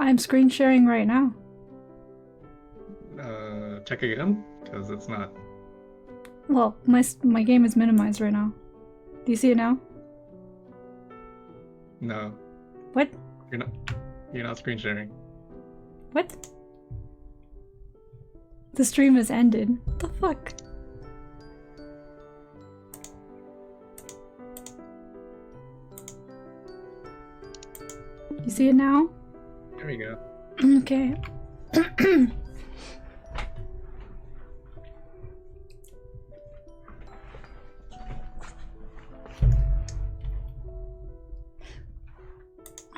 I'm screen sharing right now. Check again, because it's not. Well, my game is minimized right now. Do you see it now? No. What? You're not screen sharing. What? The stream has ended. What the fuck? You see it now? There we go. Okay.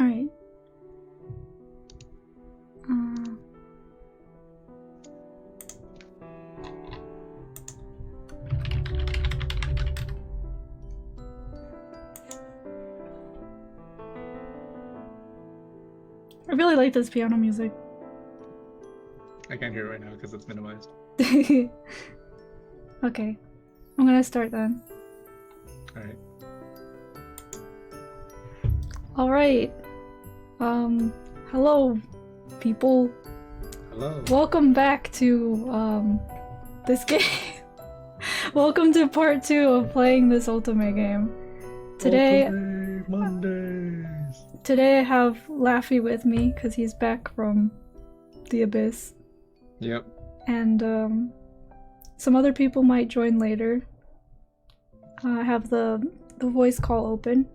Alright. I really like this piano music. I can't hear it right now because it's minimized. Okay. I'm gonna start then. Alright. Alright. Hello, people. Hello. Welcome back to, this game. Welcome to part 2 of playing this Otome game. Today... Otome Mondays! Today I have Laphi with me, because he's back from the abyss. Yep. And, some other people might join later. I have the voice call open.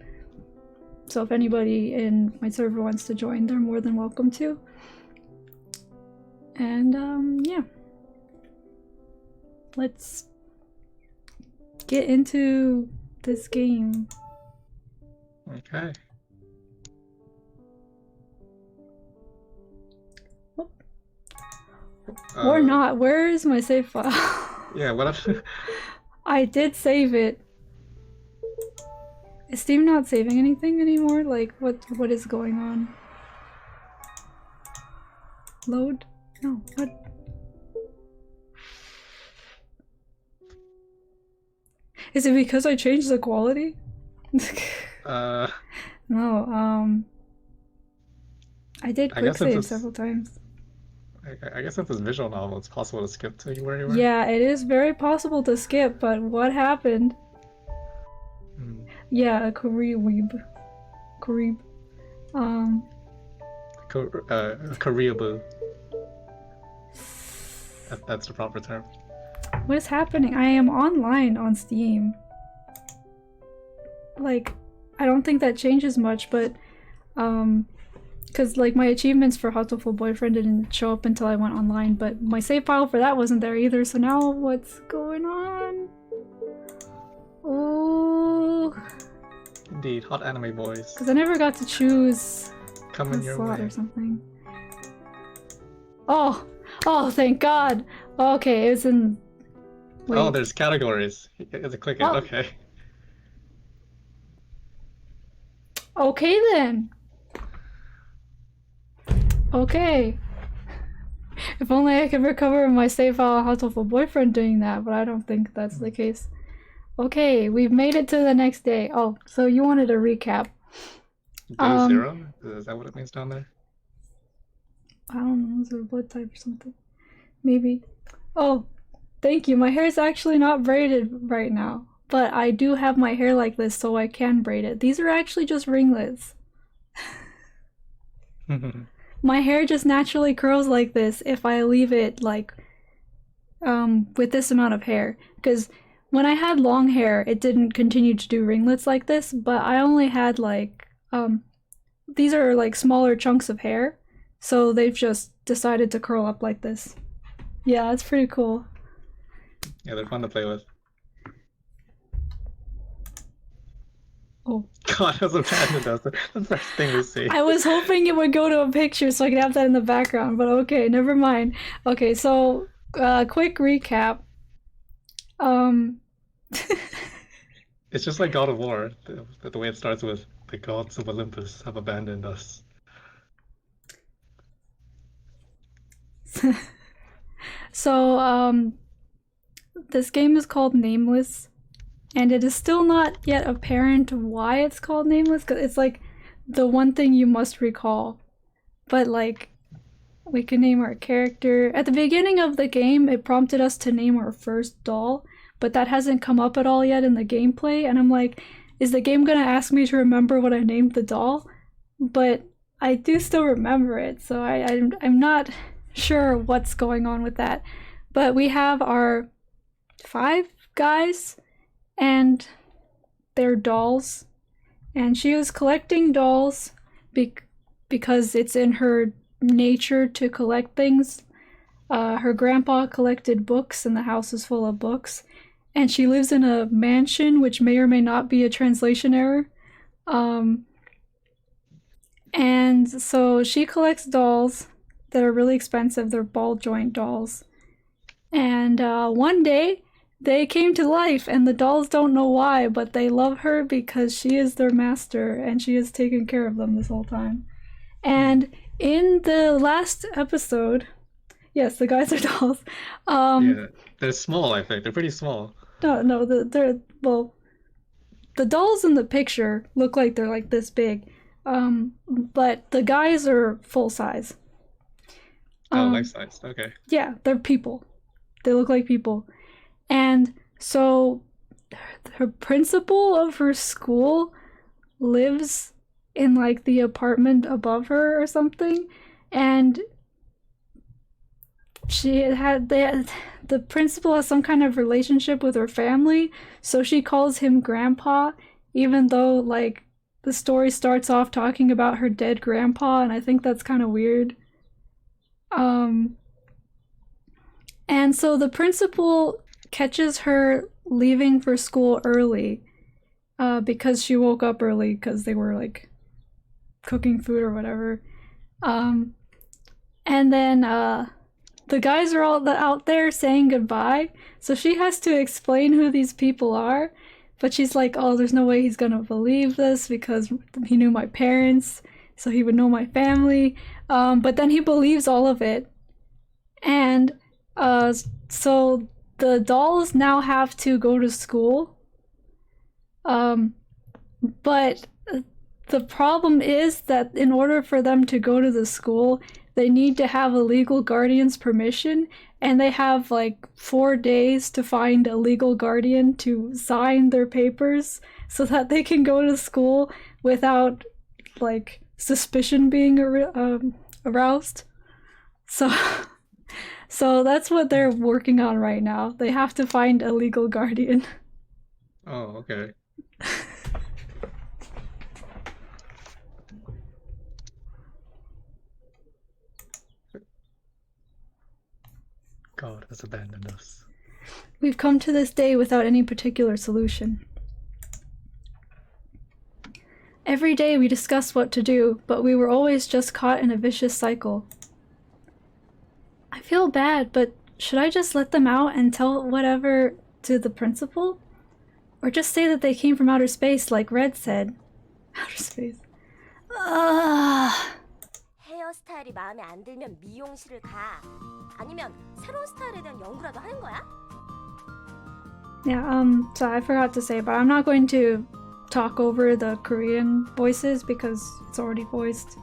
So if anybody in my server wants to join, they're more than welcome to. And, yeah. Let's get into this game. Okay. Or not. Where is my save file? Yeah, what if... I did save it. Is Steam not saving anything anymore? Like, what is going on? Load? No, what? Is it because I changed the quality? No, I did quick save several times. I guess if it's visual novel, it's possible to skip to where you were. Yeah, it is very possible to skip, but what happened? Yeah, a Koreeb. Koreaboo. That's the proper term. What is happening? I am online on Steam. Like, I don't think that changes much, but because like my achievements for Hatoful Boyfriend didn't show up until I went online, but my save file for that wasn't there either, so now what's going on? Oh. Indeed, hot anime boys. Because I never got to choose Coming a your slot way. or something. Oh! Oh, thank God! Okay, it was in... Wait. Oh, there's categories. You have to click it, Oh. okay. Okay then! Okay. If only I could recover my save file Hatoful Boyfriend doing that, but I don't think that's the case. Okay, we've made it to the next day. Oh, so you wanted a recap. Day 0? Is that what it means down there? I don't know, is it a blood type or something? Maybe. Oh, thank you. My hair is actually not braided right now, but I do have my hair like this so I can braid it. These are actually just ringlets. My hair just naturally curls like this if I leave it like with this amount of hair, because when I had long hair it didn't continue to do ringlets like this, but I only had like these are like smaller chunks of hair, so they've just decided to curl up like this. Yeah, it's pretty cool. Yeah, they're fun to play with. Oh. God, that's what Panda does. That's the first thing we see. I was hoping it would go to a picture so I could have that in the background, but okay, never mind. Okay, so quick recap. It's just like God of War, the way it starts with the gods of Olympus have abandoned us. So, this game is called Nameless, and it is still not yet apparent why it's called Nameless, because it's like the one thing you must recall. but like we can name our character. At the beginning of the game, it prompted us to name our first doll, but that hasn't come up at all yet in the gameplay, and I'm like, is the game gonna ask me to remember what I named the doll? But I do still remember it, so I'm not sure what's going on with that. But we have our 5 guys and their dolls, and she was collecting dolls because it's in her nature to collect things. Her grandpa collected books and the house is full of books, and she lives in a mansion, which may or may not be a translation error. And so she collects dolls that are really expensive. They're ball joint dolls. And one day they came to life, and the dolls don't know why, but they love her because she is their master and she has taken care of them this whole time. And in the last episode, yes, the guys are dolls. Yeah, they're small, I think. They're pretty small. No, they're well, the dolls in the picture look like they're like this big. But the guys are full size. Life size. Okay. Yeah, they're people. They look like people. And so her principal of her school lives in like the apartment above her or something, and the principal has some kind of relationship with her family, so she calls him grandpa, even though like the story starts off talking about her dead grandpa, and I think that's kind of weird. And so the principal catches her leaving for school early because she woke up early because they were like cooking food or whatever. And then the guys are all out there saying goodbye, so she has to explain who these people are. But she's like, oh, there's no way he's gonna believe this because he knew my parents, so he would know my family. But then he believes all of it. And so the dolls now have to go to school. But the problem is that in order for them to go to the school, they need to have a legal guardian's permission, and they have like 4 days to find a legal guardian to sign their papers so that they can go to school without like suspicion being aroused. So that's what they're working on right now. They have to find a legal guardian. Oh, okay. God has abandoned us. We've come to this day without any particular solution. Every day we discussed what to do, but we were always just caught in a vicious cycle. I feel bad, but should I just let them out and tell whatever to the principal? Or just say that they came from outer space like Red said? Outer space. 헤어스타일이 마음에 안 들면 미용실을 가. 아니면 새로운 스타일에 대한 연구라도 하는 거야? Yeah, so I forgot to say, but I'm not going to talk over the Korean voices because it's already voiced.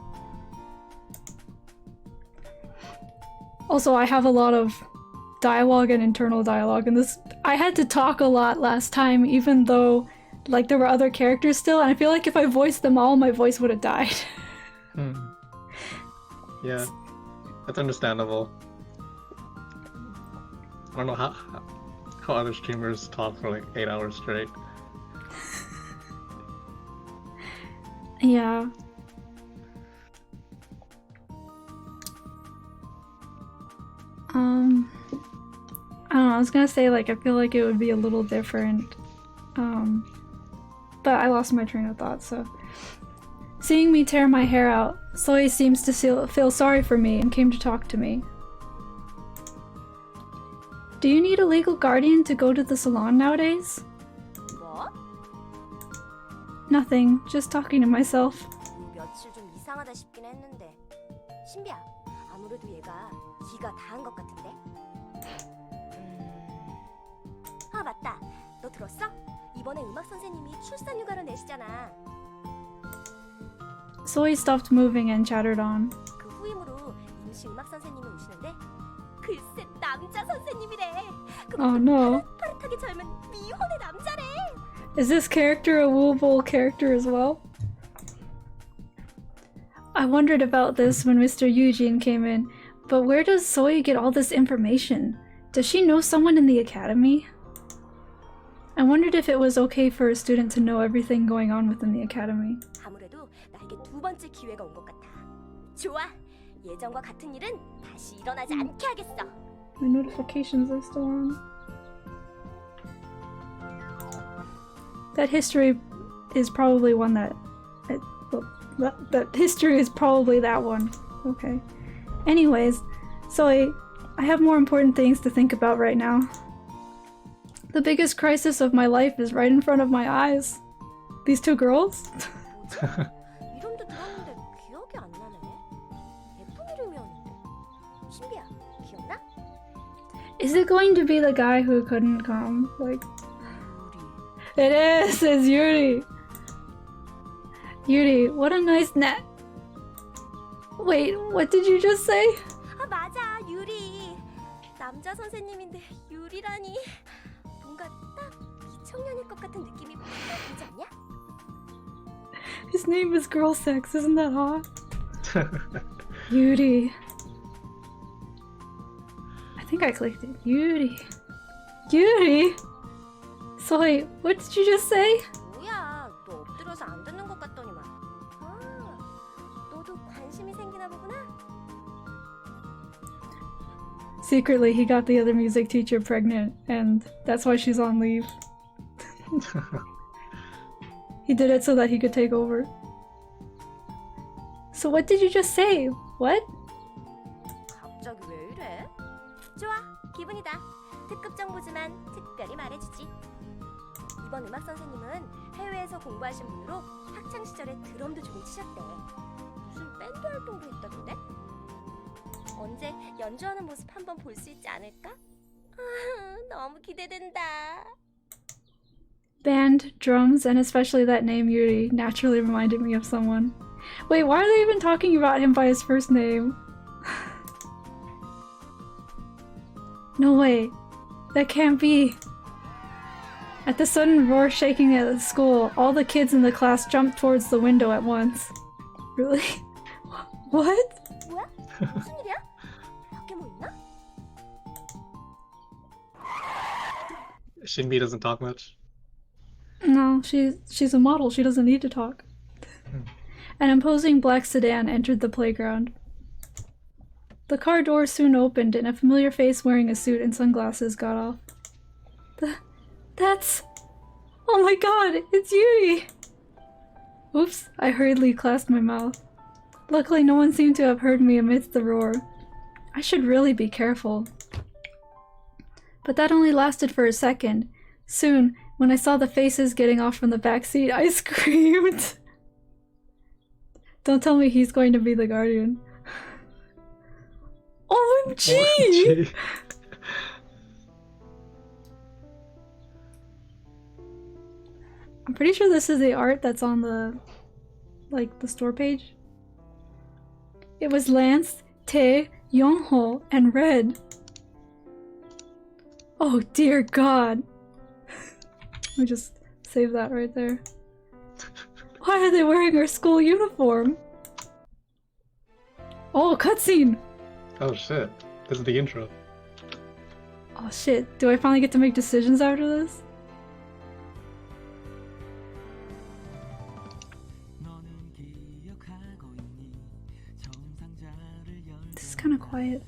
Also, I have a lot of dialogue and internal dialogue, and this I had to talk a lot last time, even though like there were other characters still, and I feel like if I voiced them all, my voice would have died. Yeah, that's understandable. I don't know how other streamers talk for like 8 hours straight. Yeah. I don't know, I was gonna say like I feel like it would be a little different. But I lost my train of thought, so. Seeing me tear my hair out, Soy seems to feel sorry for me and came to talk to me. Do you need a legal guardian to go to the salon nowadays? 뭐? Nothing, just talking to myself. 며칠 좀 이상하다 싶긴 했는데. 신비야, 아무래도 얘가 기가 다한 것 같은데? 아, 맞다. 너 들었어? 이번에 음악 선생님이 출산 휴가를 내시잖아. Soy stopped moving and chattered on. 그 후에 동시 음악 선생님이 오시는데 글쎄 남자 선생님이래. Oh no. 파릇하게 젊은 미혼의 남자래. Is this character a wooable character as well? I wondered about this when Mr. Eugene came in, but where does Soy get all this information? Does she know someone in the academy? I wondered if it was okay for a student to know everything going on within the academy. 아무래도 나에게 두 번째 기회가 온 것 같아. 좋아. 예전과 같은 일은 다시 일어나지 않게 하겠어. My notifications are still on. That history is probably one that... that history is probably that one. Okay. Anyways, so I have more important things to think about right now. The biggest crisis of my life is right in front of my eyes. These two girls? 이름도 들었는데 기억이 안 나네. 예쁜 이름이었는데. 신비야, 기억나? Is it going to be the guy who couldn't come? Like... It is! It's Yuri! Yuri, what a nice net. Wait, what did you just say? 아 맞아, 유리. 남자 선생님인데 유리라니. 뭔가 딱 미청년일 것 같은 느낌이 팍 들지 않냐? His name is girl sex, isn't that hot? Yuri. I think I clicked it. Yuri. Yuri! Soy, what did you just say? 뭐야, 너 엎드려서 안 듣는 것 같더니만. 아, 너도 관심이 생기나 보구나? Secretly, he got the other music teacher pregnant, and that's why she's on leave. He did it so that he could take over. So what did you just say? What? 갑자기 왜 이래? 좋아, 기분이다. 특급 정보지만 특별히 말해주지. 이번 음악 선생님은 해외에서 공부하신 분으로 학창 시절에 드럼도 조금 치셨대. 무슨 밴드 활동도 했다던데? 언제 연주하는 모습 한번 볼 수 있지 않을까? 아, 너무 기대된다. Band, drums, and especially that name Yuri naturally reminded me of someone. Wait, why are they even talking about him by his first name? No way. That can't be. At the sudden roar shaking at the school, all the kids in the class jumped towards the window at once. Really? What? 뭐야? 무슨 일이야? 밖에 뭐 있나? Shinbi doesn't talk much. No, she's a model. She doesn't need to talk. An imposing black sedan entered the playground. The car door soon opened and a familiar face wearing a suit and sunglasses got off. That's... Oh my god, it's Yuri! Oops, I hurriedly clasped my mouth. Luckily no one seemed to have heard me amidst the roar. I should really be careful. But that only lasted for a second. Soon, when I saw the faces getting off from the back seat, I screamed. Don't tell me he's going to be the guardian. OMG! OMG. I'm pretty sure this is the art that's on the, like, the store page. It was Lance, Tae, Yongho, and Red. Oh dear god. Let me just save that right there. Why are they wearing our school uniform? Oh, cutscene! Oh shit. This is the intro. Oh shit, do I finally get to make decisions after this? This is kind of quiet.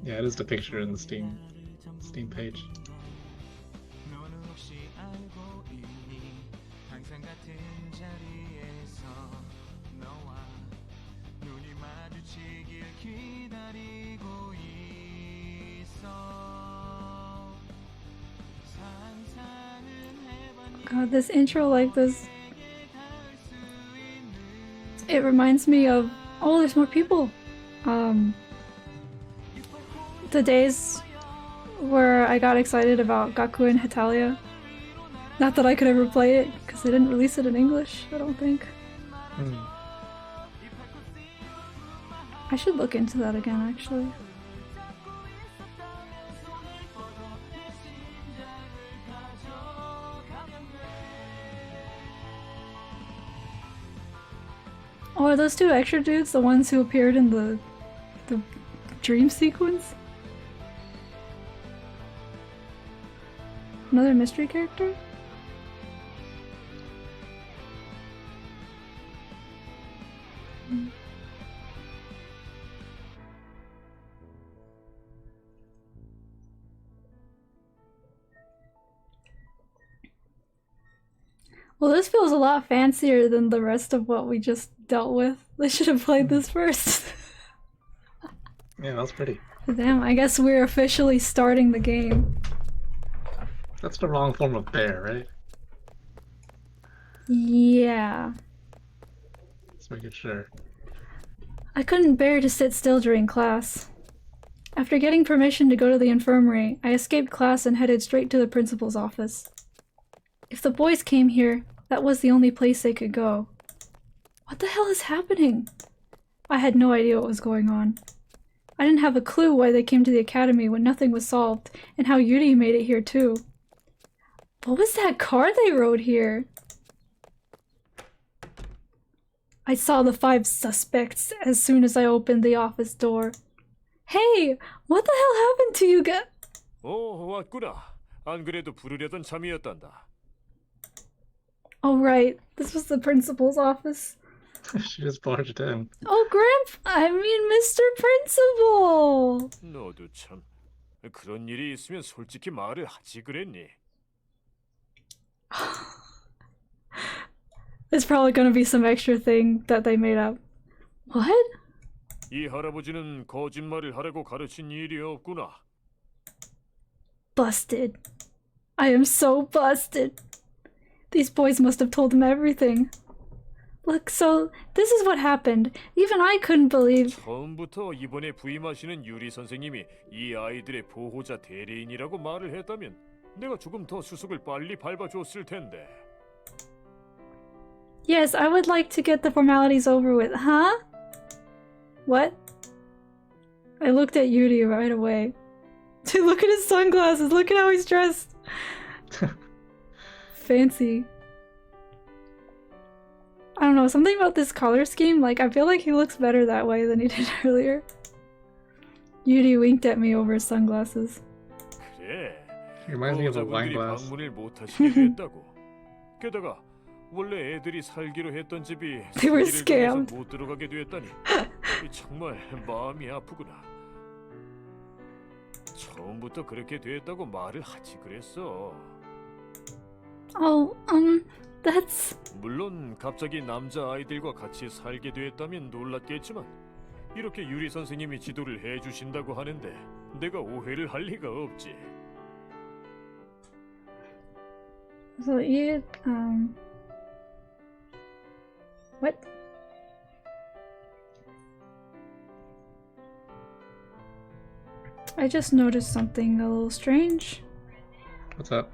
Yeah, it is the picture in the Steam page. God, this intro like this, it reminds me of, oh, there's more people. The days where I got excited about Gakuen Hetalia. Not that I could ever play it, because they didn't release it in English, I don't think. I should look into that again, actually. Oh, are those two extra dudes the ones who appeared in the dream sequence? Another mystery character? Well, this feels a lot fancier than the rest of what we just dealt with. They should have played this first. Yeah, that's pretty. Damn, I guess we're officially starting the game. That's the wrong form of bear, right? Yeah. Let's make it sure. I couldn't bear to sit still during class. After getting permission to go to the infirmary, I escaped class and headed straight to the principal's office. If the boys came here, that was the only place they could go. What the hell is happening? I had no idea what was going on. I didn't have a clue why they came to the academy when nothing was solved, and how Yuri made it here too. What was that car they rode here? I saw the 5 suspects as soon as I opened the office door. Hey, what the hell happened to you guys? 왔구나. 안 그래도 부르려던 참이었단다. Oh right, this was the principal's office. She just barged in. Oh, Mr. Principal! 너도 참 그런 일이 있으면 솔직히 말을 하지 그랬니? There's probably gonna be some extra thing that they made up. What? 이 할아버지는 거짓말을 하라고 가르친 일이 없구나. Busted. I am so busted. These boys must have told him everything. Look, so this is what happened. Even I couldn't believe. 처음부터 이번에 부임하시는 유리 선생님이 이 아이들의 보호자 대리인이라고 말을 했다면 내가 조금 더 수속을 빨리 밟아줬을 텐데. Yes, I would like to get the formalities over with. Huh? What? I looked at Yuri right away. Dude, look at his sunglasses. Look at how he's dressed. Fancy. I don't know, something about this color scheme, like, I feel like he looks better that way than he did earlier. Yuri winked at me over his sunglasses. 그래. He reminds me of a wine 보호자분들이 glass. 방문을 못 하시게 됐다고. 게다가 원래 애들이 살기로 했던 집이 They were 사기를 당해서 scammed. 못 들어가게 됐다니 정말 마음이 아프구나. 처음부터 그렇게 됐다고 말을 하지 그랬어. Oh, that's... 물론 갑자기 남자 아이들과 같이 살게 됐다면 놀랐겠지만 이렇게 유리 선생님이 지도를 해주신다고 하는데 내가 오해를 할 리가 없지. So you, what? I just noticed something a little strange. What's up?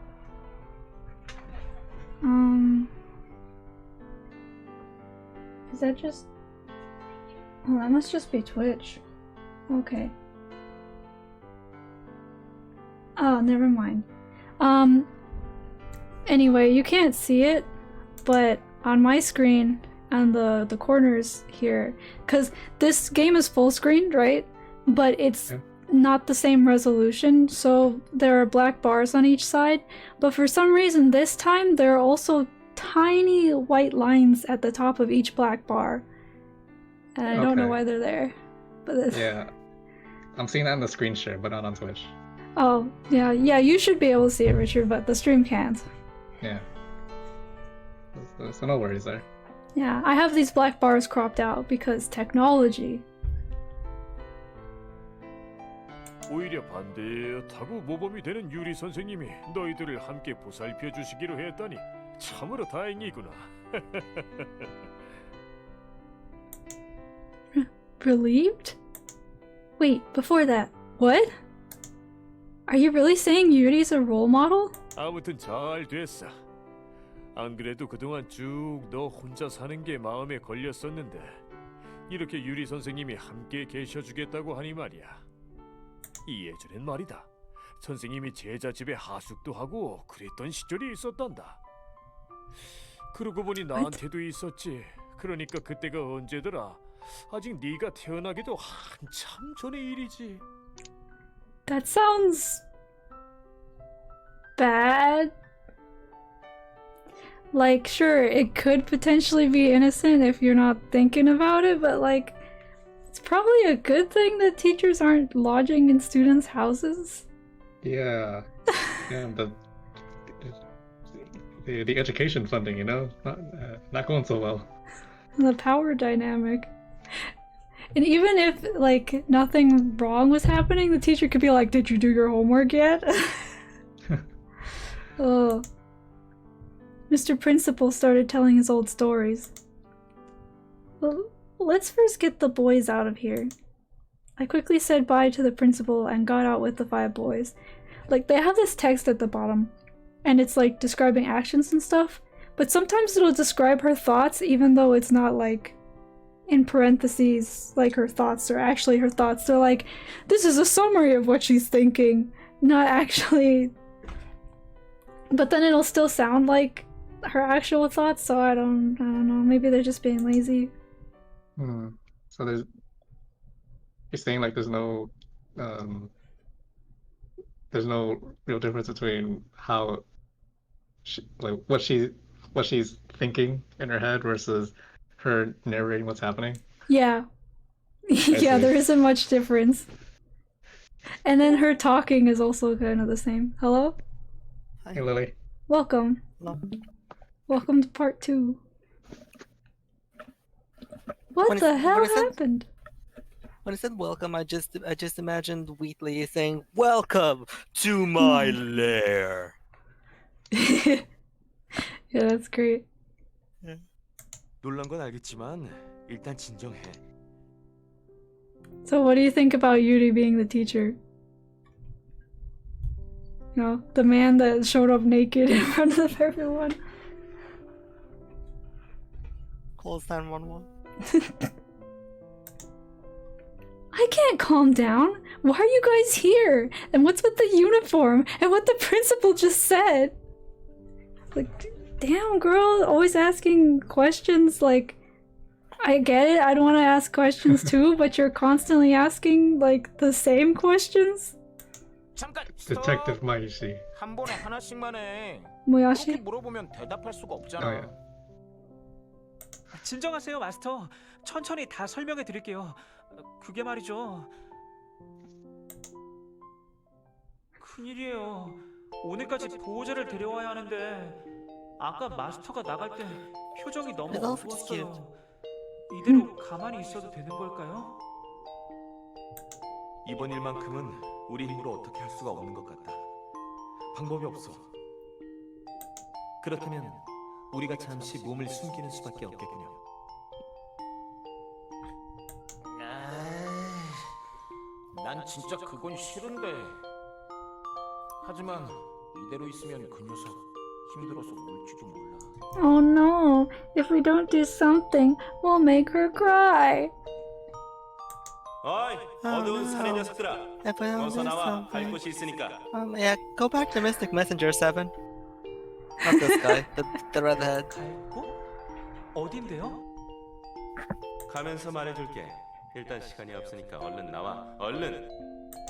Is that just... Oh, that must just be Twitch. Okay. Oh, never mind. Anyway, you can't see it, but on my screen, on the corners here, because this game is full screen, right? But it's not the same resolution, so there are black bars on each side, but for some reason this time there are also tiny white lines at the top of each black bar. And I don't know why they're there. But yeah. I'm seeing that in the screen share, but not on Twitch. Oh, yeah, you should be able to see it, Richard, but the stream can't. Yeah. So no worries there. Yeah, I have these black bars cropped out because technology. 오히려 반듯하고 모범이 되는 유리 선생님이 너희들을 함께 보살펴 주시기로 했다니 참으로 다행이구나. Relieved? Wait, before that, what? Are you really saying Yuri's a role model? 아무튼 잘 됐어. 안 그래도 그동안 쭉 너 혼자 사는 게 마음에 걸렸었는데 이렇게 유리 선생님이 함께 계셔주겠다고 하니 말이야. 예전엔 말이다. 선생님이 제자 집에 하숙도 하고 그랬던 시절이 있었단다. 그러고 보니 나한테도 있었지. 그러니까 그때가 언제더라? 아직 네가 태어나기도 한참 전의 일이지. That sounds bad. Like, sure, it could potentially be innocent if you're not thinking about it, but like, it's probably a good thing that teachers aren't lodging in students' houses. Yeah. Yeah, the education funding, you know, not going so well. The power dynamic. And even if, like, nothing wrong was happening, the teacher could be like, did you do your homework yet? Oh. Mr. Principal started telling his old stories. Well, let's first get the boys out of here. I quickly said bye to the principal and got out with the 5 boys. Like, they have this text at the bottom, and it's like describing actions and stuff, but sometimes it'll describe her thoughts even though it's not like in parentheses like her thoughts are actually her thoughts. They're like, this is a summary of what she's thinking, not actually. But then it'll still sound like her actual thoughts, so I don't know, maybe they're just being lazy. So you're saying like there's no real difference between how what she's thinking in her head versus her narrating what's happening. Yeah. Yeah, see. there isn't much difference. And then her talking is also kind of the same. Hello? Hey Lily. Welcome. Hello. Welcome to part 2. What When the is- hell when is it? happened? When I said welcome, I just imagined Wheatley saying, "Welcome to my lair." Yeah, that's great. 놀란 건 알겠지만 일단 진정해. So what do you think about Yuri being the teacher? You know, the man that showed up naked in front of everyone. Calls 911. I can't calm down. Why are you guys here? And what's with the uniform? And what the principal just said? Like, damn, girl, always asking questions. Like, I get it. I don't want to ask questions too, but you're constantly asking like the same questions. 잠깐 Detective Maishi. 한 번에 하나씩만 해. Moyashi. 그렇게 물어보면 대답할 수가 없잖아. Oh yeah. 진정하세요, 마스터. 천천히 다 설명해 드릴게요. 그게 말이죠. 큰일이에요. 오늘까지 보호자를 데려와야 하는데 아까 마스터가 나갈 때 표정이 너무 It's awful 어두웠어요. 이대로 가만히 있어도 되는 걸까요? 이번 일만큼은 우리 힘으로 어떻게 할 수가 없는 것 같다. 방법이 없어. 그렇다면 우리가 잠시 몸을 숨기는 수밖에 없겠군요. 난 진짜 그건 싫은데. 하지만 이대로 있으면 그 녀석 힘들어서 울지도 몰라. Oh no, if we don't do something, we'll make her cry. 어이, 어두운 사내 녀석들아. If I don't 어서 do 나와. 갈 something. 곳이 있으니까. Yeah, go back to Mystic Messenger 7. Not this guy, the redhead. 갈 곳? 어딘데요? 가면서 말해줄게. 일단 시간이 없으니까 얼른 나와. 얼른.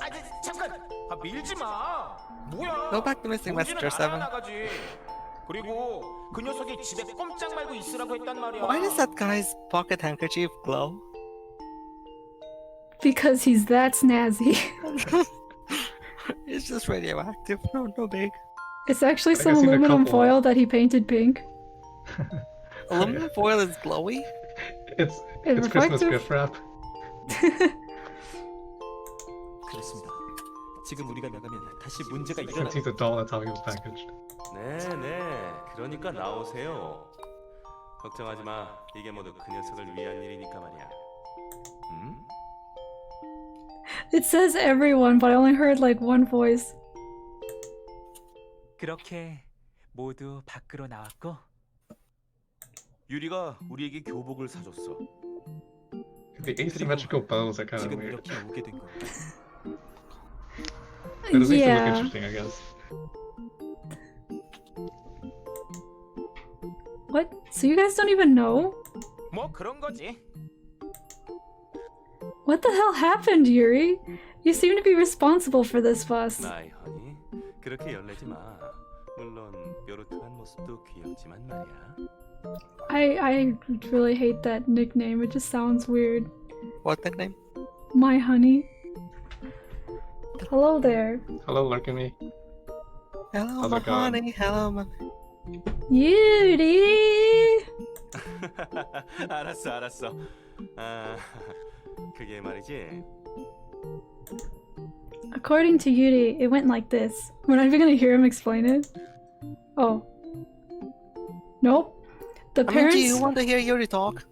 아, 잠깐. 아, 밀지 마. 뭐야? Go back to Mystic 뭔지는 Messenger 알아 7. 나가지. 그리고 그 녀석이 집에 꼼짝 말고 있으라고 했단 말이야. Why does that guy's pocket handkerchief glow? Because he's that snazzy. It's just radioactive. No big. It's actually I some guess in a aluminum couple- foil that he painted pink. Aluminum foil is glowy? It's It's Christmas reflective. gift wrap. 그렇습니다. 지금 우리가 나가면 다시 문제가 일어나. Since he's a doll, that's how he was packaged. 네. 그러니까 나오세요. 걱정하지 마. 이게 모두 그 녀석을 위한 일이니까 말이야. 음? It says everyone, but I only heard like one voice. 그렇게 모두 밖으로 나왔고 유리가 우리에게 교복을 사줬어. The asymmetrical bows are kind of 지금 weird. 이렇게 오게 된 거야. But it makes it look Yeah. interesting, I guess. What? So you guys don't even know? 뭐 그런 거지. What the hell happened, Yuri? You seem to be responsible for this fuss. 마이 허니, 그렇게 열내지 마. 물론 뾰루퉁한 모습도 귀엽지만 말이야. I really hate that nickname. It just sounds weird. What nickname? My honey. Hello there. Hello, Larkemy. Hello, How's my it going? honey. Hello, my. Yuri! 알았어. 아, 그게 말이지. According to Yuri, it went like this. We're not even gonna hear him explain it. Oh. Nope. The I mean, parents. do you want to hear Yuri talk?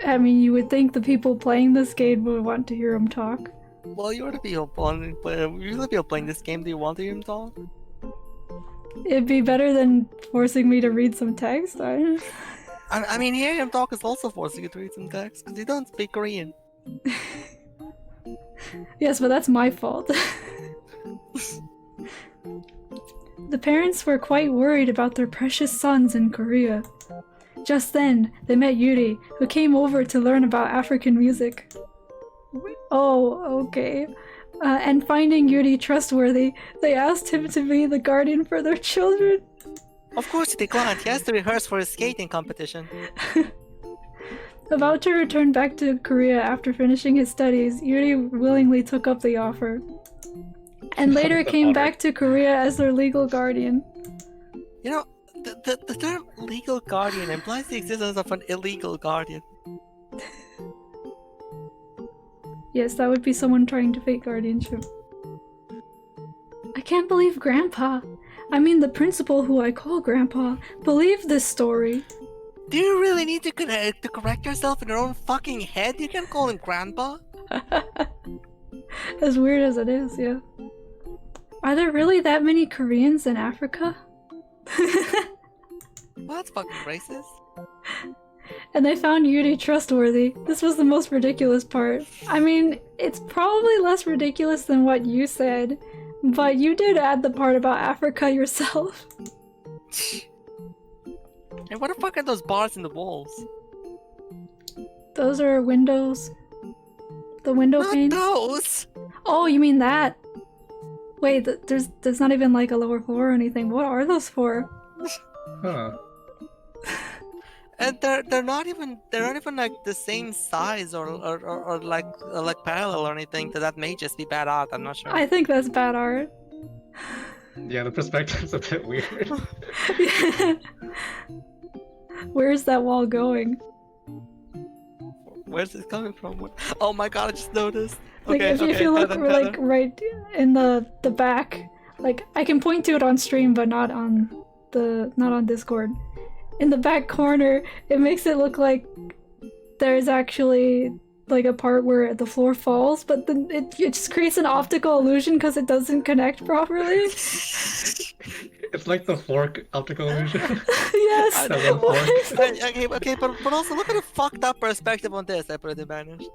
I mean, you would think the people playing this game would want to hear him talk. Well, you're the people playing this game. Do you want to hear him talk? It'd be better than forcing me to read some text. I mean, hearing him talk is also forcing you to read some text because you don't speak Korean. Yes, but that's my fault. The parents were quite worried about their precious sons in Korea. Just then, they met Yuri, who came over to learn about African music. Oh, okay. And finding Yuri trustworthy, they asked him to be the guardian for their children. Of course he declined. He has to rehearse for his skating competition. About to return back to Korea after finishing his studies, Yuri willingly took up the offer. And later The came honor. back to Korea as their legal guardian. You know, the term legal guardian implies the existence of an illegal guardian. Yes, that would be someone trying to fake guardianship. I can't believe Grandpa. I mean the principal who I call Grandpa believed this story. Do you really need to correct yourself in your own fucking head? You can call him Grandpa. As weird as it is, yeah. Are there really that many Koreans in Africa? Well, that's fucking racist. And they found Yuri trustworthy. This was the most ridiculous part. I mean, it's probably less ridiculous than what you said, but you did add the part about Africa yourself. And what the fuck are those bars in the walls? Those are windows. The window Not panes. those! Oh, you mean that? Wait, there's not even like a lower floor or anything. What are those for? Huh. And they're not even like the same size or like parallel or anything. That may just be bad art. I'm not sure. I think that's bad art. Yeah, the perspective's a bit weird. Where's that wall going? Where's this coming from? Oh my god! I just noticed. Like Okay, if you look Heather, like right in the back, like I can point to it on stream, but not on Discord. In the back corner, it makes it look like there's actually like a part where the floor falls, but then it just creates an optical illusion because it doesn't connect properly. It's like the fork optical illusion. Yes. That one What fork. is that? okay, but also look at the fucked up perspective on this. I put it in Spanish.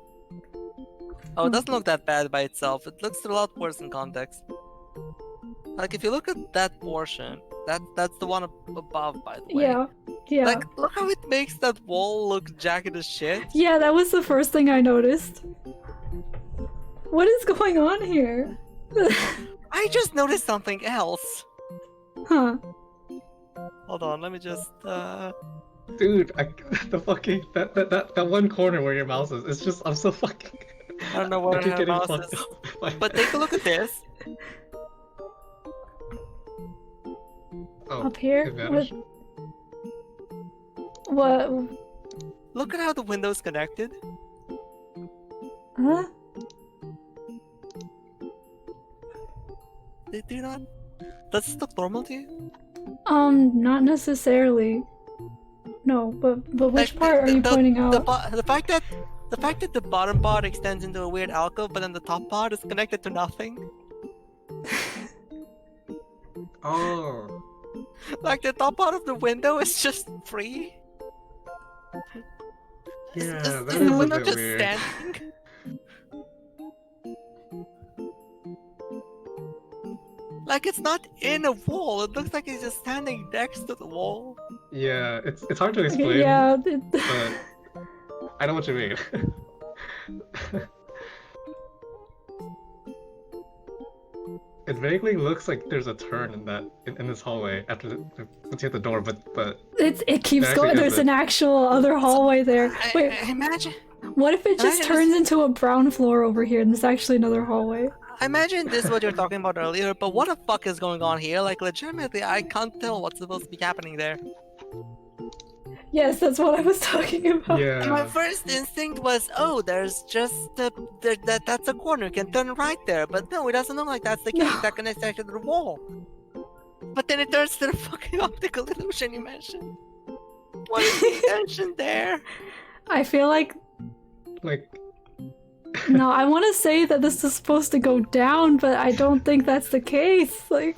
Oh, it doesn't look that bad by itself. It looks a lot worse in context. Like if you look at that portion, that's the one above, by the way. Yeah. Like, look how it makes that wall look jagged as shit. Yeah, that was the first thing I noticed. What is going on here? I just noticed something else. Huh. Hold on, let me just. Dude, the fucking that one corner where your mouse is, it's just I'm so fucking. I don't know I where keep her getting mouse fucked is. up. by But that. take a look at this. Oh, Up here? it vanished. What? Look at how the window's connected. Huh? Do you not? Does this look normal to you? Not necessarily. No, but which Like, part are you pointing out? The fact that the bottom part extends into a weird alcove, but then the top part is connected to nothing. Oh. Like the top part of the window is just free. Yeah, Is that the is a window bit just weird. standing? Like it's not in a wall. It looks like he's just standing next to the wall. Yeah, it's hard to explain, Yeah. but I know what you mean. It vaguely looks like there's a turn in this hallway after once you hit the door, but It keeps There going. actually There's is an actual other hallway there. Wait, I imagine. what if it just I turns into a brown floor over here and there's actually another hallway? I imagine this is what you're talking about earlier, but what the fuck is going on here? Like, legitimately, I can't tell what's supposed to be happening there. Yes, that's what I was talking about. And my yeah, first instinct was, oh, there's just that's a corner. You can turn right there. But no, it doesn't look like that's the case. No. That connects actually to the wall. But then it turns to the fucking optical illusion you mentioned. What is the intention there? I feel like like no, I want to say that this is supposed to go down, but I don't think that's the case. Like,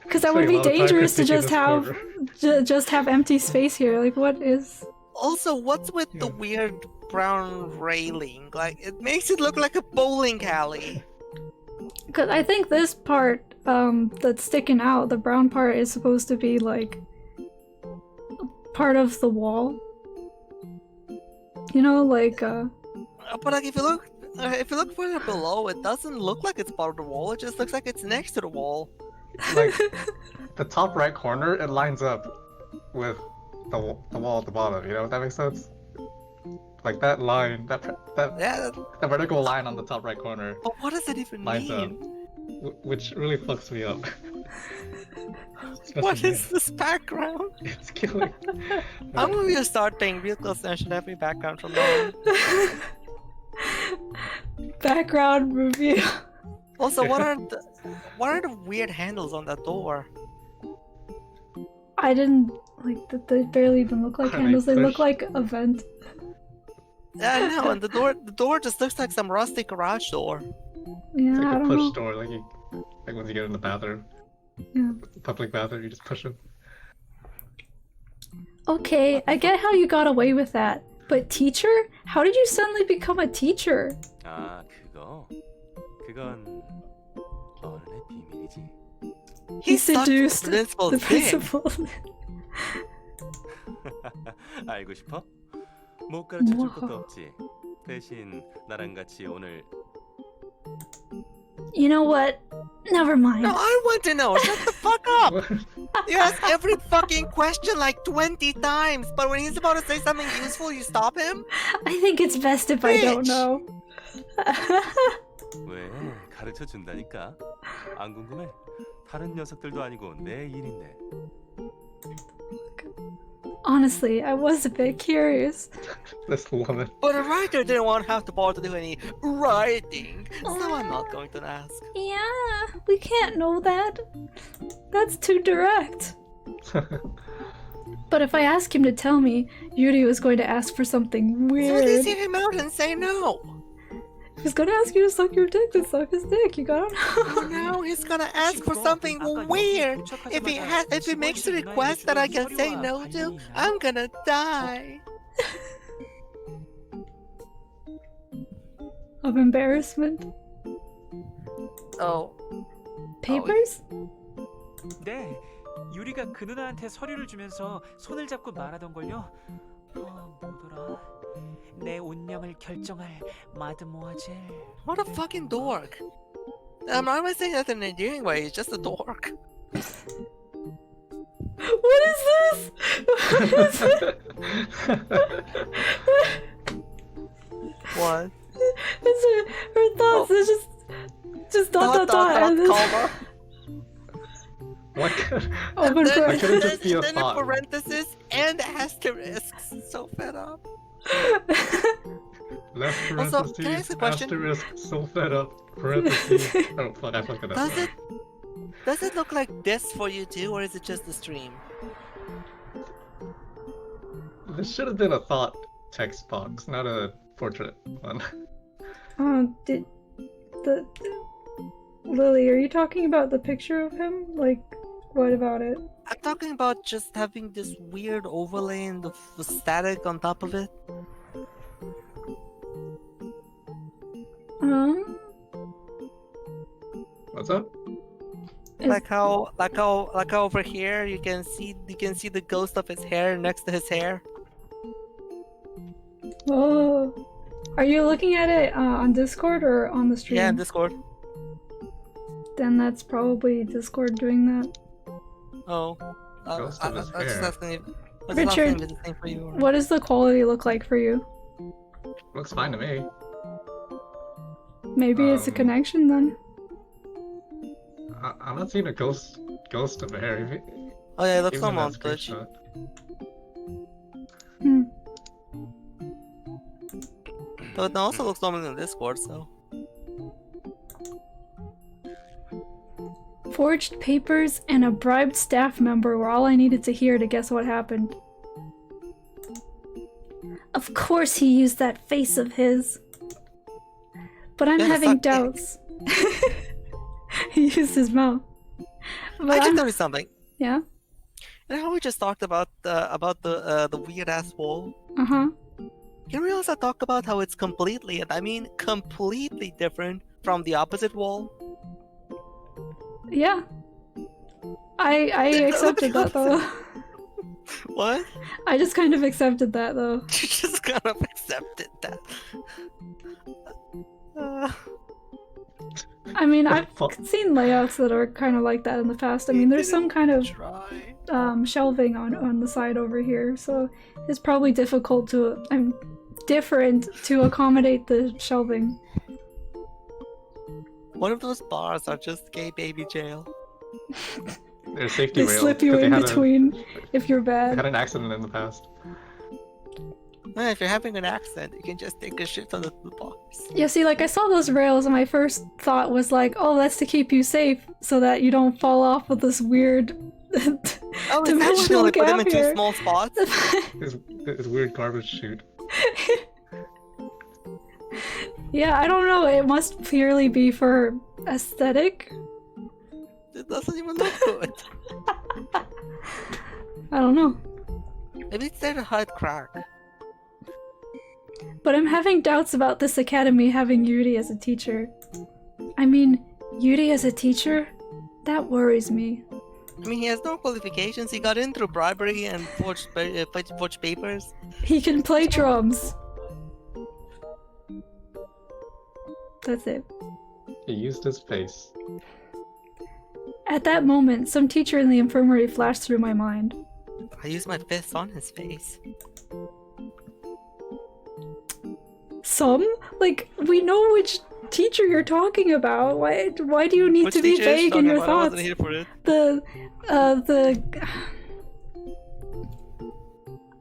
because that would be dangerous to just have empty space here. Like, what is? Also, what's with the weird brown railing? Like, it makes it look like a bowling alley. Because I think this part, that's sticking out, the brown part is supposed to be like part of the wall. You know, like But like, if you look further below, it doesn't look like it's part of the wall. It just looks like it's next to the wall. like the top right corner, it lines up with the wall at the bottom. You know, if that makes sense. Like that line, that vertical line on the top right corner But what does that even lines up, mean? which really fucks me up. What Especially is this background? It's killing. I'm going to start paying real close attention to every background from now on. background review. Also, what are the weird handles on that door? I didn't like that. They barely even look like Are they handles. They look push? like a vent. Yeah, I know, and the door just looks like some rusty garage door. Yeah, It's I like a don't push know. door, like once you get in the bathroom, Yeah. public bathroom, you just push it. Okay, I get how you got away with that, but teacher? How did you suddenly become a teacher? 아, 그건 어른의 비밀이지. He sucked seduced the principal's the dick. principal. 알고 싶어? 못 가르쳐 줄 우와. 것도 없지. 대신 나랑 같이 오늘 You know what? Never mind. No, I want to know. Shut the fuck up. What? You ask every fucking question like 20 times, but when he's about to say something useful, you stop him? I think it's best if I don't Bitch. know. 왜 가르쳐 준다니까? 안 궁금해? 다른 녀석들도 아니고 내 일인데. Honestly, I was a bit curious. This woman. But a writer didn't want to have to bother to do any writing, so I'm not going to ask. Yeah, we can't know that. That's too direct. But if I ask him to tell me, Yuri was going to ask for something So weird. you see him out and say no. He's gonna ask you to suck your dick, then suck his dick. You gotta Oh, know. now he's gonna ask for something weird. If he makes a request that I can say no to, I'm gonna die. Of embarrassment. Oh. Papers? 네, 유리가 그 누나한테 서류를 주면서 손을 잡고 말하던걸요. 뭐더라? 내 운명을 결정할 마드모아젤. What a fucking dork. I'm not even saying that in an endearing way, he's just a dork. What is this? What is it? What? Her thoughts is just dot and then comma. What? open Then, Why couldn't it just be a then in thought? parentheses and asterisks. So fed up. Left Also, parentheses, can I ask a question? asterisk, so fed up, parentheses. Oh fuck, I fucked it up. Does it look like this for you too, or is it just the stream? This should have been a thought text box, not a portrait one. Did the Lily, are you talking about the picture of him? Like, what about it? I'm talking about just having this weird overlay and the static on top of it. What's up? Like how over here you can see the ghost of his hair next to his hair. Oh, are you looking at it on Discord or on the stream? Yeah, in Discord. Then that's probably Discord doing that. Oh, Ghost of his I was just hair. asking if Richard, it's the same for you. Or... what does the quality look like for you? Looks fine to me. Maybe it's a connection then. I'm not seeing a ghost of a hair. Oh yeah, it looks Even in normal on that Twitch. screenshot. Hmm. Though it also looks normal in Discord, so. Forged papers and a bribed staff member were all I needed to hear to guess what happened. Of course he used that face of his. But I'm Yeah, having suck dick. doubts. He used his mouth. But I just I'm... noticed something. Yeah? You know how we just talked about the weird ass wall? Uh-huh. Can we also talk about how it's completely, and I mean completely different from the opposite wall? Yeah. I accepted that though. What? I just kind of accepted that though. You just kind of accepted that. I mean, I've seen layouts that are kind of like that in the past. I mean, there's some kind of shelving on the side over here, so it's probably difficult to, different to accommodate the shelving. One of those bars are just gay baby jail. There's safety They rails. slip you 'cause in they had between if you're They had bad. an accident in the past. Well, if you're having an accident, you can just take a shit on the bars. Yeah, see, like I saw those rails and my first thought was like, oh, that's to keep you safe so that you don't fall off with this weird Oh, is that why they dimensional only put them gap in two here. small spots? His weird garbage chute. Yeah, I don't know. It must purely be for aesthetic. It doesn't even look good. I don't know. Maybe it's there to hide crack. But I'm having doubts about this academy having Yuri as a teacher. I mean, Yuri as a teacher? That worries me. I mean, he has no qualifications. He got in through bribery and forged papers. He can play drums. That's it. He used his face. At that moment, some teacher in the infirmary flashed through my mind. I used my fist on his face. Some? Like, we know which teacher you're talking about. Why do you need Which to be teacher is she vague in talking your about? I thoughts? wasn't here for it.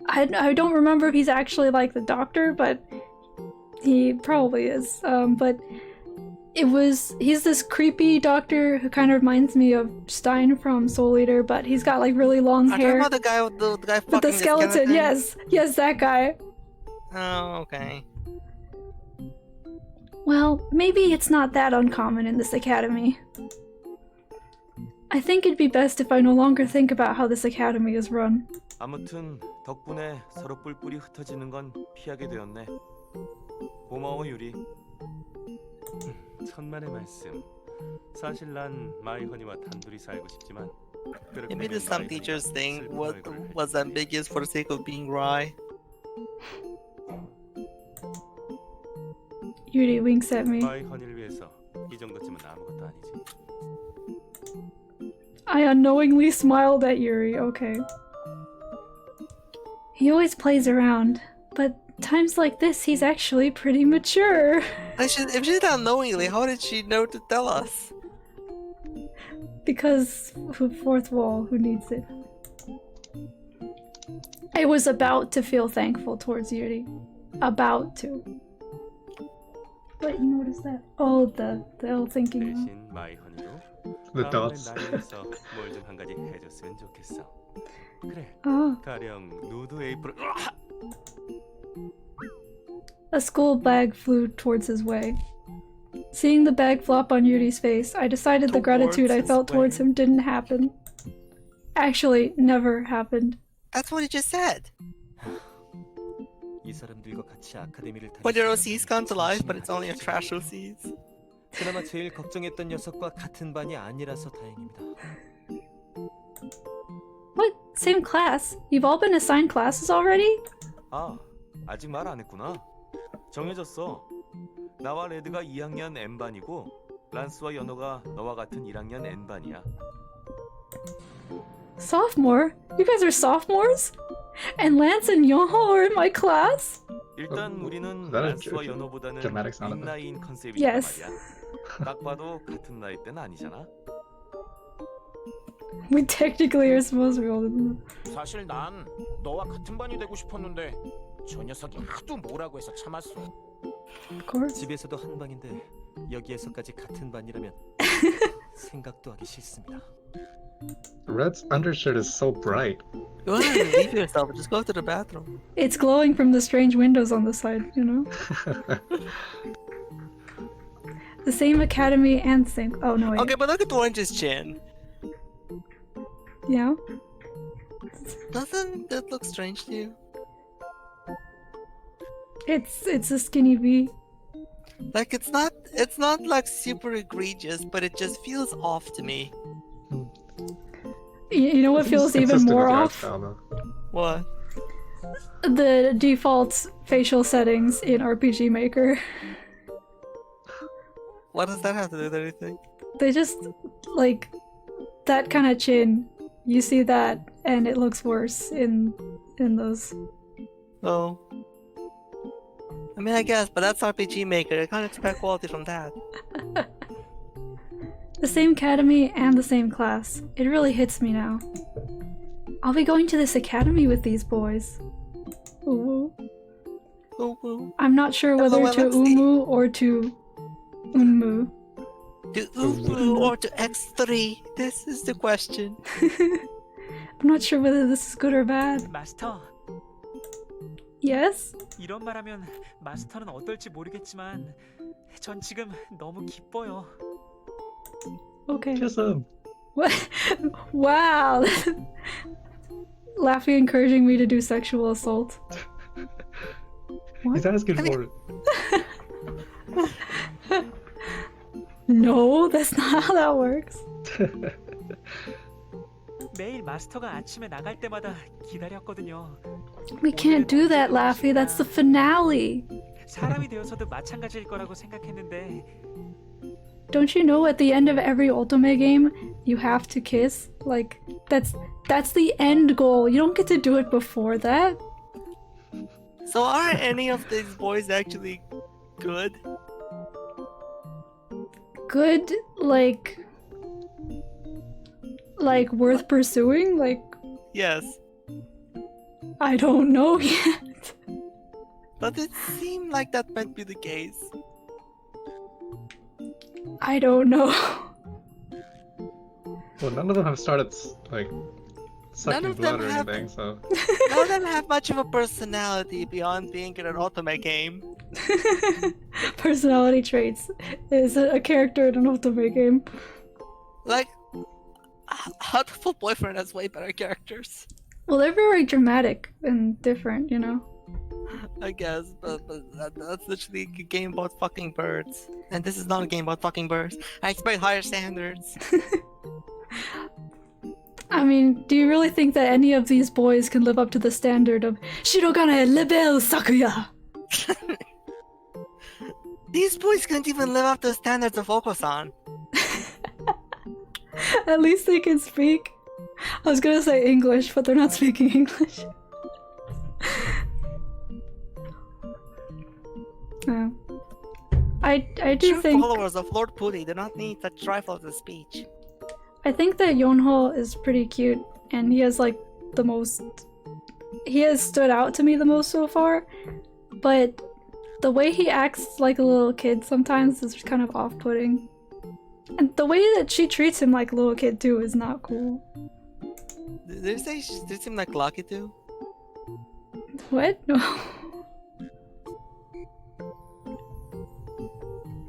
I don't remember if he's actually like the doctor, but he probably is. But he's this creepy doctor who kind of reminds me of Stein from Soul Eater, but he's got like really long Are hair. you talking about the guy with the guy With fucking the skeleton, yes, that guy. Oh, okay. Well, maybe it's not that uncommon in this academy. I think it'd be best if I no longer think about how this academy is run. 아무튼 덕분에 서로 뿔뿔이 흩어지는 건 피하게 되었네. 고마워 유리. 천만의 말씀. 사실 난 마이허니와 단둘이 살고 싶지만 그렇게 Maybe 되면 the some 마이허니가 teachers thing 슬퍼할 거를. was ambiguous for the sake of being wry. Yuri winks at me. 마이허니를 위해서 이 정도쯤은 아무것도 아니지. I unknowingly smiled at Yuri, okay. He always plays around, but times like this he's actually pretty mature. If she's not knowingly, how did she know to tell us? Because fourth wall, who needs it? I was about to feel thankful towards Yuri. About to. But you notice that? Oh, the L thinking. 대신 마이허니도 The 다음번엔 dots. 나를 위해서 뭘 좀 한 가지 해줬으면 좋겠어. 그래. Ah, 가령 누드 에이프를. a school bag flew towards his way. Seeing the bag flop on Yuri's face, I decided the Towards gratitude I his felt towards way. him didn't happen. Actually, never happened. That's what he just said. 이 사람들과 같이 아카데미를 When your 다녔으면 OCs come to life, but it's 진심이 only a 아니었지. trash OCs. 그나마 제일 걱정했던 녀석과 같은 반이 아니라서 다행입니다. What? Same class? You've all been assigned classes already? 아, 아직 말 안 했구나. 정해졌어. 나와 레드가 2학년 N반이고 란스와 연호가 너와 같은 1학년 N반이야. Sophomore? You guys are sophomores? And Lance and Yoho are in my class? 일단 우리는 Is that a 란스와 연호보다는 dramatic sound effect? 윗나이인 컨셉이란 Yes. 말이야. 딱 봐도 같은 나이 때는 아니잖아. We technically are supposed to be older than them. 사실 난 너와 같은 반이 되고 싶었는데 저 녀석이 하도 뭐라고 해서 참았어. Of course. 집에서도 한 방인데 여기에서까지 같은 반이라면 생각도 하기 싫습니다. Red's undershirt is so bright. Go ahead and leave yourself. Just go to the bathroom. It's glowing from the strange windows on the side, you know? The same academy and the same. Oh, no, wait. Okay, but look at Orange's chin. Yeah? Doesn't that look strange to you? It's a skinny V. Like it's not like super egregious, but it just feels off to me. You know what Seems feels even consistent more with your art off? style, though. What? The default facial settings in RPG Maker. What does that have to do with anything? They just, like, that kind of chin. You see that, and it looks worse in those. Oh. I mean, I guess, but that's RPG Maker. I can't expect quality from that. The same academy and the same class. It really hits me now. I'll be going to this academy with these boys. Ooh. Ooh, ooh. I'm not sure whether to LOL, let's see. Umu or to Unmu. To Ufu or to X3? This is the question. I'm not sure whether this is good or bad. 마스터, Yes? 이런 말하면 마스터는 어떨지 모르겠지만 전 지금 너무 기뻐요. Okay. Kiss him. What? Wow! Laphi encouraging me to do sexual assault. He's asking for it. No, that's not how that works. 매일 마스터가 아침에 나갈 때마다 기다렸거든요. We can't do that, Laphi. That's the finale. 사람이 되어서도 마찬가지일 거라고 생각했는데 Don't you know at the end of every Otome game, you have to kiss? Like, that's the end goal. You don't get to do it before that. So are any of these boys actually good? Good, like worth pursuing? Like, Yes. I don't know yet. But it seemed like that might be the case. I don't know. Well, none of them have started like sucking of them blood or have- anything, so None of them have much of a personality beyond being in an Otome game. Personality traits is a character in an Otome game. Like, Hatful Boyfriend has way better characters. Well, they're very dramatic and different, you know? I guess, but that's literally a game about fucking birds. And this is not a game about fucking birds. I expect higher standards. I mean, do you really think that any of these boys can live up to the standard of Shirogane Lebel Sakuya? These boys can't even live up to the standards of Oko-san. At least they can speak. I was gonna say English, but they're not speaking English. Oh. I do True think followers of Lord Puri do not need such trifles of speech. I think that Yonho is pretty cute, and he has like the most. He has stood out to me the most so far, but the way he acts like a little kid sometimes is kind of off-putting. And the way that she treats him like a little kid too is not cool. Did they say she did seem like Lucky too? What? No.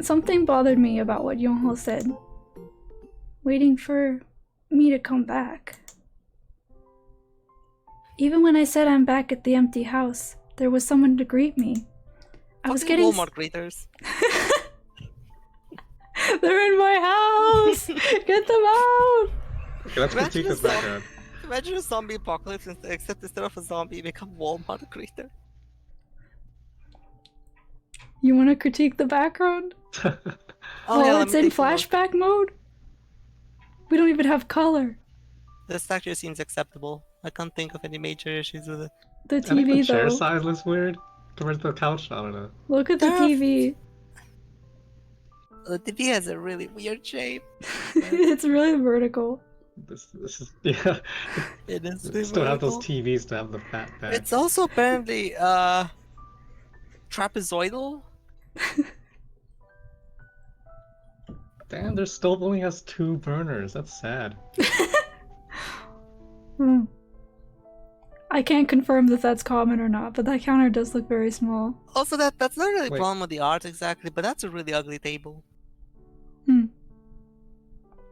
Something bothered me about what Yonho said. Waiting for me to come back. Even when I said I'm back at the empty house, there was someone to greet me. I was Fucking getting. Walmart greeters. They're in my house! Get them out! Okay, let's critique this background. Imagine a zombie apocalypse, except instead of a zombie, you become Walmart greeter. You want to critique the background? Oh, yeah, let it's me in take a look. flashback mode? We don't even have color. This actually seems acceptable. I can't think of any major issues with it. The I think the TV chair though. size looks weird compared to the couch. I don't know. Look at the TV. The TV has a really weird shape. It's really vertical. This is yeah. It is You really still have those vertical. TVs to have the fat back. It's also apparently trapezoidal. Damn, their stove only has 2 burners. That's sad. Hmm. I can't confirm that that's common or not, but that counter does look very small. Also, that's not really a Wait. problem with the art exactly, but that's a really ugly table. Hmm.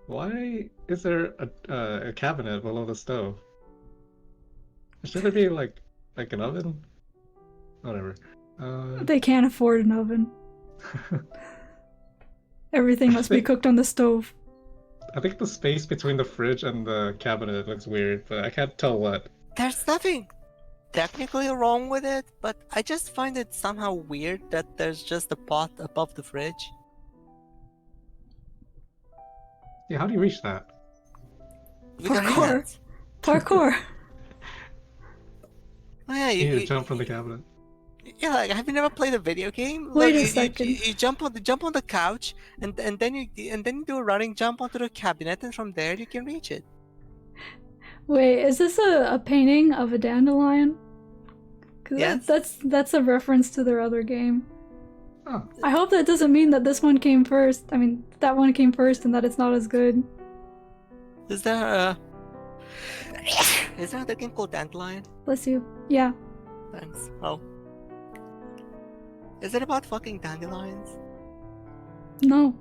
Why is there a cabinet below the stove? Should there be like an oven? Whatever. They can't afford an oven. Everything must be cooked on the stove. I think the space between the fridge and the cabinet looks weird, but I can't tell what. There's nothing technically wrong with it, but I just find it somehow weird that there's just a pot above the fridge. Yeah, how do you reach that? With your Parkour. hands. Parkour. Oh yeah, You need to you, jump from the cabinet. yeah. Like, have you never played a video game? Wait a You second. jump on the couch, and then you do a running jump onto the cabinet, and from there you can reach it. Wait, is this a painting of a dandelion? 'Cause Yes. that's a reference to their other game. Oh, I hope that doesn't mean that this one came first. I mean, that one came first and that it's not as good. Is there a other game called Dandelion? Bless you. Yeah. Thanks. Oh. Is it about fucking dandelions? No.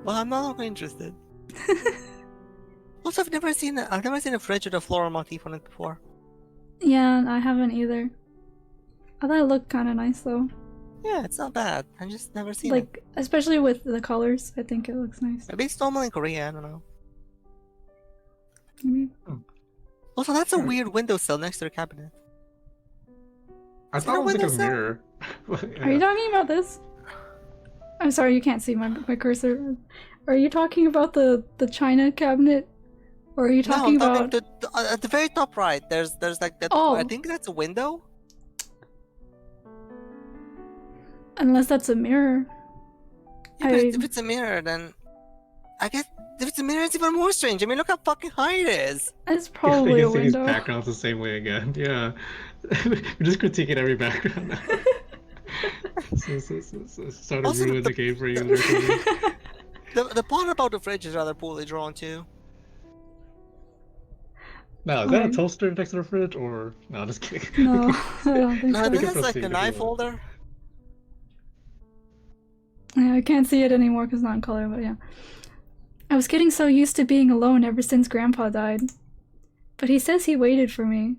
Well, I'm no longer interested. Also, I've never seen a fridge with a floral motif on it before. Yeah, I haven't either. I thought it looked kind of nice though. Yeah, it's not bad. I've just never seen it. Like, especially with the colors, I think it looks nice. Maybe it's normal in Korea, I don't know. Maybe. Also, that's a weird windowsill next to the cabinet. I Is thought there it was like a windowsill? mirror. Are you talking about this? I'm sorry, you can't see my cursor. Are you talking about the China cabinet? Or are you talking no, I'm about... talking at the very top right. There's like that. Oh. I think that's a window. Unless that's a mirror. Yeah, but if it's a mirror, then I guess if it's a mirror, it's even more strange. I mean, look how fucking high it is. It's probably a You see these window. backgrounds the same way again. Yeah. We're just critiquing every background now. so start to Also, ruin the game for you. literally. The part about the fridge is rather poorly drawn too. Now, is that a Alright. toaster next to the fridge, or no? Just kidding. No, I don't think No, so. We this can is like proceed a if you knife want. holder. Yeah, I can't see it anymore because not in color, but yeah. I was getting so used to being alone ever since Grandpa died. But he says he waited for me.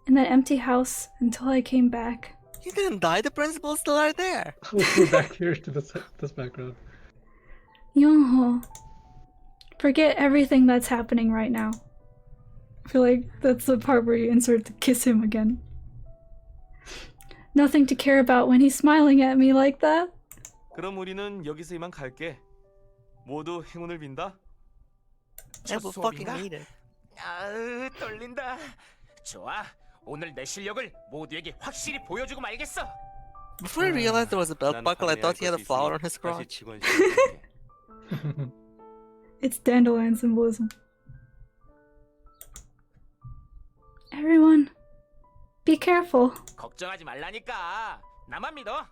In that empty house until I came back. You didn't die. The principal's still right there. We're back here to this background. Yonho. Forget everything that's happening right now. I feel like that's the part where you insert the kiss him again. Nothing to care about when he's smiling at me like that. 그럼 우리는 여기서 이만 갈게. 모두 행운을 빈다. Yeah, but fucking 수업인가? hate it. 아으 떨린다. 좋아. 오늘 내 실력을 모두에게 확실히 보여주고 말겠어. Before I realized there was a belt 난 buckle, I 방해할 thought he had a 것이 flower 있으니 on his 다시 crotch. 직원 시켜줄게. It's dandelion symbolism. Everyone, be careful. 걱정하지 말라니까. 나만 믿어.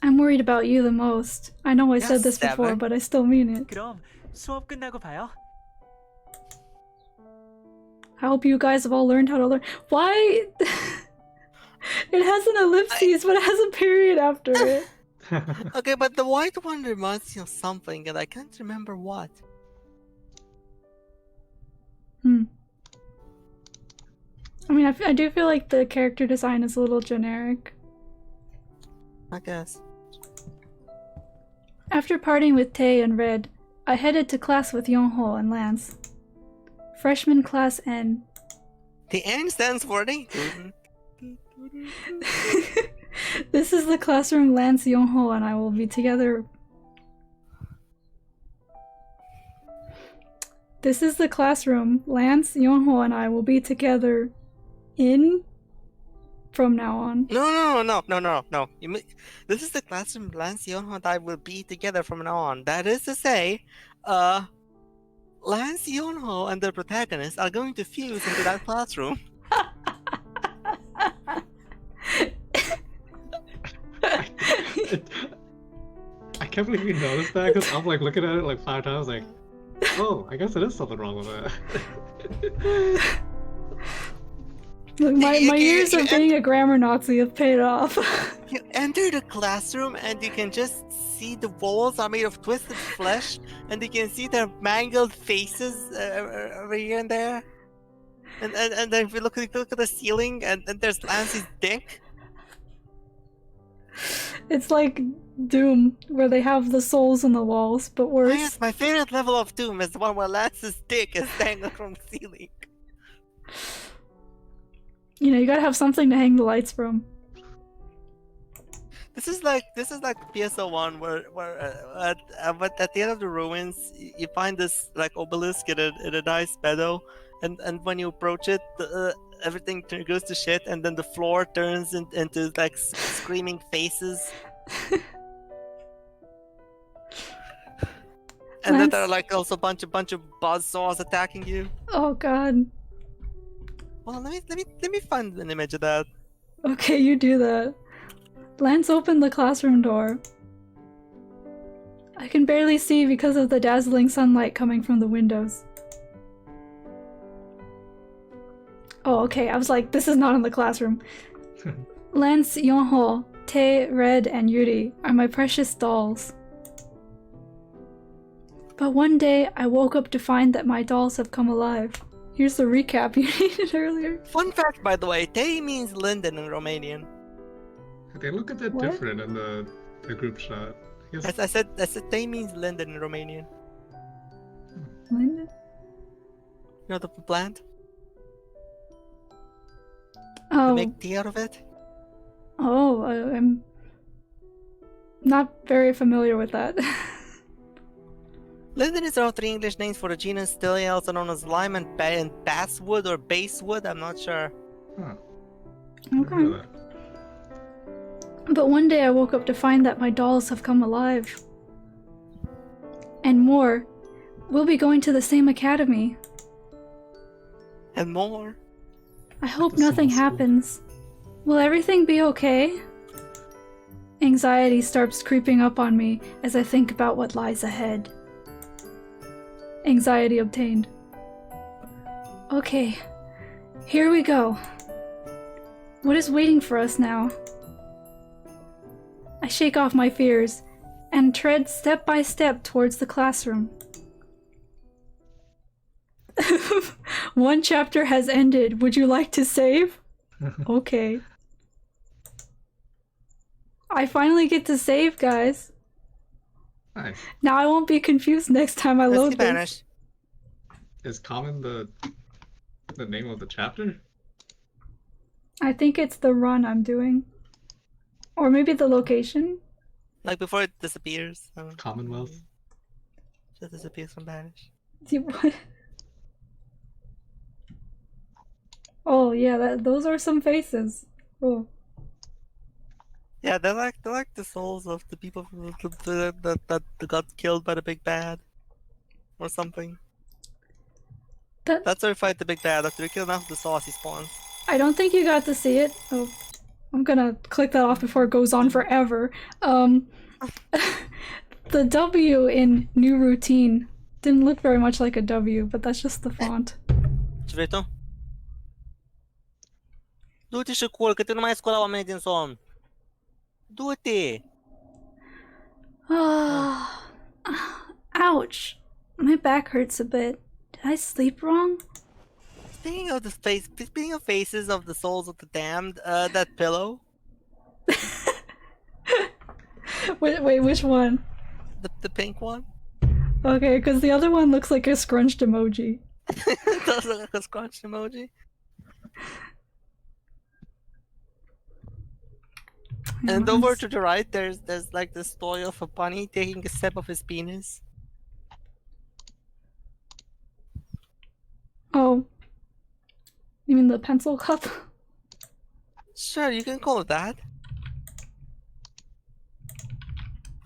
I'm worried about you the most. I know I Yes, said this before, Seven. but I still mean it. 그럼 수업 끝나고 봐요. I hope you guys have all learned how to learn. Why? It has an ellipses, but it has a period after it. Okay, but the white one reminds me of something, and I can't remember what. Hmm. I mean, I do feel like the character design is a little generic. I guess. After parting with Tae and Red, I headed to class with Yonho and Lance. Freshman class N. The N stands for the. This is the classroom Lance, Yonho, and I will be together. This is the classroom Lance, Yonho, and I will be together in from now on. No. This is the classroom Lance, Yonho, and I will be together from now on. That is to say, Lance, Yonho, and the protagonist are going to fuse into that classroom. I can't believe you noticed that because I'm like looking at it like 5 times, like, oh, I guess there is something wrong with that. Look, my years of being a grammar Nazi have paid off. You enter the classroom and you can just see the walls are made of twisted flesh, and you can see their mangled faces over here and there. And then if you look at the ceiling, and there's Lance's dick. It's like Doom, where they have the souls in the walls, but Oh, worse. yes, my favorite level of Doom is the one where Lance's dick is dangling from the ceiling. You know, you gotta have something to hang the lights from. This is like PSO1 where but at the end of the ruins you find this like obelisk in a nice meadow, and when you approach it, everything goes to shit, and then the floor turns into like screaming faces. And then there are like also a bunch of buzzsaws attacking you. Oh god. Well, let me find an image of that. Okay, you do that. Lance opened the classroom door. I can barely see because of the dazzling sunlight coming from the windows. Oh, okay, I was like, this is not in the classroom. Lance, Yonho, Tae, Red, and Yuri are my precious dolls. But one day, I woke up to find that my dolls have come alive. Here's the recap you needed earlier. Fun fact, by the way, Tae means Linden in Romanian. They look a bit What? different in the group shot. I guess I said Tae means Linden in Romanian. Linda? You know the plant? Oh. To make tea out of it? Oh, I'm not very familiar with that. Linden is one of 3 English names for the genus Stilia, also known as lime and basswood or basswood, I'm not sure. huh. Okay. But one day I woke up to find that my dolls have come alive. And more, we'll be going to the same academy. And more. I hope That's so nothing cool. happens. Will everything be okay? Anxiety starts creeping up on me as I think about what lies ahead. Anxiety obtained. Okay, here we go. What is waiting for us now? I shake off my fears and tread step by step towards the classroom. One chapter has ended. Would you like to save? Okay. I finally get to save, guys. Nice. Now I won't be confused next time I Let's load keep this. Spanish. Is common the name of the chapter? I think it's the run I'm doing. Or maybe the location. Like before it disappears. Commonwealth. Just disappears from Spanish. What? Oh yeah, those are some faces. Oh. Yeah, they're like the souls of the people that got killed by the big bad, or something. That's where we fight the big bad. After we kill enough of the sauce, he spawns. I don't think you got to see it. Oh, I'm gonna click that off before it goes on forever. The W in New Routine didn't look very much like a W, but that's just the font. Ce vrei tu? Du-te și culcă, că nu mai scoala oamenii din somn. Du-te! Ouch. My back hurts a bit. Did I sleep wrong? Speaking of faces of the souls of the damned, that pillow, Wait, which one? the pink one, Okay, because the other one looks like a scrunched emoji. it does look like a scrunched emoji. And over to the right, there's like the story of a bunny taking a sip of his penis. Oh. You mean the pencil cup? Sure, you can call it that.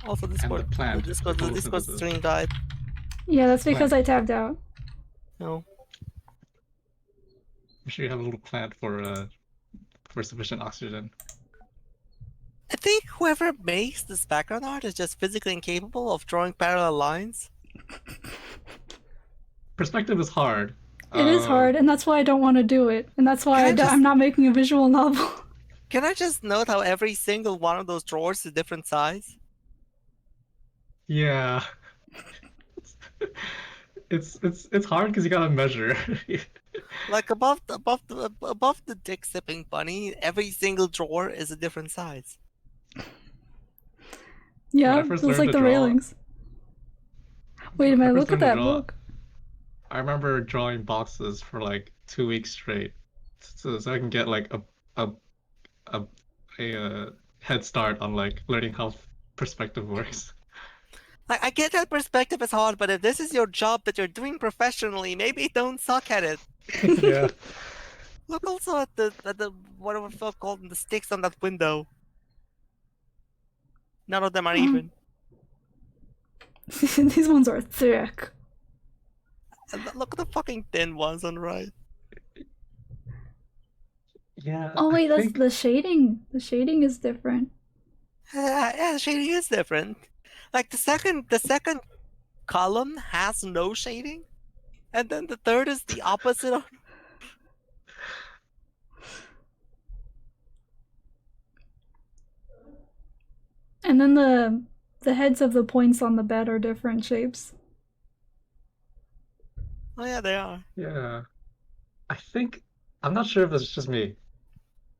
Also, And the Discord, plant. the Discord stream died. Yeah, that's because I tabbed out. No. I'm sure you have a little plant for sufficient oxygen. I think whoever makes this background art is just physically incapable of drawing parallel lines. Perspective is hard. It is hard, and that's why I don't want to do it. And that's why I'm not making a visual novel. Can I just note how every single one of those drawers is a different size? Yeah. It's hard because you gotta measure. Like above the dick sipping bunny, every single drawer is a different size. Yeah, When I it first was learned like to the draw- railings. Wait a When I minute, first look at learned to that draw, book. I remember drawing boxes for like 2 weeks straight, so I can get like a head start on like learning how perspective works. Like, I get that perspective is hard, but if this is your job that you're doing professionally, maybe don't suck at it. Yeah. Look also at the whatever felt called the sticks on that window. None of them are even. These ones are thick. And look at the fucking thin ones on the right. Yeah. Oh wait, I that's think the shading. The shading is different. Yeah, the shading is different. Like the second column has no shading, and then the third is the opposite of. And then the heads of the points on the bed are different shapes. Oh yeah, they are. Yeah. I think I'm not sure if it's just me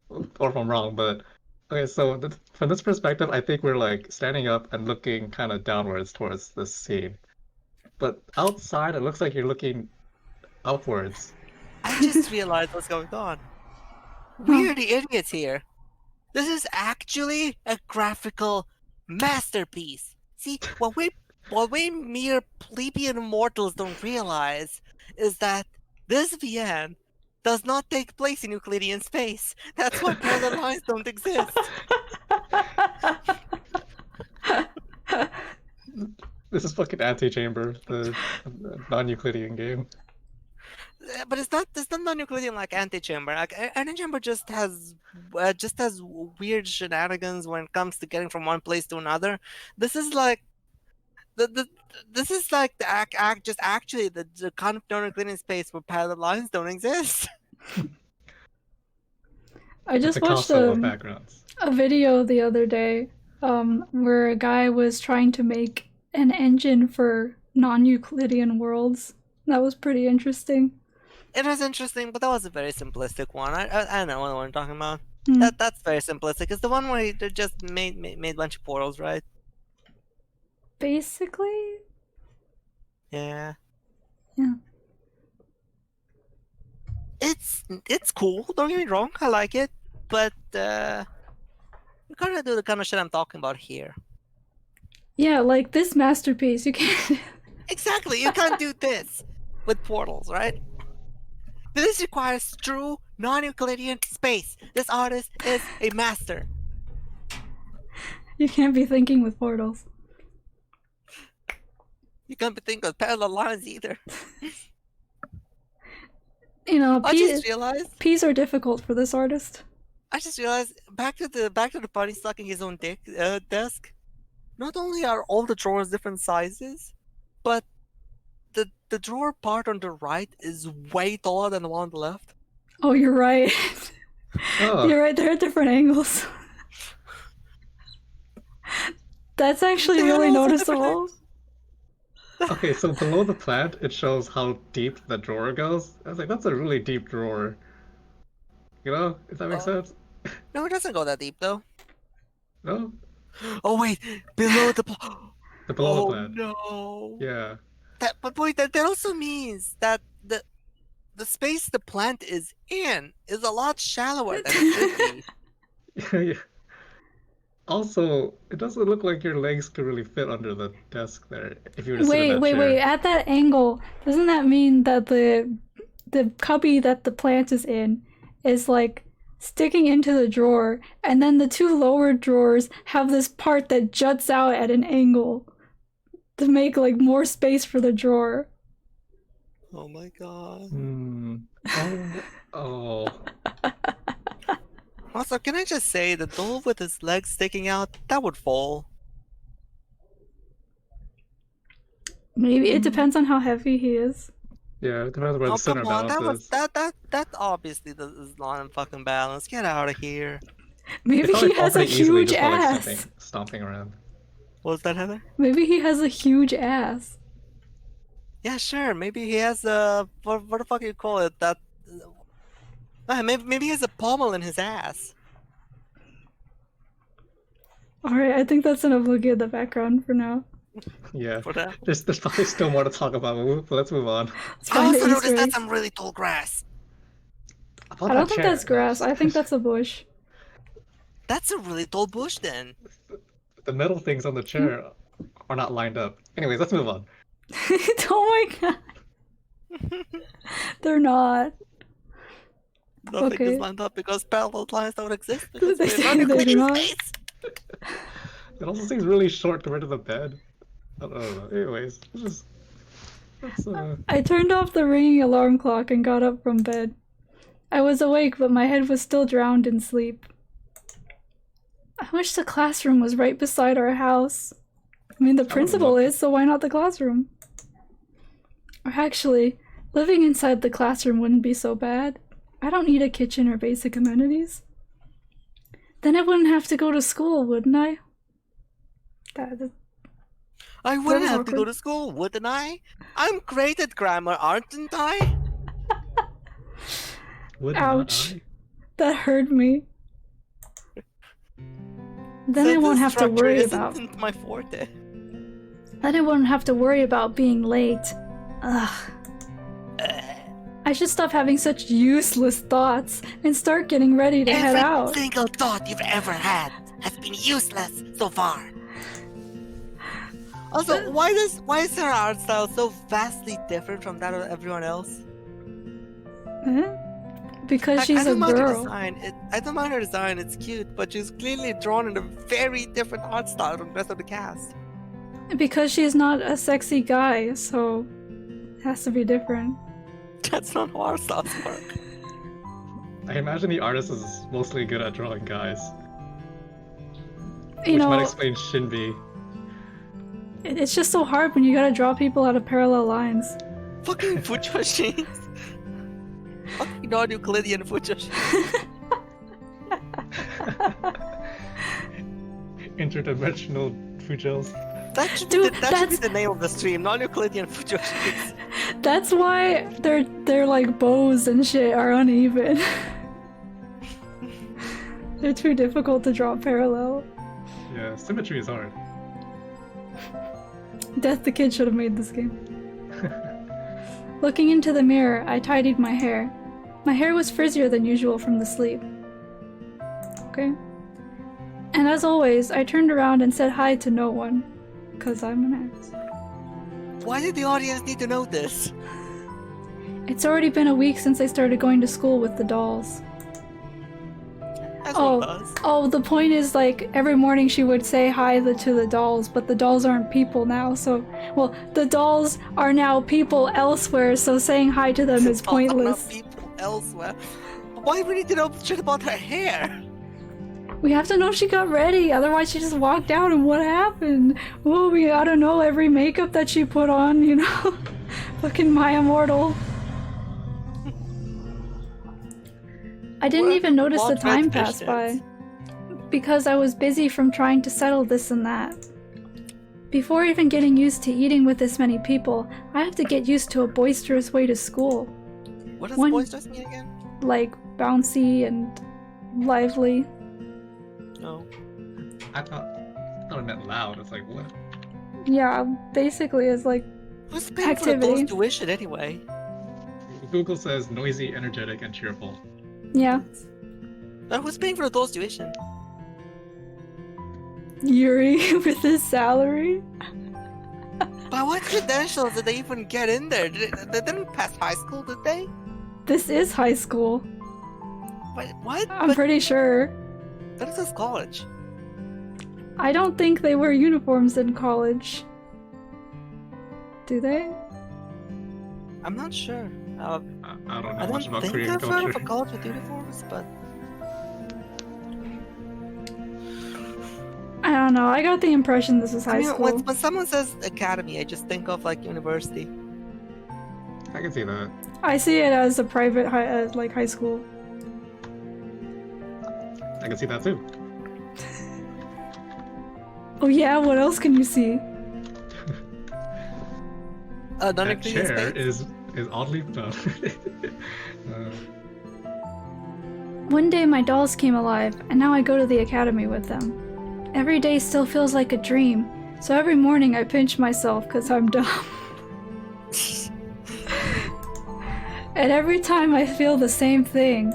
or if I'm wrong, but okay, so from this perspective, I think we're like standing up and looking kind of downwards towards this scene. But outside, it looks like you're looking upwards. I just realized what's going on. We're the idiots here. This is actually a graphical masterpiece. See, what we mere plebeian mortals don't realize is that this VN does not take place in Euclidean space. That's why parallel lines don't exist. This is fucking Antechamber, the non-Euclidean game. But it's not non-Euclidean like Antechamber. Like Antechamber just has weird shenanigans when it comes to getting from one place to another. This is like this is like the the kind of non-Euclidean space where parallel lines don't exist. I just The watched Picasso of backgrounds. a video the other day where a guy was trying to make an engine for non-Euclidean worlds. That was pretty interesting. It was interesting, but that was a very simplistic one. I know what I'm talking about. Hmm. That's very simplistic. It's the one where they just made a bunch of portals, right? Basically, Yeah. yeah. It's cool. Don't get me wrong. I like it, but you gotta do the kind of shit I'm talking about here. Yeah, like this masterpiece, you can't. Exactly. You can't do this with portals, right? This requires true non-Euclidean space. This artist is a master. You can't be thinking with portals. You can't be thinking of parallel lines either. You know, I just realized. P's are difficult for this artist. I just realized back to the bunny sucking his own dick desk. Not only are all the drawers different sizes, but the drawer part on the right is way taller than the one on the left. Oh, you're right. Oh. You're right, they're at different angles. That's actually They're really also different noticeable. Okay, so below the plant, it shows how deep the drawer goes. I was like, that's a really deep drawer. You know, if that makes sense? No, it doesn't go that deep though. No? Oh wait, below the. The below the Oh plant. no. Yeah. But boy, that also means that the space the plant is in is a lot shallower than it should be. Yeah. Also, it doesn't look like your legs could really fit under the desk there if you were to sit in that chair. Wait. At that angle, doesn't that mean that the cubby that the plant is in is like sticking into the drawer, and then the two lower drawers have this part that juts out at an angle to make like more space for the drawer? Oh my god. Oh. Also, can I just say the doll with his legs sticking out, that would fall. Maybe it depends on how heavy he is. Yeah, it depends where Oh the center come on, balance is. that obviously is not in fucking balance. Get out of here. Maybe It's he has a pretty easily huge just by, like, ass. stomping around. What was that, Heather? Maybe he has a huge ass. Yeah, sure. Maybe he has a what the fuck you call it? That maybe he has a pommel in his ass. Alright, I think that's enough looking at the background for now. Yeah. For that. There's probably still more to talk about, but let's move on. Let's I find also the noticed Easter that's egg. some really tall grass. About I don't that think chair. that's grass. I think that's a bush. That's a really tall bush then. The metal things on the chair are not lined up. Anyways, let's move on. Oh my god. They're not. Nothing Okay. is lined up because parallel lines don't exist. They Because we're say not they do Euclidean not. space. It also seems really short compared to the bed. I don't know. Anyways, let's I turned off the ringing alarm clock and got up from bed. I was awake, but my head was still drowned in sleep. I wish the classroom was right beside our house. I mean, the principal is, so why not the classroom? Or actually, living inside the classroom wouldn't be so bad. I don't need a kitchen or basic amenities. Then I wouldn't have to go to school, wouldn't I? I wouldn't was have to go awkward. to school, wouldn't I? I'm great at grammar, aren't I? Ouch. That hurt me. Then I Sentence won't have to structure worry isn't about. my forte. Then I won't have to worry about being late. Ugh. I should stop having such useless thoughts and start getting ready to head out. Every single thought you've ever had has been useless so far. Also, why is her art style so vastly different from that of everyone else? Huh? Because she's I a don't mind her girl. design. I don't mind her design. It's cute, but she's clearly drawn in a very different art style from the rest of the cast. Because she's not a sexy guy, so it has to be different. That's not how art styles work. I imagine the artist is mostly good at drawing guys. You Which know, might explain Shinbi. it's just so hard when you gotta draw people out of parallel lines. Fucking Fujoshi. Fucking non-Euclidean Fujoshi. Interdimensional Fujos. That should Dude, be the name of the stream. Non-Euclidean Fujoshi. That's why their like bows and shit are uneven. They're too difficult to draw parallel. Yeah, symmetry is hard. Death the Kid should have made this game. Looking into the mirror, I tidied my hair. My hair was frizzier than usual from the sleep. Okay. And as always, I turned around and said hi to no one. 'Cause I'm an ass. Why did the audience need to know this? It's already been a week since I started going to school with the dolls. As one does. Oh, the point is, like, every morning she would say hi to the dolls, but the dolls aren't people now, so... Well, the dolls are now people elsewhere, so saying hi to them is pointless. People elsewhere. Why do we need to know shit about her hair? We have to know she got ready, otherwise she just walked out and what happened? Oh, we gotta know every makeup that she put on, you know? Fucking Maya Mortal. I didn't even notice the time pass by. Because I was busy from trying to settle this and that. Before even getting used to eating with this many people, I have to get used to a boisterous way to school. What does One- boisterous mean again? Like, bouncy and lively. No. I thought it meant loud. It's like, what? Yeah, basically it's like, Who's paying for Activity. adults' tuition anyway? Google says noisy, energetic, and cheerful. yeah. But who's paying for adults' tuition? Yuri with his salary. By what credentials did they even get in there? They didn't pass high school, did they? This is high school. What? I'm pretty sure. But this is college. I don't think they wear uniforms in college. Do they? I'm not sure. I don't know I much don't about think Korean I've heard culture. of a college with uniforms, but I don't know. I got the impression this is high I mean, school. when someone says academy, I just think of like university. I can see that. I see it as a private high school. I can see that too. Oh yeah, what else can you see? That Non-euclidean chair space. is oddly One day my dolls came alive, and now I go to the academy with them. Every day still feels like a dream, so every morning I pinch myself because I'm dumb. And every time I feel the same thing.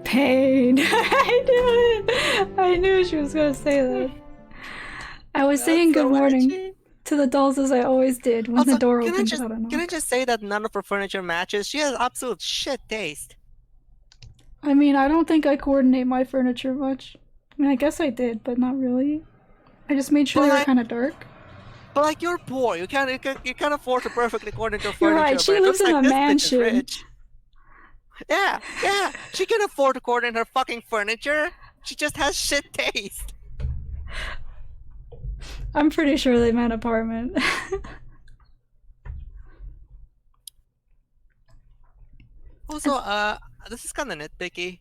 Pain. I knew it! I knew she was gonna say that. I was saying good morning to the dolls as I always did when the door opened without a knock. Can I just say that none of her furniture matches? She has absolute shit taste. I mean, I don't think I coordinate my furniture much. I mean, I guess I did, but not really. I just made sure Well, they were I- kind of dark. But like, you're poor. You can't afford to perfectly coordinate your You're furniture. right, but she it lives looks in like a this bitch is mansion. rich. Yeah. She can afford to coordinate her fucking furniture. She just has shit taste. I'm pretty sure they meant apartment. Also, this is kind of nitpicky.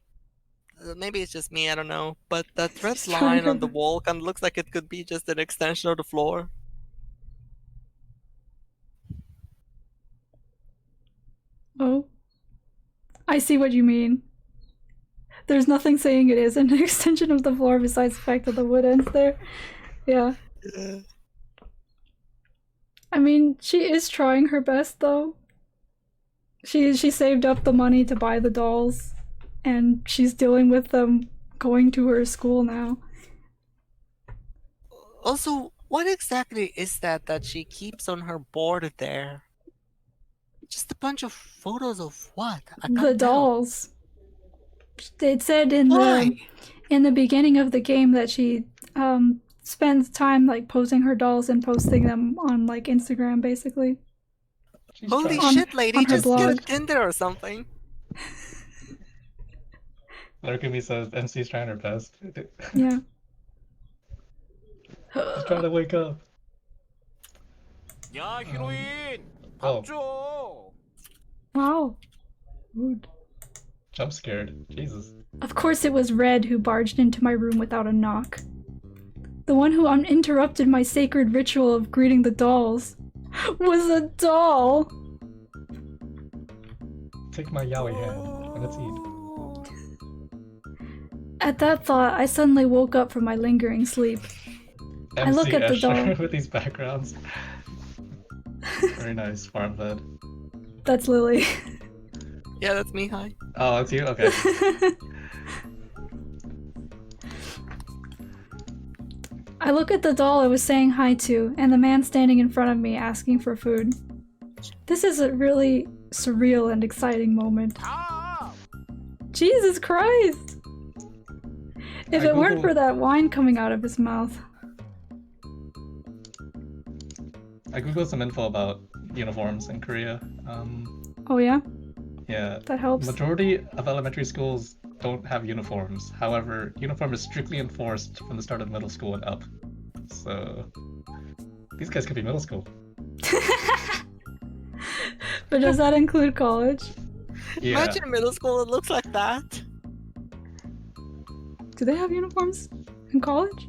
Maybe it's just me, I don't know. But that red She's trying line on her the wall kind of looks like it could be just an extension of the floor. Oh. I see what you mean. There's nothing saying it is an extension of the floor besides the fact that the wood ends there. Yeah. I mean, she is trying her best, though. She saved up the money to buy the dolls, and she's dealing with them going to her school now. Also, what exactly is that she keeps on her board there? Just a bunch of photos of what? I can't The tell. dolls. It said in Why? the beginning of the game that she spends time like posing her dolls and posting them on like Instagram, basically. She's Holy trying. shit, lady! on her Just get a blog. Tinder or something. Larkumi says MC's trying her best. Yeah. She's trying to wake up. 야 히로인 Oh. 밥 줘. Wow. Rude. Jump scared. Jesus. Of course it was Red who barged into my room without a knock. The one who uninterrupted my sacred ritual of greeting the dolls was a doll! Take my yaoi hand and let's eat. At that thought, I suddenly woke up from my lingering sleep. I look at the Escher doll. with these backgrounds. Very nice, farm fed. That's Lily. Yeah, that's me. Hi. Oh, that's you? Okay. I look at the doll I was saying hi to, and the man standing in front of me asking for food. This is a really surreal and exciting moment. 밥. Jesus Christ! If I it weren't Googled- for that wine coming out of his mouth. I googled some info about uniforms in Korea. Oh yeah? Yeah. That helps. Majority of elementary schools don't have uniforms. However, uniform is strictly enforced from the start of middle school and up. So these guys could be middle school. But does that include college? Yeah. Imagine middle school, it looks like that. Do they have uniforms in college?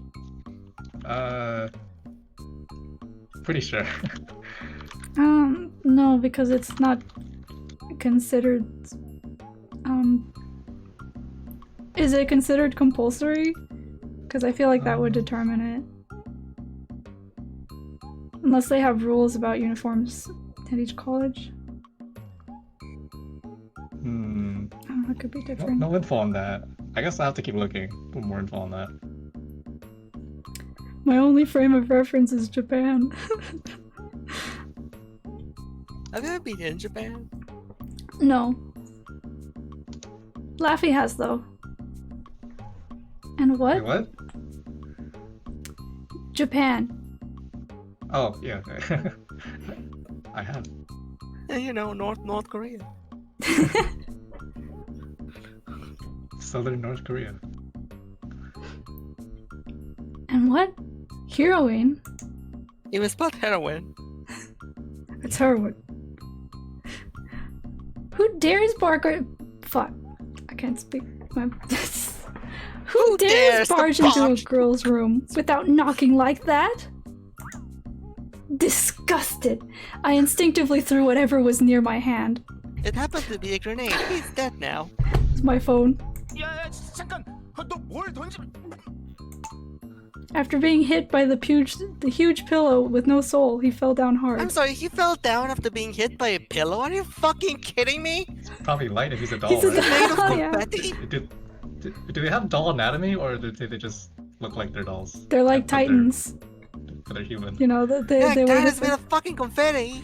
pretty sure. No, because it's not considered. Is it considered compulsory? Because I feel like that would determine it. Unless they have rules about uniforms at each college. Oh, it could be different. No info on that. I guess I have to keep looking for more info on that. My only frame of reference is Japan. Have you ever been in Japan? No. Laphi has though. And what? Wait, what? Japan. Oh, yeah. I have. And you know, North Korea. Southern North Korea. And what? Heroine? You misspelled heroin. It's heroin. Who dares bark or... Fuck. I can't speak. Who dares barge into a girl's room without knocking like that? Disgusted, I instinctively threw whatever was near my hand. It happened to be a grenade. He's dead now. It's my phone. 야, 잠깐. 너 뭘 던지? After being hit by the huge pillow with no soul, he fell down hard. I'm sorry, he fell down after being hit by a pillow? Are you fucking kidding me? It's probably light if he's a doll, He's a right? Made of doll, yeah. confetti? Do they have doll anatomy, or do they just look like they're dolls? They're like But titans. They're human. You know, they Yeah, were that is just made of fucking confetti.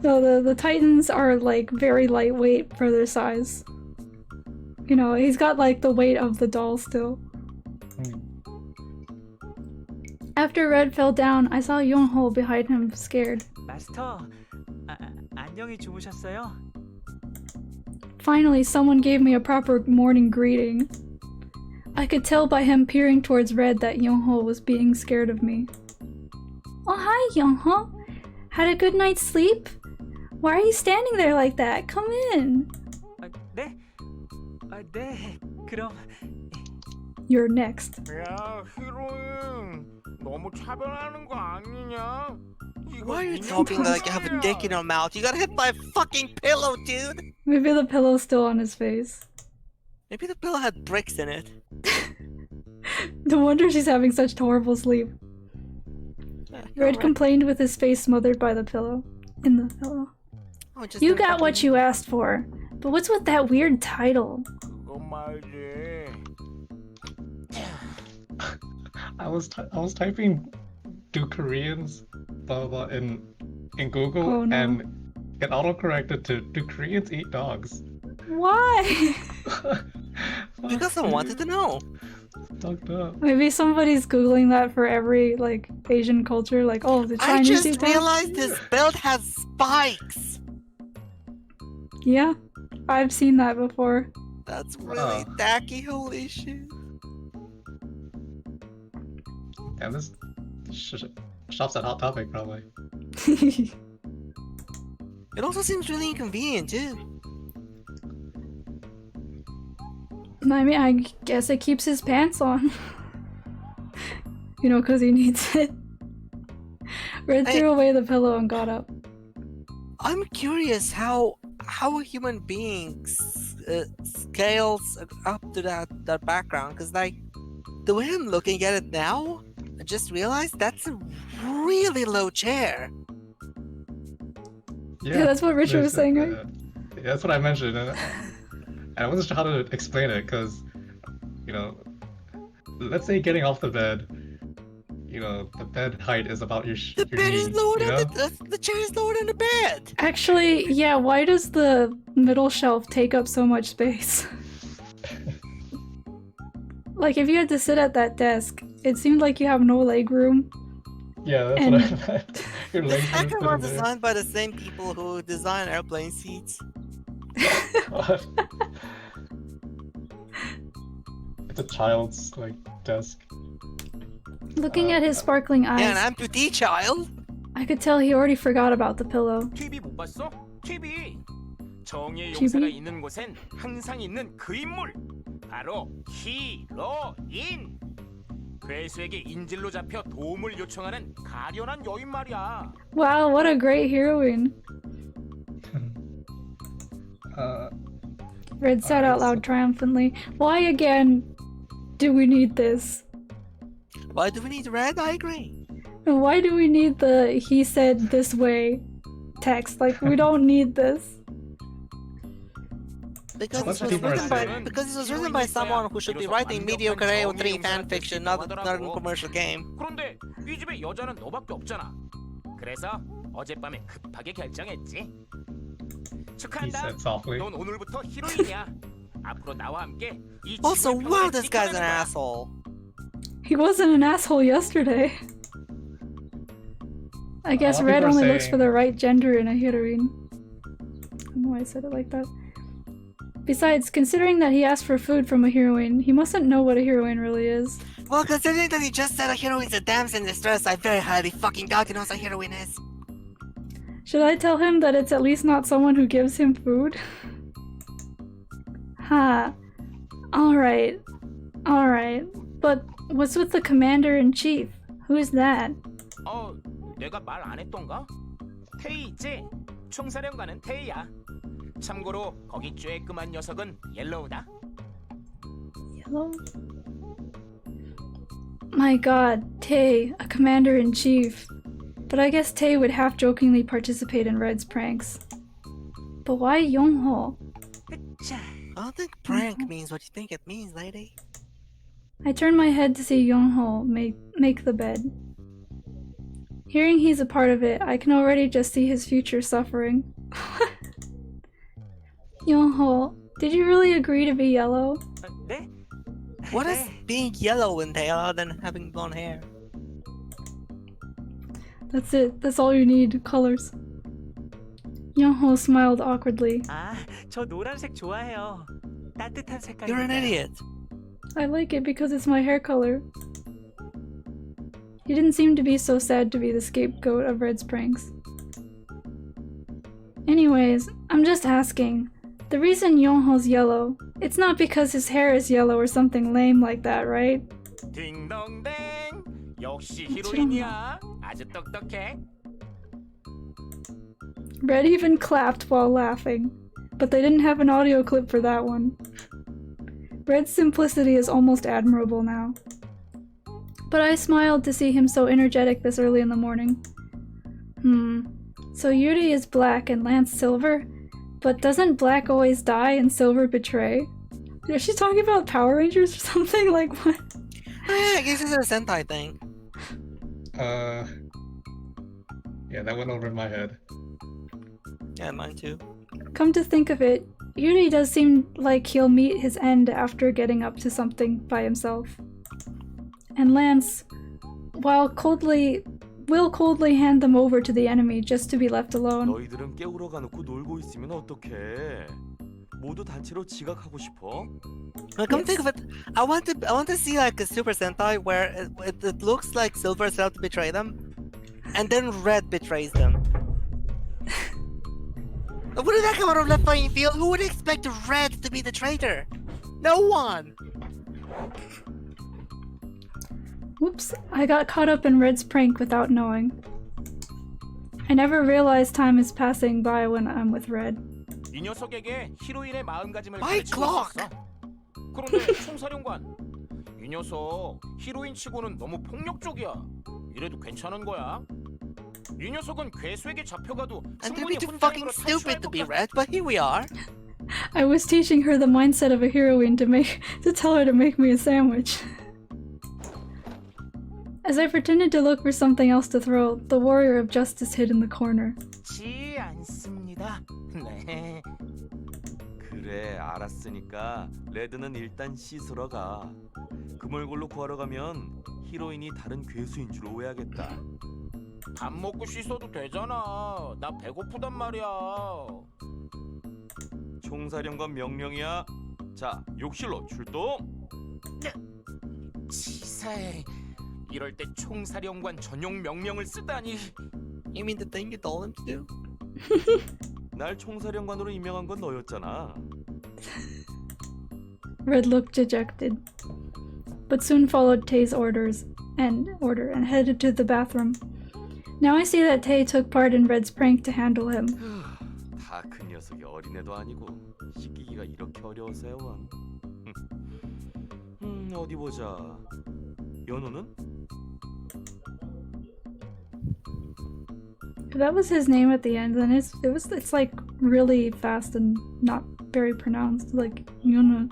no, the titans are like very lightweight for their size. You know, he's got like the weight of the doll still. After Red fell down, I saw Yongho behind him, scared. 마스터, 안녕히 주무셨어요? Finally, someone gave me a proper morning greeting. I could tell by him peering towards Red that Yongho was being scared of me. Oh, hi, Yongho. Had a good night's sleep? Why are you standing there like that? Come in. 네? 네. 그럼 You're next. 야, 히로인. 너무 차별하는 거 아니냐? Why are you talking like you have a dick in your mouth? You got hit by a fucking pillow, dude! Maybe the pillow's still on his face. Maybe the pillow had bricks in it. No wonder she's having such horrible sleep. Red complained with his face smothered by the pillow. In the pillow. Oh, just You don't got what fucking- you asked for. But what's with that weird title? 그거 말이지. I was typing "do Koreans" blah blah blah in Google, Oh, no. and it autocorrected to "do Koreans eat dogs?" Why? Because I wanted to know. Fucked up. Maybe somebody's googling that for every like Asian culture. Like, oh, the I Chinese just eat dogs? realized his belt has spikes! Yeah, I've seen that before. That's really tacky, holy shit. Damn, this shops at Hot Topic probably. It also seems really inconvenient, too. I mean, I guess it keeps his pants on. You know, because he needs it. Red threw away the pillow and got up. I'm curious how a human being scales up to that background, because like the way I'm looking at it now, I just realized that's a really low chair. Yeah, that's what Richard was saying, right? Yeah, that's what I mentioned, and I wasn't sure how to explain it because, you know, let's say getting off the bed, you know, the bed height is about your The bed is knee, lower you than know? the chair is lower than the bed. Actually, yeah, why does the middle shelf take up so much space? Like, if you had to sit at that desk, it seemed like you have no leg room. Yeah, that's And- what I meant. Your legs That are was there. designed by the same people who design airplane seats. It's a child's like desk. Looking at his sparkling eyes, Yeah, an amputee child. I could tell he already forgot about the pillow. TV 못 봤어? TV. 정의의 TV? 용사가 있는 곳엔 항상 있는 그 인물. 바로 히로인. 괴수에게 인질로 잡혀 도움을 요청하는 가련한 여인 말이야. Wow, what a great heroine. Red said out loud triumphantly. Why again do we need this? Why do we need red? I agree. And why do we need the he said this way text? Like, we don't need this. Because Let's it was be more written by serious. because it was written by someone who should be writing mediocre AO3 fanfiction, not a commercial game. 그런데 이 집에 여자는 너밖에 없잖아. 그래서 어젯밤에 급하게 결정했지. He 축하한다. said softly. 넌 오늘부터 히로인이야. 앞으로 나와 함께 이 Also, 집을 wow, 평생 this guy's an 지켜내는 거야. asshole. He wasn't an asshole yesterday. I guess lot of Red people are only looks for saying- the right gender in a heroine. I don't know why I said it like that. Besides, considering that he asked for food from a heroine, he mustn't know what a heroine really is. Well, considering that he just said a heroine's a damsel in distress, I very highly fucking doubt he knows what a heroine is. Should I tell him that it's at least not someone who gives him food? Ha. Alright. Alright. But what's with the commander-in-chief? Who's that? 내가 말 안 했던가? 테이 있지? 총사령관은 테이야. 참고로 거기 쬐끔한 녀석은 옐로우다. Yellow? My god, Tay, a commander-in-chief. But I guess Tay would half-jokingly participate in Red's pranks. But why Yongho? I don't think prank means what you think it means, lady. I turn my head to see Yongho make the bed. Hearing he's a part of it, I can already just see his future suffering. Yongho, did you really agree to be yellow? 네? What does being yellow entail other than having blonde hair? That's it. That's all you need. Colors. Yongho smiled awkwardly. 아, 저 노란색 좋아해요. 따뜻한 색깔. You're an idiot. I like it because it's my hair color. He didn't seem to be so sad to be the scapegoat of Red's pranks. Anyways, I'm just asking. The reason Yongho's yellow, it's not because his hair is yellow or something lame like that, right? 딩동댕. 역시 히로인이야. 아주 똑똑해. Red even clapped while laughing, but they didn't have an audio clip for that one. Red's simplicity is almost admirable now. But I smiled to see him so energetic this early in the morning. So Yuri is black and Lance silver? But doesn't black always die and silver betray? Is she talking about Power Rangers or something? Like what? Yeah, I guess it's a Sentai thing. Yeah, that went over my head. Yeah, mine too. Come to think of it, Yuri does seem like he'll meet his end after getting up to something by himself. And Lance, will coldly hand them over to the enemy just to be left alone. 너희들은 깨우러 가놓고 놀고 있으면 어떡해? 모두 단체로 지각하고 싶어? Well, come think of it, I want to see like a Super Sentai where it looks like Silver is out to betray them, and then Red betrays them. Wouldn't that come out of left playing field? Who would expect Red to be the traitor? No one! Whoops, I got caught up in Red's prank without knowing. I never realize time is passing by when I'm with Red. 이 녀석에게 히로인의 마음가짐을 My 가르치고 clock! 있었어. 그런데 총사령관, 이 녀석 히로인치고는 너무 폭력적이야. 이래도 괜찮은 거야? 이 녀석은 괴수에게 잡혀가도 And 충분히 maybe too 혼자 fucking 힘으로 stupid 탈출할 to be 것 같아. Red, but here we are. I was teaching her the mindset of a heroine to tell her to make me a sandwich. As I pretended to look for something else to throw, the warrior of justice hid in the corner. 지 않습니다. 네. 그래, 알았으니까 레드는 일단 씻으러 가. 그물골로 구하러 가면 히로인이 다른 괴수인 줄 오해하겠다. 밥 먹고 씻어도 되잖아. 나 배고프단 말이야. 총사령관 명령이야. 자, 욕실로 출동. 치사해. 이럴 때 총사령관 전용 명령을 쓰다니. You mean the thing you told him to do? 날 총사령관으로 임명한 건 너였잖아. Red looked dejected. but soon followed Tae's order and headed to the bathroom. Now I see that Tae took part in Red's prank to handle him. 다 큰 녀석이 어린애도 아니고 시키기가 이렇게 어려워서요. 어디 보자. 연호는? That was his name at the end, and it's like really fast and not very pronounced, like Yuna.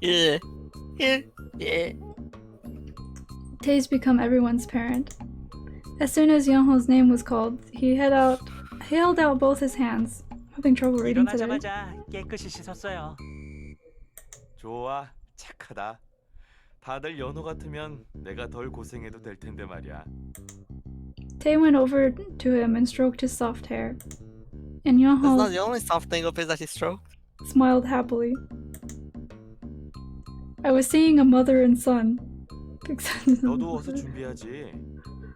Yeah. Yeah. Tae's become everyone's parent. As soon as Yeonho's name was called, he held out both his hands. Having trouble reading today. 일어나자마자 깨끗이 씻었어요. 좋아, 착하다. 다들 연호 같으면 내가 덜 고생해도 될 텐데 말이야. Tae went over to him and stroked his soft hair. And That's Yeonho not the only soft thing of his that he stroked. smiled happily. I was seeing a mother and son. 너도 어서 준비하지.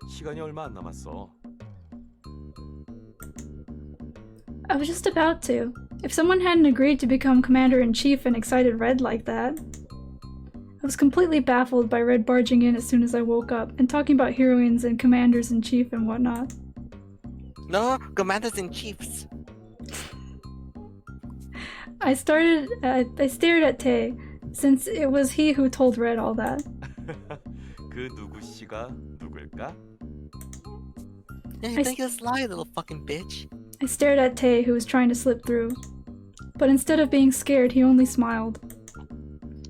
시간이 얼마 안 남았어. I was just about to. If someone hadn't agreed to become Commander-in-Chief and excited Red like that. I was completely baffled by Red barging in as soon as I woke up and talking about heroines and Commanders-in-Chief and whatnot. No, Commanders-in-Chiefs. I stared at Tae, since it was he who told Red all that. 그 누구 씨가 누굴까? Yeah, you think he'll lie, little fucking bitch. I stared at Tae, who was trying to slip through. But instead of being scared, he only smiled.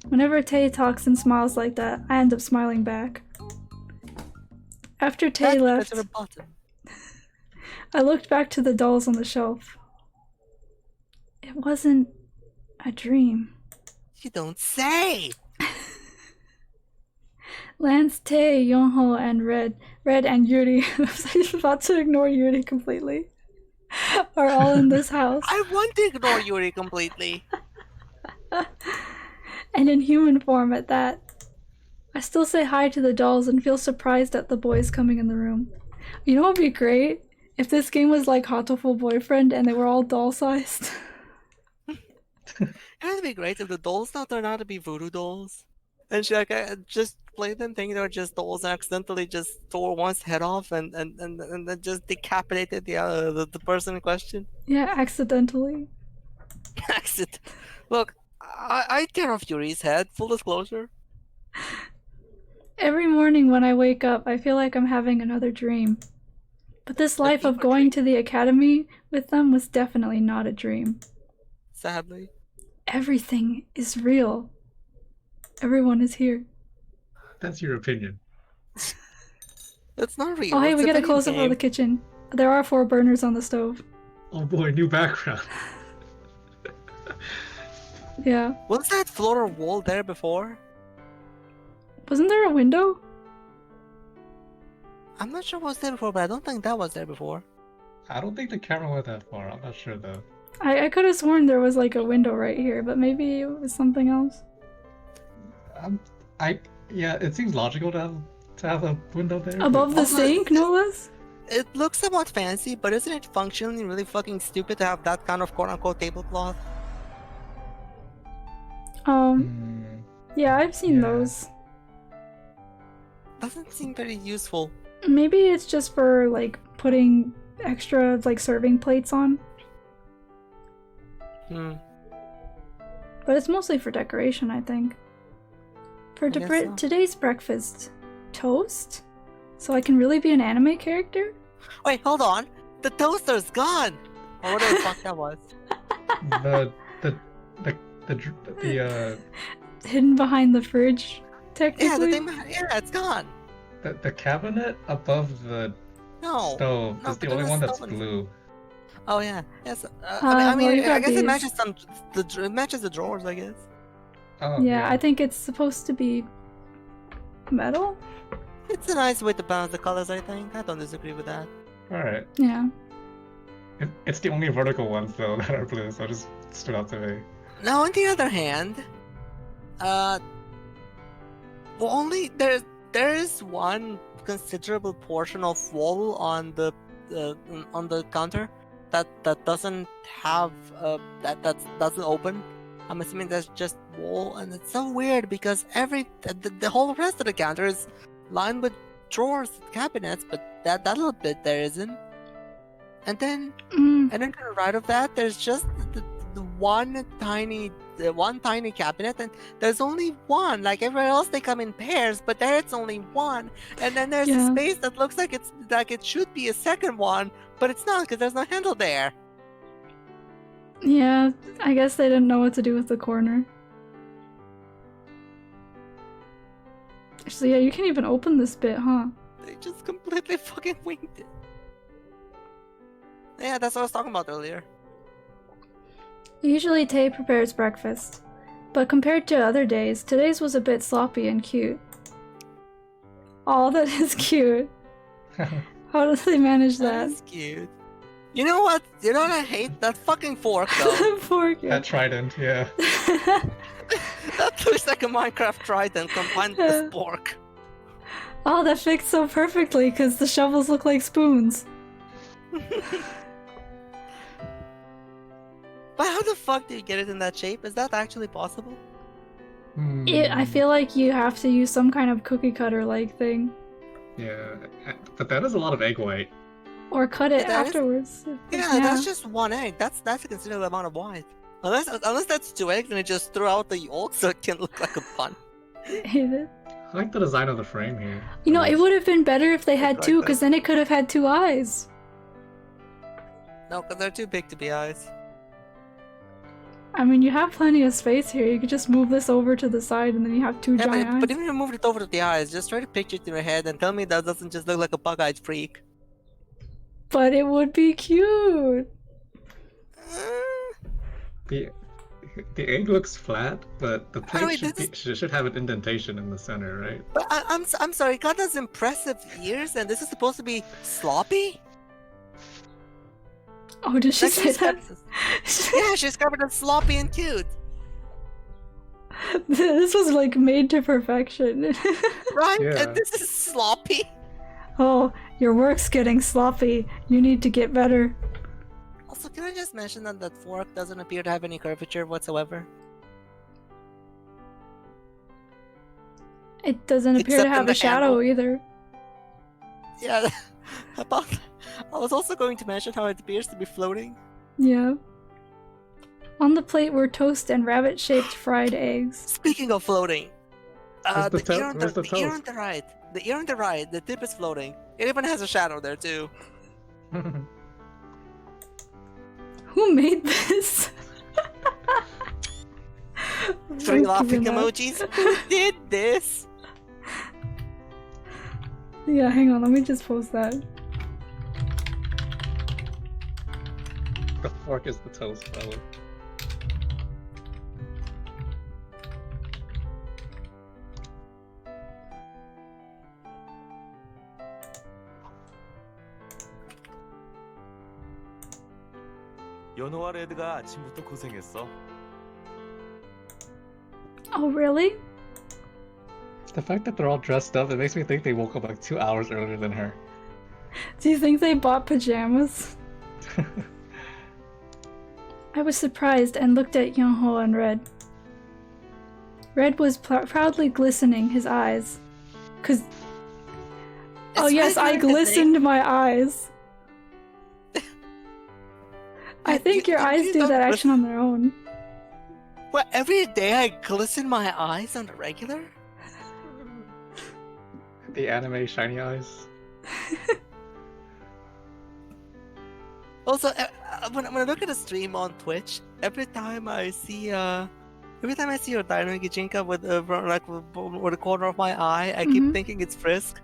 Whenever Tae talks and smiles like that, I end up smiling back. After Tae left, I looked back to the dolls on the shelf. It wasn't a dream. You don't say! Lance, Tae, Yeonho, and Red and Yuri, I was about to ignore Yuri completely, are all in this house. I want to ignore Yuri completely. And in human form at that. I still say hi to the dolls and feel surprised at the boys coming in the room. You know what would be great? If this game was like Hatoful Boyfriend and they were all doll-sized. It would be great if the dolls now turn out to be voodoo dolls. And she just played them thinking they were just dolls and accidentally just tore one's head off and then just decapitated the person in question. Yeah, accidentally. Accident. Look, I tear off Yuri's head, full disclosure. Every morning when I wake up, I feel like I'm having another dream. But this life of going to the academy with them was definitely not a dream. Sadly. Everything is real. Everyone is here. That's your opinion. It's not real. Oh hey, we it's get a video close-up of game. the kitchen. There are 4 burners on the stove. Oh boy, new background. Yeah. Was that floor or wall there before? Wasn't there a window? I'm not sure what was there before, but I don't think that was there before. I don't think the camera went that far. I'm not sure though. I could have sworn there was like a window right here, but maybe it was something else. Yeah, it seems logical to have a window there. Above the Also, sink, no less? It looks somewhat fancy, but isn't it functionally really fucking stupid to have that kind of quote-unquote tablecloth? Yeah, I've seen those. Doesn't seem very useful. Maybe it's just for like putting extra like serving plates on. But it's mostly for decoration, I think. For I guess so. today's breakfast, toast? So I can really be an anime character? Wait, hold on. The toaster's gone. Or whatever the fuck that was. The Hidden behind the fridge, Yeah, technically? it's gone. the cabinet above the No. stove No, is the because only it's one that's stolen. blue. Oh yeah. Yes. well, you got I guess it these. matches it matches the drawers, I guess. Oh, Yeah, I think it's supposed to be metal? It's a nice way to balance the colors, I think. I don't disagree with that. Alright. Yeah. It's the only vertical ones though that are blue, so it just stood out to me. Now, on the other hand, there is one considerable portion of wall on the counter that doesn't have that doesn't open, I'm assuming that's just wall, and it's so weird because the whole rest of the counter is lined with drawers, cabinets, but that little bit there isn't. And then to the right of that, there's just the one tiny cabinet, and there's only one. Like everywhere else, they come in pairs, but there it's only one. And then there's a space that looks like it should be a second one, but it's not because there's no handle there. Yeah, I guess they didn't know what to do with the corner. So yeah, you can't even open this bit, huh? They just completely fucking winged it. Yeah, that's what I was talking about earlier. Usually Tay prepares breakfast, but compared to other days, today's was a bit sloppy and cute. Oh, that is cute. How did they manage that? That's cute. You know what? You know what I hate? That fucking fork, though. Fork. That trident, yeah. That looks like a Minecraft trident combined with a fork. Oh, that fits so perfectly because the shovels look like spoons. But how the fuck do you get it in that shape? Is that actually possible? I feel like you have to use some kind of cookie cutter like thing. Yeah, but that is a lot of egg white. Or cut it afterwards. Yeah, that's just one egg. That's a considerable amount of white. Unless that's 2 eggs and it just threw out the yolk so it can look like a bun. Hate it. I like the design of the frame here. You know, it would have been better if they had two, because then it could have had 2 eyes. No, because they're too big to be eyes. I mean, you have plenty of space here. You could just move this over to the side and then you have 2 giant eyes. But even if you moved it over to the eyes, just try to picture it in your head and tell me that doesn't just look like a bug-eyed freak. But it would be cute. The egg looks flat, but the plate should have an indentation in the center, right? But I'm sorry, God has impressive ears, and this is supposed to be sloppy? Oh, did she say that? Yeah, she's covered in sloppy and cute. This was like made to perfection. Right? Yeah. And this is sloppy. Oh, your work's getting sloppy. You need to get better. Also, can I just mention that that fork doesn't appear to have any curvature whatsoever? It doesn't appear to have a shadow either. Yeah, I was also going to mention how it appears to be floating. Yeah. On the plate were toast and rabbit-shaped fried eggs. Speaking of floating, the ear on where's the the right, the tip is floating. It even has a shadow there too. Who made this? 3 laughing emojis. Who did this? Yeah, hang on, let me just post that. The fork is the toast fellow. 연호와 레드가 아침부터 고생했어. Oh, really? The fact that they're all dressed up, it makes me think they woke up like 2 hours earlier than her. Do you think they bought pajamas? I was surprised and looked at Yonho and Red. Red was proudly glistening his eyes. Oh yes, I glistened my eyes. I think your eyes do that action on their own. What, every day I glisten my eyes on the regular? The anime shiny eyes. Also, when I look at a stream on Twitch, every time I see your Dino Gijinka with the corner of my eye, I keep thinking it's Frisk.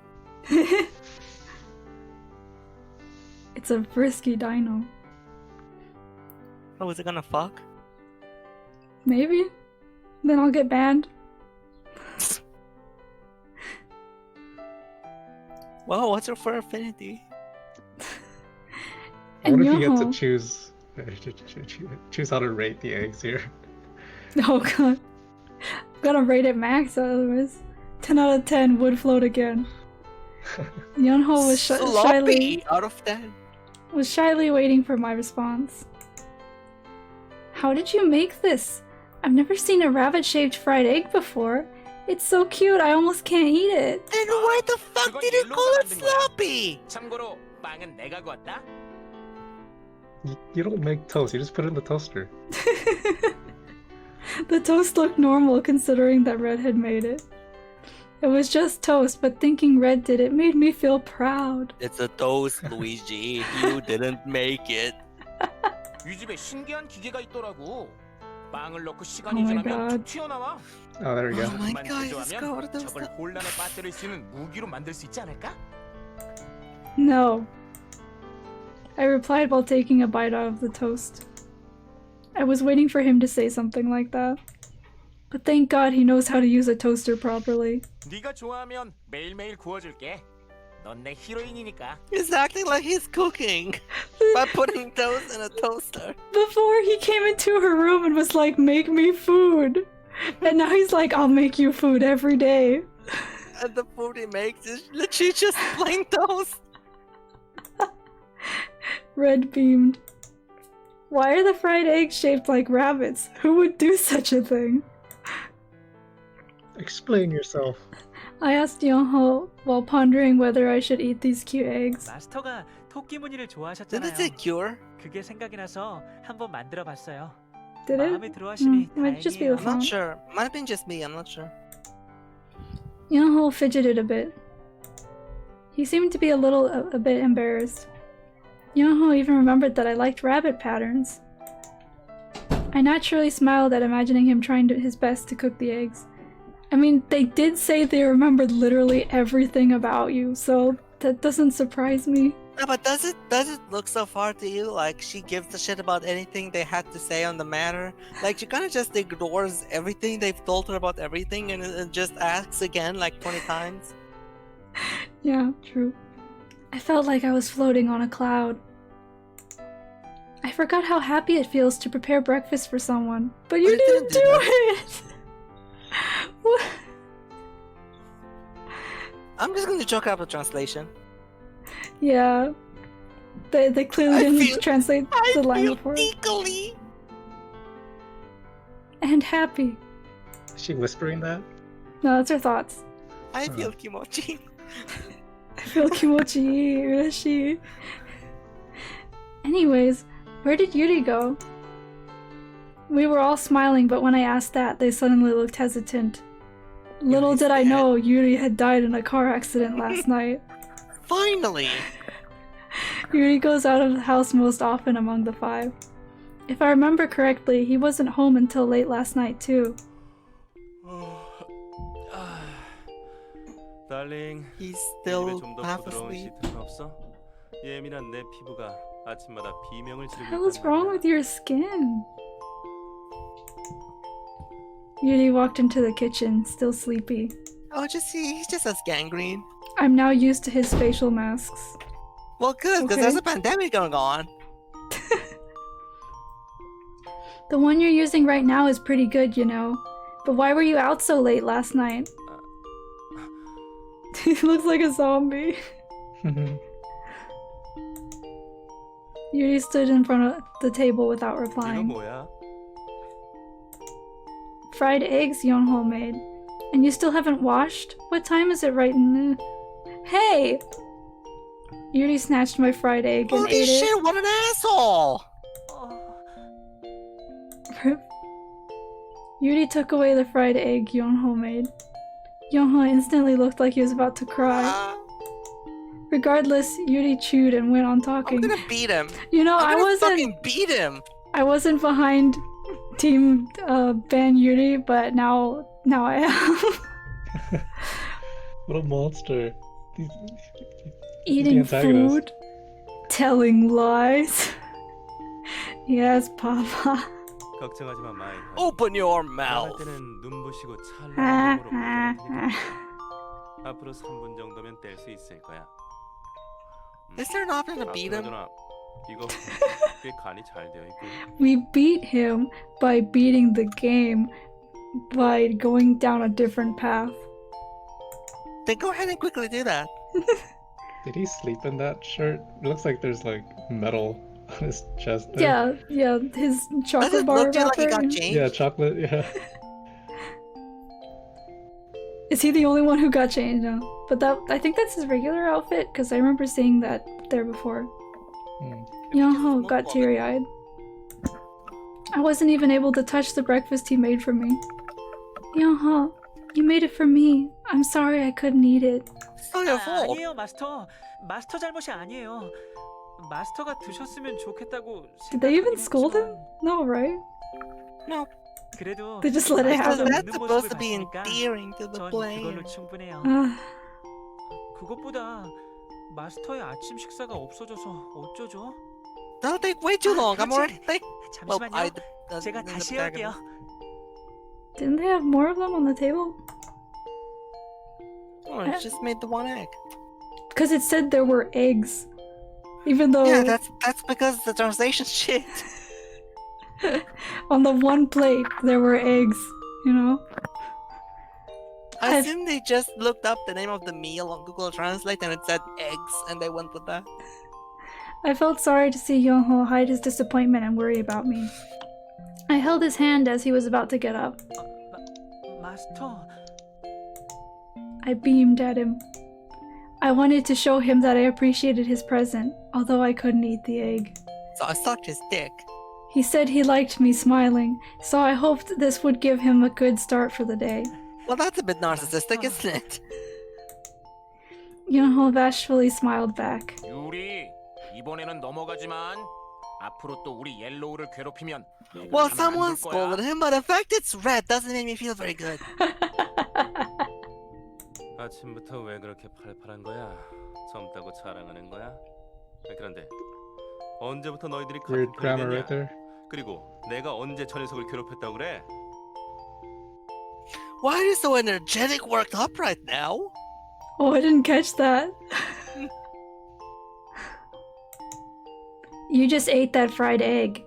It's a frisky dino. Oh, is it gonna fuck? Maybe. Then I'll get banned. Wow, what's your fur affinity? I wonder if you get Yoho. to choose how to rate the eggs here. Oh god. I'm gonna rate it max otherwise. 10 out of 10 would float again. Yonho was Sloppy out of 10. shyly waiting for my response. How did you make this? I've never seen a rabbit-shaped fried egg before. It's so cute, I almost can't eat it. Then why the fuck 그건 did you 옐로우가 call it 만든 거야. sloppy? 참고로 빵은 내가 구웠다. You don't make toast, you just put it in the toaster. The toast looked normal considering that Red had made it. It was just toast, but thinking Red did it made me feel proud. It's a toast, Luigi. You didn't make it. 이 집에 신기한 기계가 있더라고. 빵을 넣고 Oh 시간이 my 지나면 God. 툭 튀어나와. Oh, there we go. Oh my 그만 God, let's go. 제조하면 What are those? 저걸 혼란에 빠뜨릴 수 있는 무기로 만들 수 있지 않을까? No. I replied while taking a bite out of the toast. I was waiting for him to say something like that. But thank God he knows how to use a toaster properly. 네가 좋아하면 매일매일 구워줄게. 넌 내 히로인이니까. He's acting like he's cooking by putting toast in a toaster. Before he came into her room and was like, make me food. And now he's like, I'll make you food every day. And the food he makes is literally just plain toast. Red beamed. Why are the fried eggs shaped like rabbits? Who would do such a thing? Explain yourself. I asked Yonho while pondering whether I should eat these cute eggs. 마스터가 토끼 무늬를 Didn't 좋아하셨잖아요. it say cure? 그게 생각이 나서 한번 만들어봤어요. Did it? 마음에 들어하시니 might just be the 다행이에요. I'm not font. sure. Might have been just me. I'm not sure. Yonho fidgeted a bit. He seemed to be a bit embarrassed. Yonho even remembered that I liked rabbit patterns. I naturally smiled at imagining him trying his best to cook the eggs. I mean, they did say they remembered literally everything about you, so that doesn't surprise me. No, but does it look so far to you like she gives a shit about anything they had to say on the matter? Like she kind of just ignores everything they've told her about everything and just asks again like 20 times. Yeah, true. I felt like I was floating on a cloud. I forgot how happy it feels to prepare breakfast for someone, but you didn't do it! What? I'm just gonna check out the translation. Yeah. They clearly didn't translate the line feel before. equally. And happy. Is she whispering that? No, that's her thoughts. I feel kimochi. I feel kimochi, urashi. Anyways, where did Yuri go? We were all smiling, but when I asked that, they suddenly looked hesitant. Little Yuri's did I dead. know Yuri had died in a car accident last night. Finally! Yuri goes out of the house most often among the five. If I remember correctly, he wasn't home until late last night too. 달링, He's 집에 still 좀 더 half 부드러운 asleep. 시트는 없어? 예민한 내 피부가 아침마다 비명을 What the 지르고 hell is 있단 wrong 말이야. with your skin? Yuri walked into the kitchen, still sleepy. Oh, he just has gangrene. I'm now used to his facial masks. Well, good, because Okay. there's a pandemic going on. The one you're using right now is pretty good, you know. But why were you out so late last night? He looks like a zombie. Yuri stood in front of the table without 이거 replying. 뭐야? Fried eggs Yonho made. And you still haven't washed? What time is it right in the... Hey! Yuri snatched my fried egg and Holy ate shit, what an asshole! it. Yuri took away the fried egg Yonho made. Yonho instantly looked like he was about to cry. Ah, Regardless, Yuri chewed and went on I'm talking. gonna beat him. You know, I'm I gonna wasn't fucking beat him. I wasn't behind Team Ban Yuri, but now I am. What a monster. He's Eating the antagonist. food, telling lies. Yes, Papa. 걱정하지 마, 마이. Open your 나갈 mouth. 때는 눈부시고 아, 찬란한 몸으로 아, 보여줄 테니까. 앞으로 3분 정도면 뗄 수 있을 거야. Is there an option to beat him? 그나저나 이거 꽤 간이 잘 되어 있고. We beat him by beating the game by going down a different path. Then go ahead and quickly do that. Did he sleep in that shirt? It looks like there's like metal on his chest there. Yeah, his Does chocolate it bar look to you like he wrapper. got changed? Yeah, chocolate, yeah. Is he the only one who got changed now? But I think that's his regular outfit, because I remember seeing that there before. Hmm. Yoho got teary-eyed. I wasn't even able to touch the breakfast he made for me. Yoho, you made it for me. I'm sorry I couldn't eat it. It's not your fault. 아니에요, 마스터. 마스터 잘못이 아니에요. 마스터가 드셨으면 좋겠다고 Did they even 생각하긴 scold him? 했지만 No, right? No, 그래도 They just let it because happen. that's supposed to be endearing to the 전 player. 그걸로 충분해요. Ah, 그것보다 마스터의 아침 식사가 없어져서 어쩌죠? That'll take way too long. I'm 그렇지. already like. Well, 잠시만요. I. 제가 다시 해올게요. didn't they have more of them on the table? Oh, it just made the one egg. Because it said there were eggs. Even though Yeah, that's because the translation shit. on the one plate there were eggs, you know? I I've- assume they just looked up the name of the meal on Google Translate and it said eggs, and they went with that. I felt sorry to see Yoho hide his disappointment and worry about me. I held his hand as he was about to get up. 마스터, I beamed at him. I wanted to show him that I appreciated his present, although I couldn't eat the egg. So I sucked his dick. He said he liked me smiling, so I hoped this would give him a good start for the day. Well, that's a bit narcissistic, isn't it? Yoho bashfully smiled back. 유리, 이번에는 넘어가지만 앞으로 또 우리 옐로우를 괴롭히면 Well, 가만 안 someone 둘 거야. scolded him, but the fact it's red doesn't make me feel very good. 아침부터 왜 그렇게 팔팔한 거야? 젊다고 자랑하는 거야? 그런데 언제부터 너희들이 Weird 같은 grammar 편이 right 됐냐? there. 그리고 내가 언제 저 녀석을 괴롭혔다고 그래? Why are you so energetic, worked up right now? Oh, I didn't catch that. You just ate that fried egg.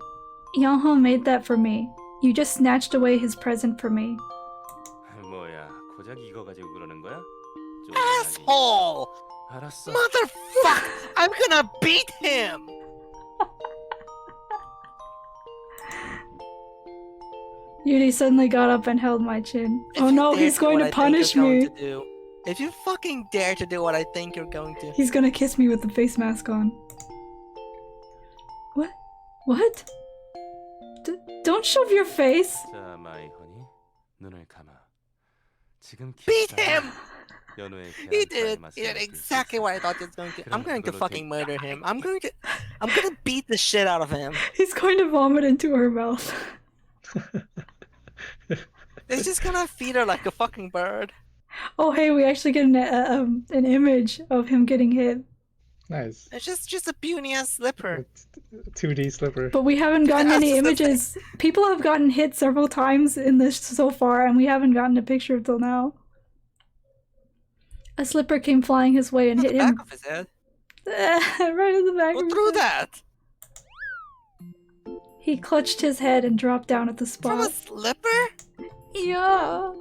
Yoho made that for me. You just snatched away his present for me. 뭐야, 고작 이거 가지고 그러는 거야? 좀 Asshole! 알았어. Motherfucker! I'm gonna beat him! Yuri suddenly got up and held my chin. If Oh you no, dare he's do going what to I think punish you're going me. to do- If you fucking dare to do what I think you're going to. He's gonna kiss me with the face mask on. What? What? Don't shove your face! 자, 마이 허니, 눈을 감아. 지금 Beat 기사가 him! 연우의 He 계란 did. He did 프라이 exactly what I thought he was going to. I'm going to 그걸로 fucking murder him. I'm gonna beat the shit out of him. He's going to vomit into her mouth. It's just gonna feed her like a fucking bird. Oh hey, we actually get an image of him getting hit. Nice. It's just a puny ass slipper. 2D slipper. But we haven't gotten any images. People have gotten hit several times in this so far, and we haven't gotten a picture until now. A slipper came flying his way and At hit the him back of his head. right in the back Go of his through head. that. He clutched his head and dropped down at the From a spot. slipper? Yeah.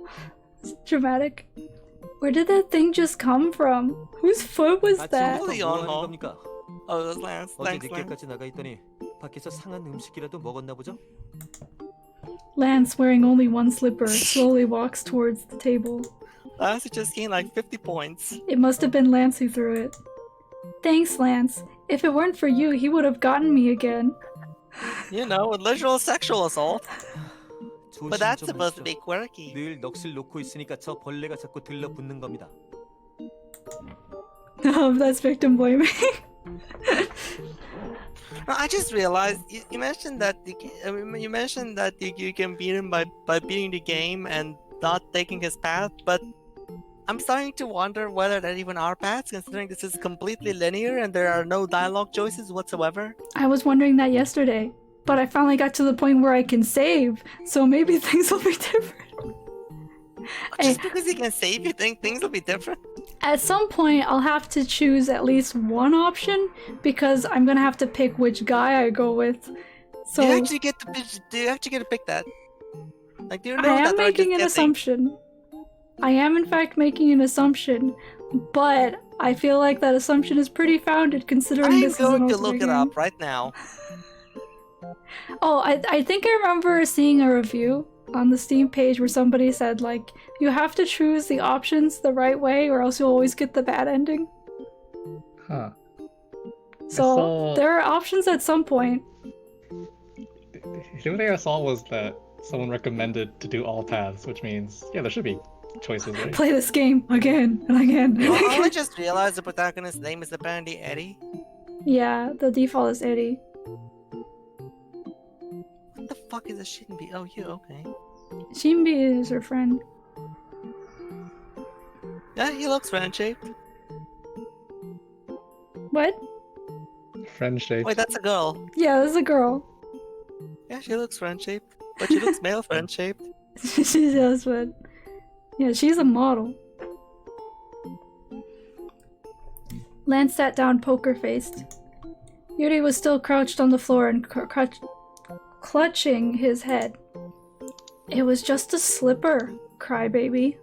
It's dramatic. Where did that thing just come from? Whose foot was that? Holy 뭐 on 하는 home. 겁니까? Oh, it was Lance. 어제 Thanks, Lance. 늦게까지 나가 있더니 밖에서 상한 음식이라도 먹었나 보죠? Lance, wearing only one slipper, slowly walks towards the table. Lance just gained like 50 points. It must have been Lance who threw it. Thanks, Lance. If it weren't for you, he would have gotten me again. You know, a literal sexual assault. But that's 조심 좀 supposed to 하시죠. be quirky. 늘 넋을 놓고 있으니까 저 벌레가 자꾸 들러붙는 겁니다. That's victim blaming. No, I just realized you mentioned that you can beat him by beating the game and not taking his path, but I'm starting to wonder whether that even are paths, considering this is completely linear and there are no dialogue choices whatsoever. I was wondering that yesterday, but I finally got to the point where I can save, so maybe things will be different. Just because you can save, you think things will be different? At some point, I'll have to choose at least one option because I'm gonna have to pick which guy I go with. So Do you actually get to pick that? Like, do you know I that am or making just an guessing? assumption. I am in fact making an assumption, but I feel like that assumption is pretty founded considering I'm this is an going to Otome look it game. up right now. Oh, I think I remember seeing a review on the Steam page where somebody said, like, you have to choose the options the right way or else you'll always get the bad ending. Huh. So there are options at some point. The only thing I saw was that someone recommended to do all paths, which means, yeah, there should be choices, right? Play this game again and again. Oh, I just realized the protagonist's name is apparently Eddie. Yeah, the default is Eddie. What the fuck is a Shinbi? Oh, you, okay. Shinbi is her friend. Yeah, he looks friend-shaped. What? Friend shape. Wait, that's a girl. Yeah, this is a girl. Yeah, she looks friend-shaped. But she looks male friend-shaped. She does, but yeah, she's a model. Lance sat down poker-faced. Yuri was still crouched on the floor and clutching his head. It was just a slipper, crybaby.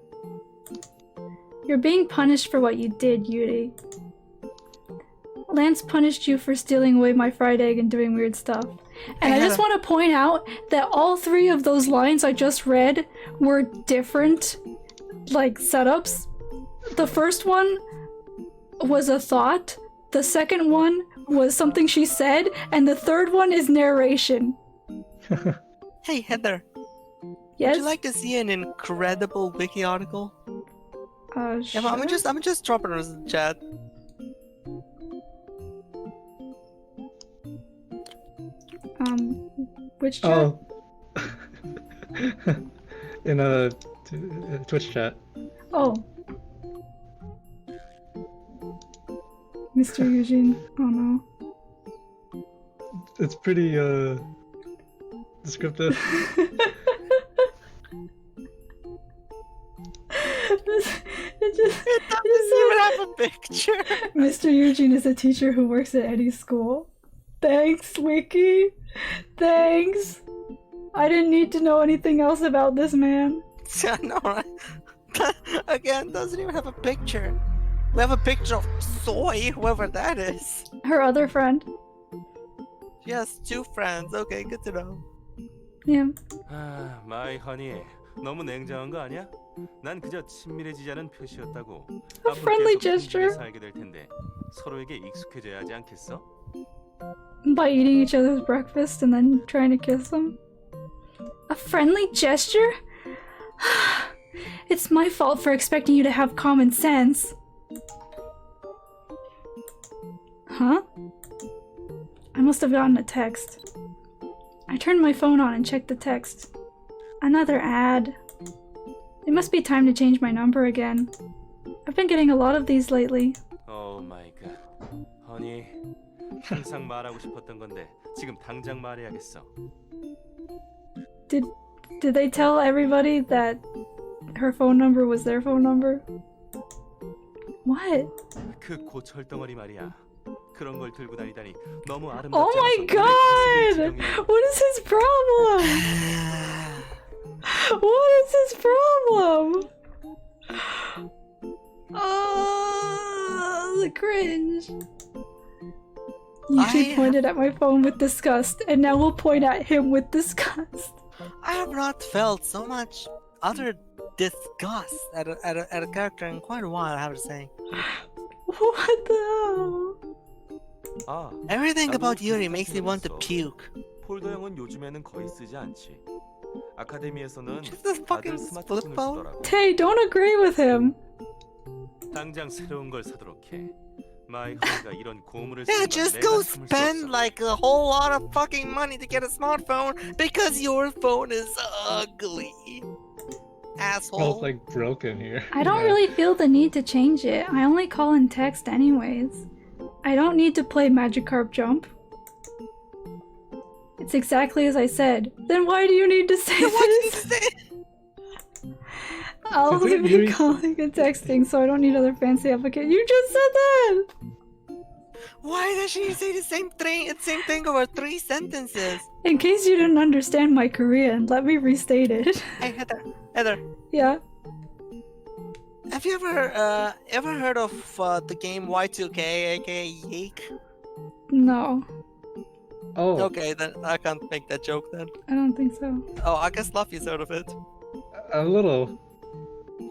You're being punished for what you did, Yuri. Lance punished you for stealing away my fried egg and doing weird stuff. And I just want to point out that all three of those lines I just read were different, like, setups. The first one was a thought, the second one was something she said, and the third one is narration. Hey, Heather. Yes? Would you like to see an incredible wiki article? Sure. Yeah, I'm just dropping it in the chat. Which chat? Oh. In a Twitch chat. Oh. Mr. Eugene. Oh no. It's pretty, descriptive. It doesn't even have a picture. Mr. Eugene is a teacher who works at Eddie's school. Thanks, Wiki. Thanks. I didn't need to know anything else about this man. I know, right? Again, doesn't even have a picture. We have a picture of Soy, whoever that is. Her other friend. She has two friends. Okay, good to know. Yeah. 아, 마이 허니, 너무 냉정한 거 아니야? 난 그저 친밀해지자는 표시였다고. 앞으로 friendly 계속 gesture. 친밀히 살게 될 텐데 서로에게 익숙해져야 하지 않겠어? By eating each other's breakfast and then trying to kiss them. A friendly gesture? It's my fault for expecting you to have common sense. Huh? I must have gotten a text. I turned my phone on and checked the text. Another ad. It must be time to change my number again. I've been getting a lot of these lately. 오 마이 갓. 허니, 항상 말하고 싶었던 건데 지금 당장 말해야겠어. Did they tell everybody that her phone number was their phone number? What? 그 고철덩어리 말이야. 그런 걸 들고 다니다니 너무 아름답지 Oh my 않아서 god! 내 가슴이 What is his problem? What is his problem? Oh, the cringe. Yuji pointed at my phone with disgust, and now we'll point at him with disgust. I have not felt so much utter disgust at a character in quite a while, I have to say. What the hell? 아, Everything about Yuri makes me want to puke. 폴더형은 요즘에는 거의 쓰지 않지. 아카데미에서는 Just a fucking 다들 flip 스마트폰을 phone. 쓰더라고. Tay, don't agree with him. 당장 새로운 걸 사도록 해. 마이 허니가 이런 고물을 Yeah, 쓰는 건 just 내가 go 참을 수 spend 없어. like a whole lot of fucking money to get a smartphone because your phone is ugly. Well, Asshole. it's like broken here. I don't really feel the need to change it. I only call in text anyways. I don't need to play Magikarp Jump. It's exactly as I said. Then why do you need to say this? I'll Isn't it leave Yuri- you calling and texting, so I don't need other fancy applications. You just said that! Why does she say the same thing over 3 sentences? In case you didn't understand my Korean, let me restate it. Hey, Heather. Yeah. Have you ever heard of the game Y2K, aka Yeek? No, Oh, Okay, then I can't make that joke then. I don't think so. Oh, I guess Laphi's heard of it. a little.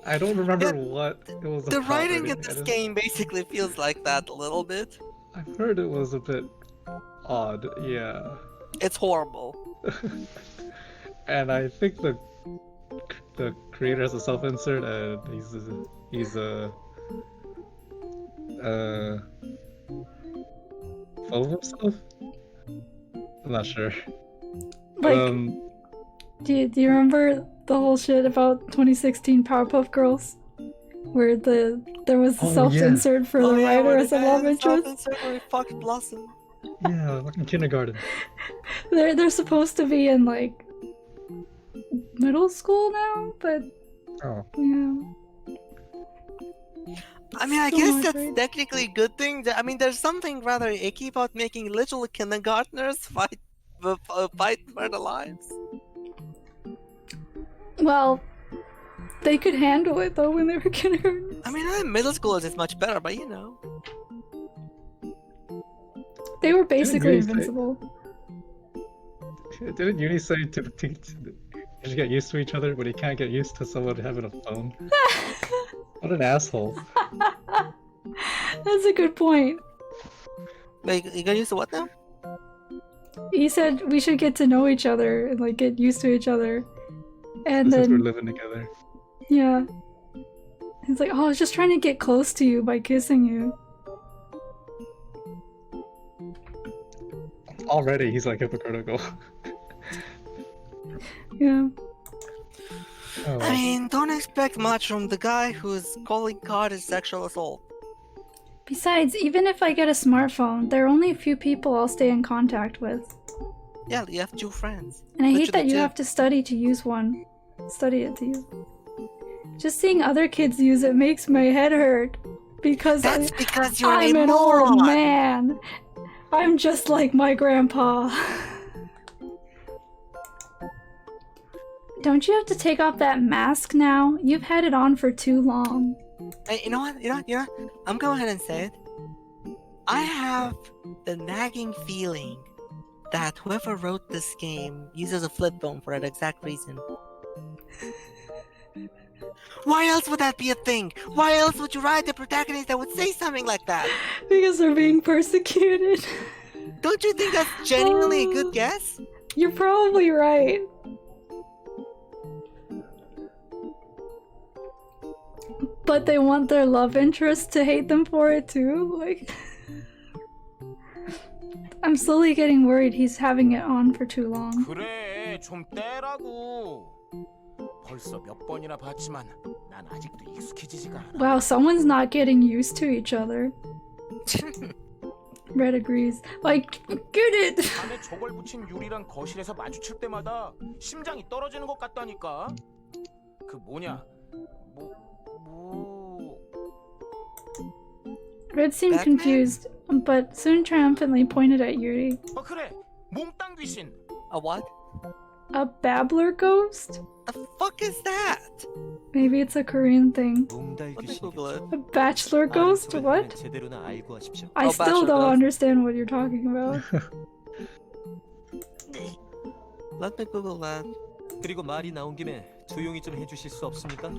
I don't remember Yeah, what it was The about. writing or in this anything. game basically feels like that a little bit. I've heard it was a bit odd, yeah. It's horrible. And I think the creator has a self-insert, and he's full of himself. I'm not sure. Like, Um, do you remember the whole shit about 2016 Powerpuff Girls, where there was the Oh, self-insert for the yeah, writer where as the a guy love has a interest? self-insert where he fucked Blossom. yeah, like in kindergarten. They're supposed to be in like middle school now, but Oh, yeah. I mean, I So guess not that's great. technically a good thing. I mean, there's something rather icky about making little kindergartners fight for their lives. Well, they could handle it though when they were kindergarten. I mean, middle schoolers is much better, but you know. They were basically Yuri say- invincible. didn't Yuri say to you should get used to each other, but he can't get used to someone having a phone? What an asshole. That's a good point. Wait, you got used to what now? He said we should get to know each other and like get used to each other. And Since we're then living together. yeah. He's like, oh, I was just trying to get close to you by kissing you. Already, he's like hypocritical. Yeah. Oh, I mean, don't expect much from the guy who's calling God a sexual assault. Besides, even if I get a smartphone, there are only a few people I'll stay in contact with. Yeah, you have 2 friends. And I hate Literally that you 2. have to study to use one. Study it to use. Just seeing other kids use it makes my head hurt. Because That's because you're I'm a an old moron. man. I'm just like my grandpa. Don't you have to take off that mask now? You've had it on for too long. Hey, you know what? I'm going ahead and say it. I have the nagging feeling that whoever wrote this game uses a flip phone for that exact reason. Why else would that be a thing? Why else would you write a protagonist that would say something like that? Because they're being persecuted. Don't you think that's genuinely a good guess? You're probably right. But they want their love interest to hate them for it too? Like... I'm slowly getting worried he's having it on for too long. 그래, 좀 떼라고. 벌써 몇 번이나 봤지만 난 아직도 익숙해지지가 않아. Wow, someone's not getting used to each other. Red agrees. Like, get it! 밤에 저걸 붙인 유리랑 거실에서 마주칠 때마다 심장이 떨어지는 것 같다니까. 그 뭐냐? Red seemed Batman? confused, but soon triumphantly pointed at Yuri. 그래, 몽땅 귀신. A what? A babbler ghost? The fuck is that? Maybe it's a Korean thing. 몽달 Let me Google it. 귀신이겠죠. A bachelor ghost? What? 제대로나 알고 하십시오. I Oh, still bachelor don't ghost. understand what you're talking about. Let me Google that. 그리고 말이 나온 김에 조용히 좀 해주실 수 없습니까?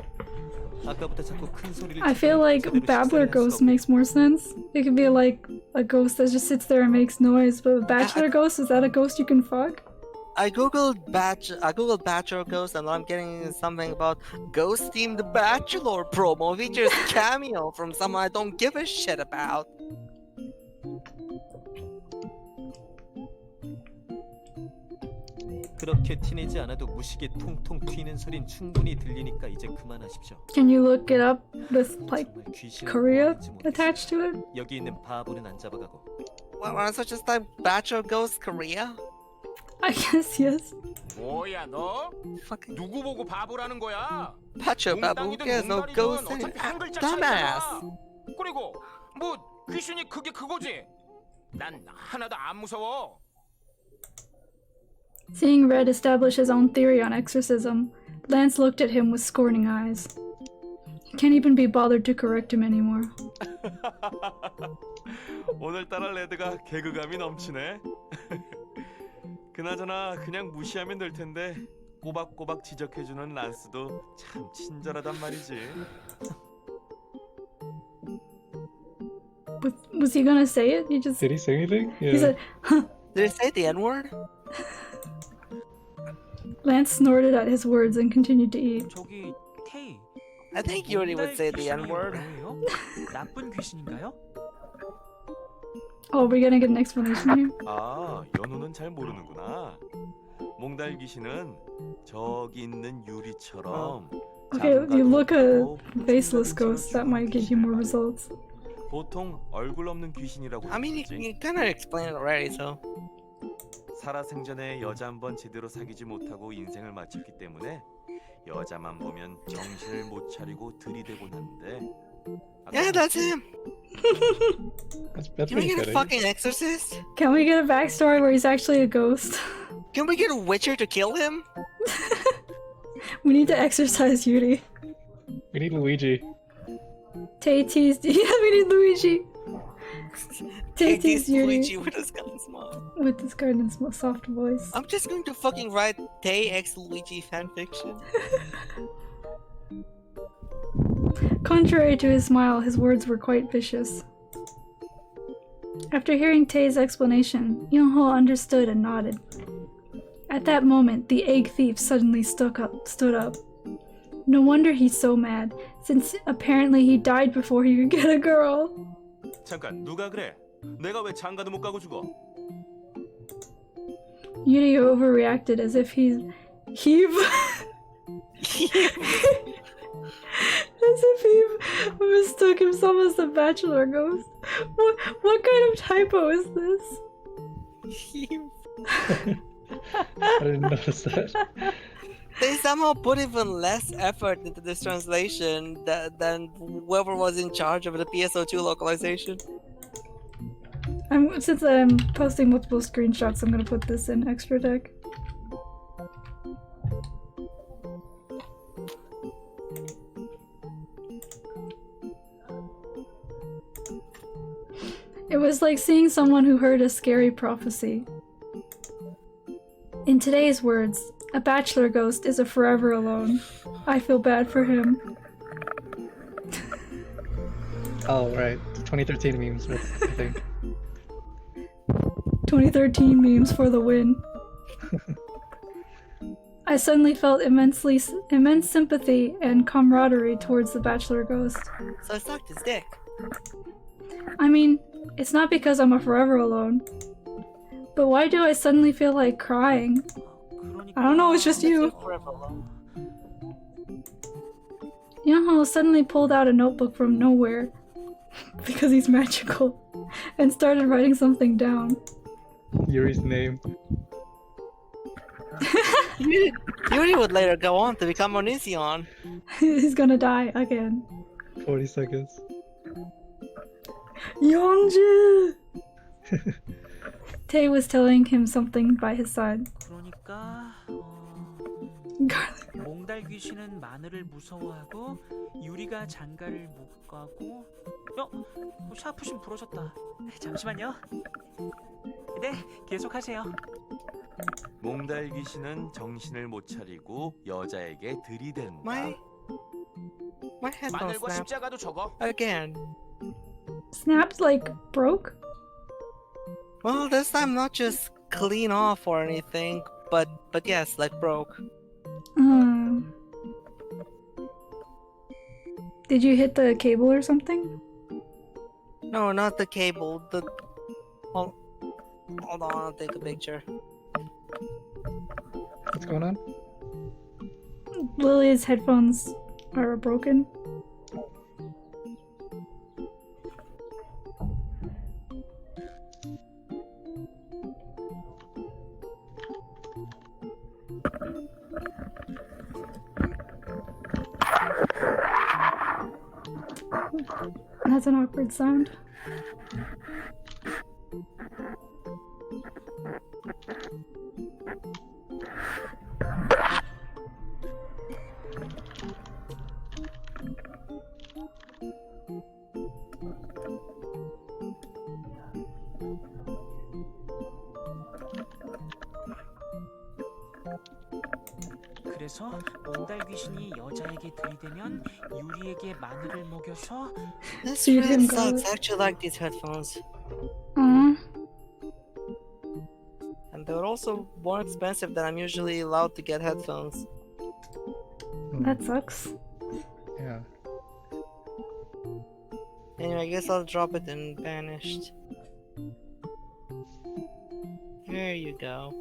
아까부터 자꾸 큰 소리를 I feel like 제대로 babbler 식사를 할 ghost 수 없고. makes more sense. It could be like a ghost that just sits there and makes noise, but a bachelor ghost, is that a ghost you can fuck? I googled Bachelor Ghost and I'm getting something about Ghost themed Bachelor promo features cameo from someone I don't give a shit about. 그렇게 티내지 않아도 무식에 통통 튀는 소린 충분히 들리니까 이제 그만하십시오. Can you look it up with like 정말 귀신을 Korea 모아낼지 모르겠습니다. attached to it? 여기 있는 바보는 안 잡아가고 What was it just like Bachelor Ghost Korea? I guess yes. 뭐야 너? Fucking 누구 보고 바보라는 거야? Bachelor Babu, who 몽땅이든 cares? No 몽달이든 ghost in 어차피 한 글자 dumbass. 차이잖아. 그리고 뭐 귀신이 그게 그거지. 난 하나도 안 무서워. Seeing Red establish his own theory on exorcism, Lance looked at him with scorning eyes. You can't even be bothered to correct him anymore. 오늘따라 레드가 개그감이 넘치네. 그나저나 그냥 무시하면 될 텐데 꼬박꼬박 지적해주는 란스도 참 친절하단 말이지. Was he gonna say it? He just Did he say anything? Yeah. he said, Did it say the N-word? Lance snorted at his words and continued to eat. 저기 테이. I think Yuri would say the N-word. 뭐예요? 나쁜 귀신인가요? Oh, we're gonna get an explanation here. 아, 연우는 잘 모르는구나. 몽달 귀신은 저기 있는 유리처럼 Okay, if you look a 장가도 faceless ghost, that might get you more results. 보통 얼굴 없는 귀신이라고 I mean, 부르지. you kind of explained it already, so. 살아생전에 여자 한 번 제대로 사귀지 못하고 인생을 마쳤기 때문에 여자만 보면 정신을 못 차리고 들이대곤 하는데. Yeah, that's him. That's Can we pretty get a good. fucking exorcist? Can we get a backstory where he's actually a ghost? Can we get a witcher to kill him? We need to exorcise Yuri. We need Luigi. Tay teased. Yeah, we need Luigi. Tay Take teased this Yuri Luigi with his gun smile. with this kind of soft voice. I'm just going to fucking write Tay X Luigi fanfiction. Contrary to his smile, his words were quite vicious. After hearing Tay's explanation, Young-ho understood and nodded. At that moment, the egg thief suddenly stood up. No wonder he's so mad, since apparently he died before he could get a girl. 잠깐 누가 그래? 내가 왜 장가도 못 가고 죽어? Yuri overreacted as if as if he mistook himself as the bachelor ghost. What kind of typo is this? I didn't notice that. They somehow put even less effort into this translation than whoever was in charge of the PSO2 localization. Since I'm posting multiple screenshots, I'm gonna put this in extra deck. It was like seeing someone who heard a scary prophecy. In today's words, a bachelor ghost is a forever alone. I feel bad for him. Oh, right. 2013 memes, I think. 2013 memes for the win. I suddenly felt immense sympathy and camaraderie towards the bachelor ghost. So I sucked his dick. I mean, it's not because I'm a forever alone. But why do I suddenly feel like crying? I don't know, it's just you. Forever alone. Young-ho suddenly pulled out a notebook from nowhere, because he's magical, and started writing something down. Yuri's name. Yuri would later go on to become Onision. He's gonna die again. 40 seconds. Yeongju! Tae was telling him something by his side. 그러니까 Garlic. 몽달 귀신은 마늘을 무서워하고 유리가 장가를 못 가고 샤프심 부러졌다. 잠시만요. 네, 계속하세요. 몽달 귀신은 정신을 못 차리고 여자에게 들이댄다. My headphone 마늘과 snapped 십자가도 적어. again. Snapped like broke? Well, this time not just clean off or anything, but yes, like broke. Did you hit the cable or something? No, not the cable. Hold on, I'll take a picture. What's going on? Lily's headphones are broken. That's an awkward sound. 그래서 몽달 귀신이 여자에게 들이대면 유리에게 마늘을 먹여서 This Feed really him sucks. garlic. I actually like these headphones. Aw, And they're also more expensive than I'm usually allowed to get headphones. that sucks. Yeah. Anyway, I guess I'll drop it in Banished. There you go.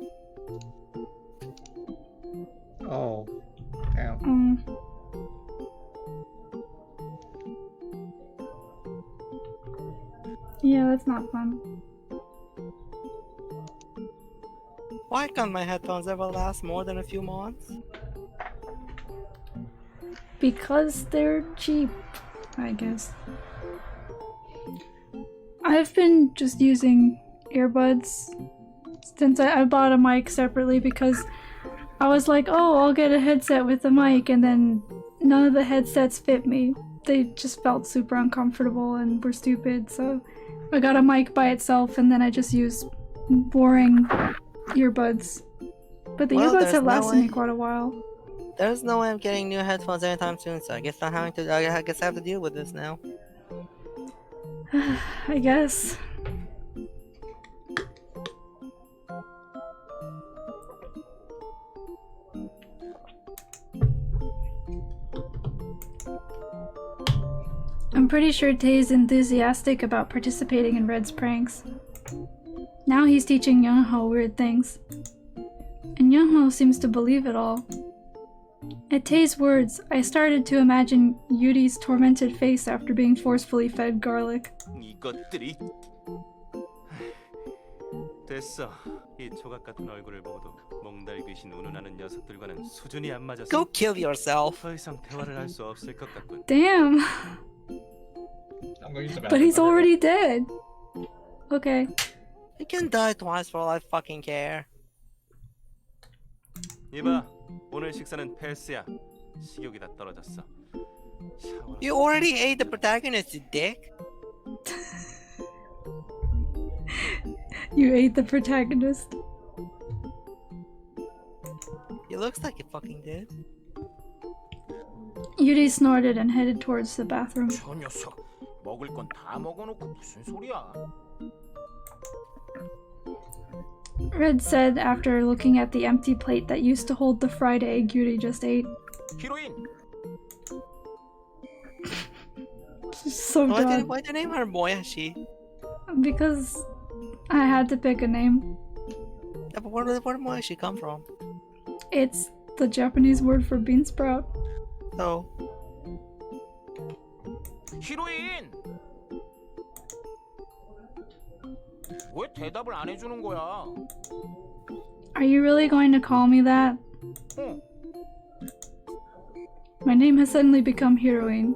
Oh. Damn. Yeah, that's not fun. Why can't my headphones ever last more than a few months? Because they're cheap, I guess. I've been just using earbuds since I bought a mic separately because I was like, oh, I'll get a headset with a mic, and then none of the headsets fit me. They just felt super uncomfortable and were stupid, so I got a mic by itself and then I just used boring earbuds. But the Well, earbuds there's have no lasted me way. quite a while. There's no way I'm getting new headphones anytime soon, so I guess I guess I have to deal with this now. I guess. I'm pretty sure Tae's enthusiastic about participating in Red's pranks. Now he's teaching Youngho weird things. And Youngho seems to believe it all. At Tae's words, I started to imagine Yuri's tormented face after being forcefully fed garlic. 이것들이 됐어. 이 조각 같은 얼굴을 보고도 몽달 귀신 운운하는 녀석들과는 수준이 안 맞아서 Go kill yourself. 더 이상 대화를 할 수 없을 것 같군. Damn! I'm going to But he's already dead! Okay. You can die twice for all I fucking care. 이봐, 오늘 식사는 패스야. 식욕이 다 떨어졌어. 샤워나 You already ate the protagonist, you dick. You ate the protagonist. It looks like you fucking did. Yuri snorted and headed towards the bathroom. 저 녀석 먹을 건 다 먹어놓고 무슨 소리야? Red said after looking at the empty plate that used to hold the fried egg Yuri just ate. 히로인 She's so dumb. Why'd you name her Moyashi? Because I had to pick a name. Yeah, but where did Moyashi come from? It's the Japanese word for bean sprout. Oh. 히로인 왜 대답을 안 해주는 거야? Are you really going to call me that? 응. My name has suddenly become Heroine.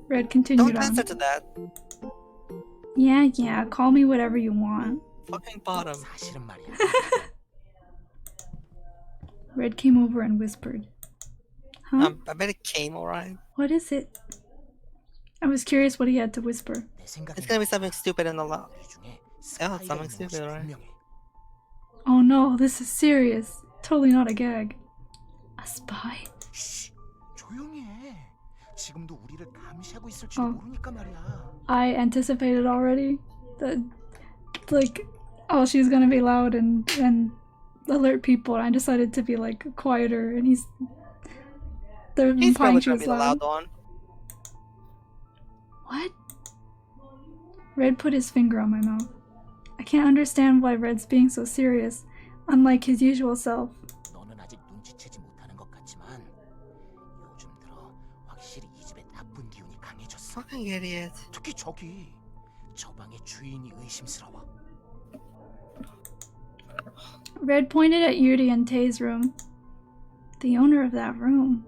Red continued Don't on. answer to that. Yeah, call me whatever you want. Fucking bottom. 사실은 말이야. Red came over and whispered. Huh? I bet it came alright. What is it? I was curious what he had to whisper. 내 생각엔 It's gonna be something stupid in the lot. 우리 중에 Yeah, 스파이가 something 있는 stupid, 것이 right? 분명해. Oh no, this is serious. Totally not a gag. A spy? 쉿, 조용히 해. 지금도 우리를 감시하고 있을지도 어. 모르니까 말이야. I anticipated already. She's gonna be loud and alert people. And I decided to be like quieter, and he's He's implying probably she gonna was be the loud. loud one. What? Red put his finger on my mouth. I can't understand why Red's being so serious, unlike his usual self. 너는 아직 눈치채지 못하는 것 같지만 요즘 들어 확실히 이 집에 나쁜 기운이 강해졌어. Fucking idiot. 특히 저기 저 방의 주인이 의심스러워. Red pointed at Yuri and Tae's room. The owner of that room.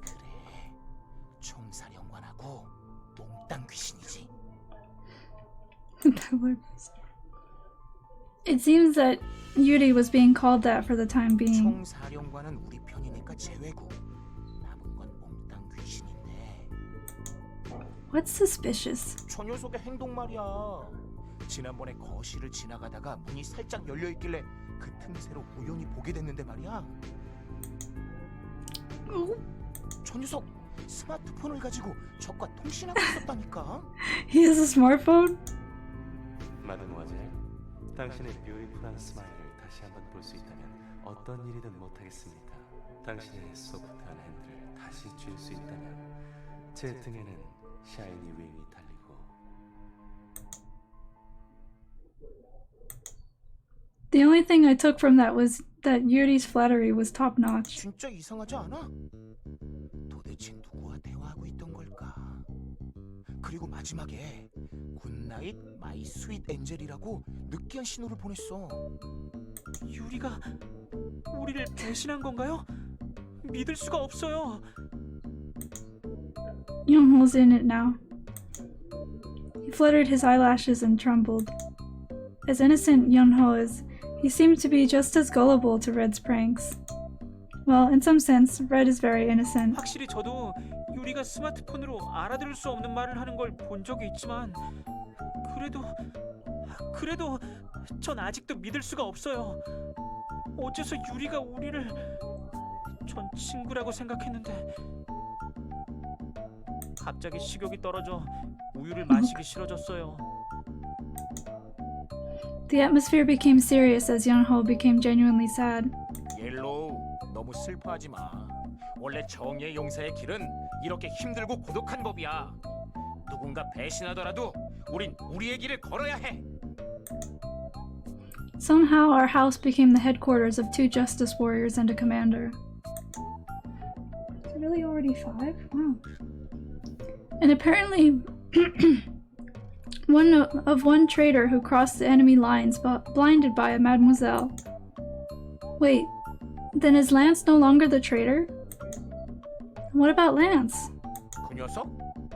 그래, 총사령관하고 몽땅 귀신이지. It seems that Yuri was being called that for the time being. 총사령관은 우리 편이니까 제외고 남은 건 몽땅 귀신인데. What's suspicious? 저 녀석의 행동 말이야. 지난번에 거실을 지나가다가 문이 살짝 열려 있길래 그 틈새로 우연히 보게 됐는데 말이야. 저 녀석 스마트폰을 가지고 적과 통신하고 있었다니까. He has a smartphone? 마드모아젤, 당신의 뷰티풀한 스마일을 다시 한번 볼 수 있다면 어떤 일이든 못하겠습니다. 당신의 소프트한 핸들을 다시 쥘 수 있다면 제 등에는 샤이니 윙이 달리고. The only thing I took from that was that Yuri's flattery was top notch. 진짜 이상하지 않아? 도대체 누구와 대화하고 있던 걸까? 그리고 마지막에 굿나잇 마이 스윗 엔젤이라고 느끼한 신호를 보냈어. 유리가 우리를 배신한 건가요? 믿을 수가 없어요. Youngho's in it now. He fluttered his eyelashes and trembled. As innocent Youngho is, he seemed to be just as gullible to Red's pranks. Well, in some sense, Red is very innocent. 확실히 저도 유리가 스마트폰으로 알아들을 수 없는 말을 하는 걸 본 적이 있지만 그래도 전 아직도 믿을 수가 없어요. 어째서 유리가 우리를 전 친구라고 생각했는데 갑자기 식욕이 떨어져 우유를 마시기 싫어졌어요. The atmosphere became serious as Youngho became genuinely sad. 옐로우, 너무 슬퍼하지 마. 원래 정의의 용사의 길은 이렇게 힘들고 고독한 법이야. 누군가 배신하더라도 우린 우리의 길을 걸어야 해. Somehow, our house became the headquarters of 2 justice warriors and a commander. Is it really already 5? Wow. And apparently, one traitor who crossed the enemy lines, blinded by a mademoiselle. Wait, then is Lance no longer the traitor? What about Lance? 그 녀석?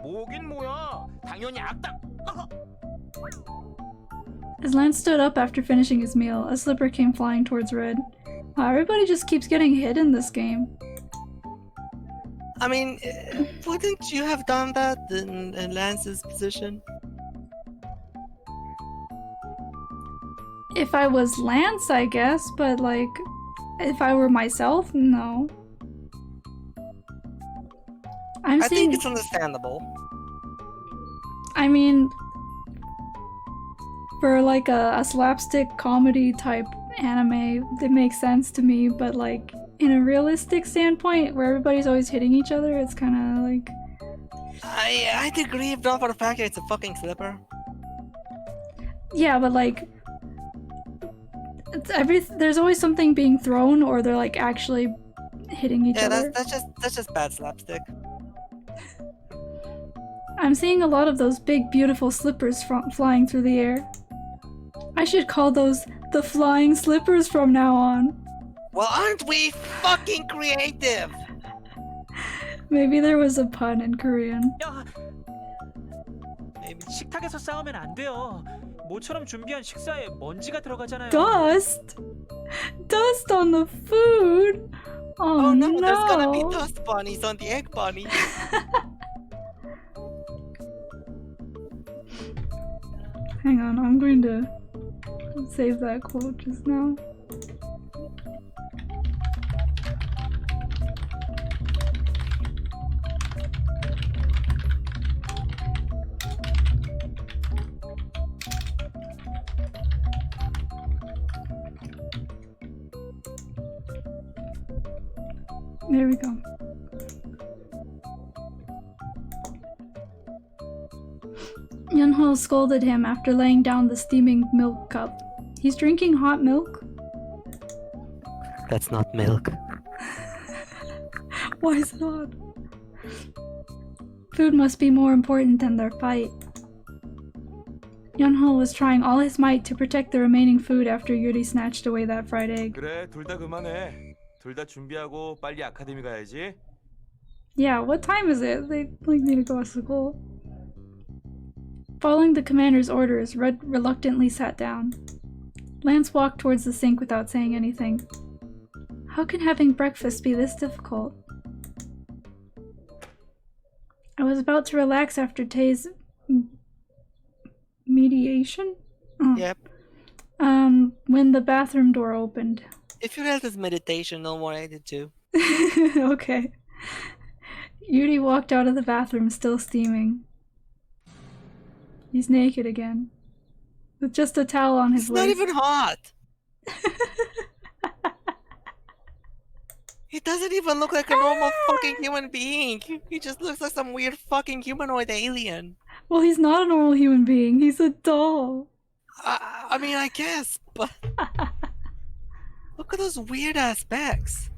뭐긴 뭐야. 당연히 악당. As Lance stood up after finishing his meal, a slipper came flying towards Red. Wow, everybody just keeps getting hit in this game. I mean, wouldn't you have done that in Lance's position? If I was Lance, I guess, but like, if I were myself, no. I think it's understandable. I mean, for like a slapstick comedy type anime, it makes sense to me, but like in a realistic standpoint where everybody's always hitting each other, it's kind of like... I'd agree if not for the fact that it's a fucking slipper. Yeah, but like, there's always something being thrown or they're like actually hitting each other. Yeah, that's just bad slapstick. I'm seeing a lot of those big beautiful slippers flying through the air. I should call those the flying slippers from now on. Well, aren't we fucking creative? Maybe there was a pun in Korean. 야, 식탁에서 싸우면 안 돼요. 모처럼 준비한 식사에 먼지가 들어가잖아요. Dust? Dust on the food? Oh no, no. There's gonna be dust bunnies on the egg bunny. Hang on, I'm going to save that quote just now. There we go. Yunho scolded him after laying down the steaming milk cup. He's drinking hot milk? That's not milk. Why is it hot? Food must be more important than their fight. Yunho was trying all his might to protect the remaining food after Yuri snatched away that fried egg. 그래, 둘 다 그만해. 둘 다 준비하고 빨리 아카데미 가야지. Yeah, what time is it? They like need to go to school. Following the commander's orders, Red reluctantly sat down. Lance walked towards the sink without saying anything. How can having breakfast be this difficult? I was about to relax after Tay's mediation? Oh. Yep. When the bathroom door opened. If you held his meditation, no more I did too. Okay. Yuri walked out of the bathroom still steaming. He's naked again. With just a towel on his It's waist. not even hot. He doesn't even look like a normal fucking human being. He just looks like some weird fucking humanoid alien. Well, he's not a normal human being. He's a doll. I mean, I guess, but look at those weird ass specs.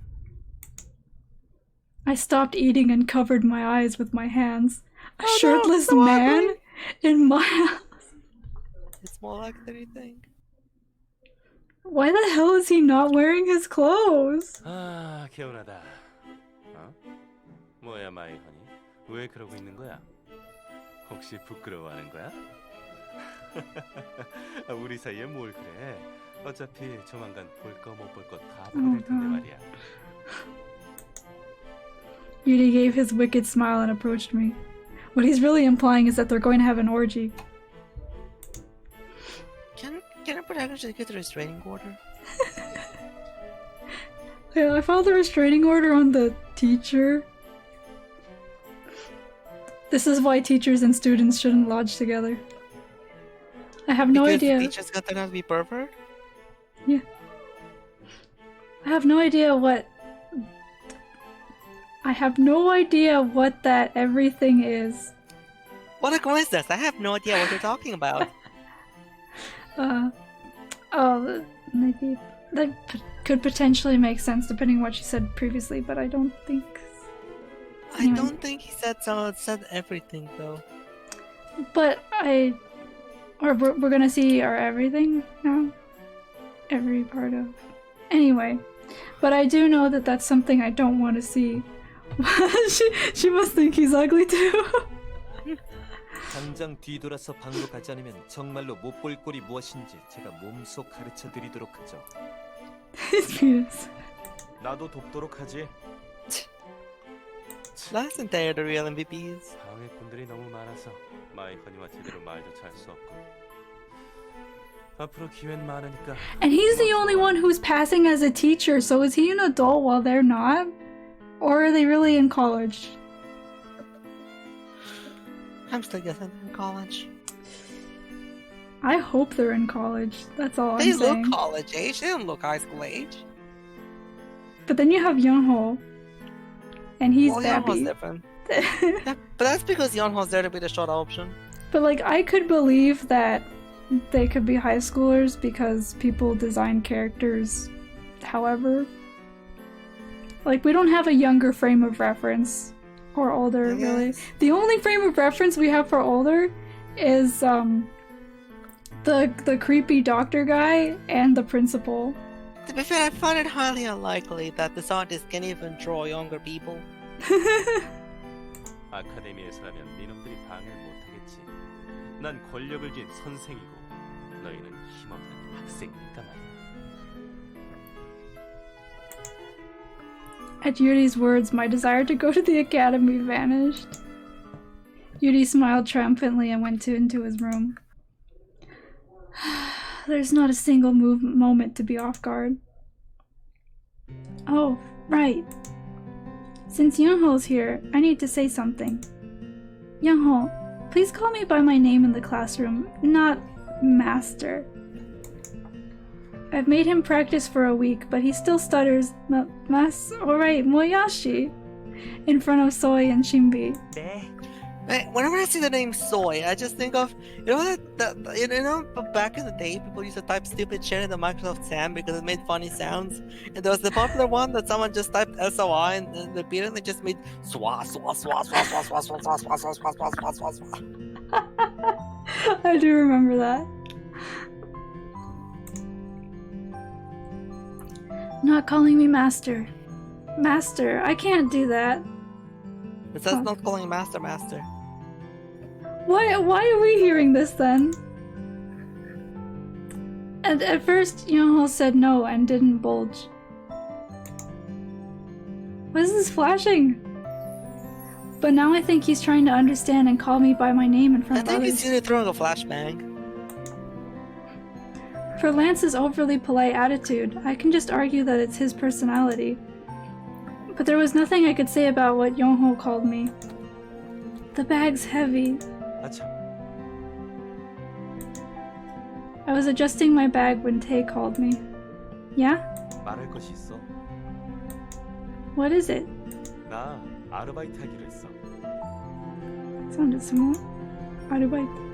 I stopped eating and covered my eyes with my hands. A Oh, no, shirtless so man ugly. in my house. It's more like than you think. Why the hell is he not wearing his clothes? 아, 개운하다. 어? 뭐야, 마이 허니? 왜 그러고 있는 거야? 혹시 부끄러워하는 거야? 우리 사이에 뭘 그래? 어차피 조만간 볼 거 못 볼 거 다 보게 될 텐데 말이야. Yuri gave his wicked smile and approached me. What he's really implying is that they're going to have an orgy. Can a protagonist get a restraining order? Yeah, I filed a restraining order on the teacher. This is why teachers and students shouldn't lodge together. I have no Because idea. the teachers got to be pervert? Yeah. I have no idea what... I have no idea what that everything is. What a coincidence! I have no idea what you're talking about. Oh, maybe that could potentially make sense depending on what she said previously, but I don't think... I don't think he said everything though. But we're gonna see our everything now? Every part of... Anyway. But I do know that that's something I don't want to see. she must think he's ugly too. 당장 뒤돌아서 방으로 가지 않으면 정말로 못 볼 꼴이 무엇인지 제가 몸소 가르쳐 드리도록 하죠. His penis. 나도 돕도록 하지. Listen, they're the real MVPs. 방해꾼들이 너무 많아서 마이 허니와 제대로 말조차 할 수 없고. 앞으로 기회는 많으니까. And he's the only one who's passing as a teacher, so is he an adult while they're not? Or are they really in college? I'm still guessing they're in college. I hope they're in college. That's all They I'm saying. look college age. They don't look high school age. But then you have Youngho. And he's Well, Yeonho's Babby. different. Yeah, but that's because Yeonho's there to be the short option. But like, I could believe that they could be high schoolers because people design characters however. Like, we don't have a younger frame of reference. Or older, really. The only frame of reference we have for older is the creepy doctor guy and the principal. To be fair, I find it highly unlikely that this artist can even draw younger people. 아카데미에서라면 니놈들이 방해를 못하겠지. 난 권력을 쥔 선생이고 너희는 힘없는 학생이니까 말이야. At Yuri's words, my desire to go to the academy vanished. Yuri smiled triumphantly and went into his room. There's not a single moment to be off guard. Oh, right. Since Youngho's here, I need to say something. Youngho, please call me by my name in the classroom, not Master. I've made him practice for a week, but he still stutters alright, Moyashi, in front of Soi and Shinbi. Whenever I see the name Soy, I just think of, back in the day, people used to type stupid shit in the Microsoft Sam because it made funny sounds. And there was the popular one that someone just typed SOI and repeatedly just made swa swa swa swa swa swa swa swa swa swa swa swa swa swa. I do remember that. Not calling me Master. Master, I can't do that. It says not calling Master. Why are we hearing this then? And at first, Youngho said no and didn't bulge. What is this flashing? But now I think he's trying to understand and call me by my name in front I of think others. he's really throwing a flashbang. For Lance's overly polite attitude, I can just argue that it's his personality. But there was nothing I could say about what Yonho called me. The bag's heavy. 아 참, I was adjusting my bag when Tae called me. Yeah? 말할 것이 있어. What is it? 나 아르바이트 하기로 했어. Sounded similar. Arubaito.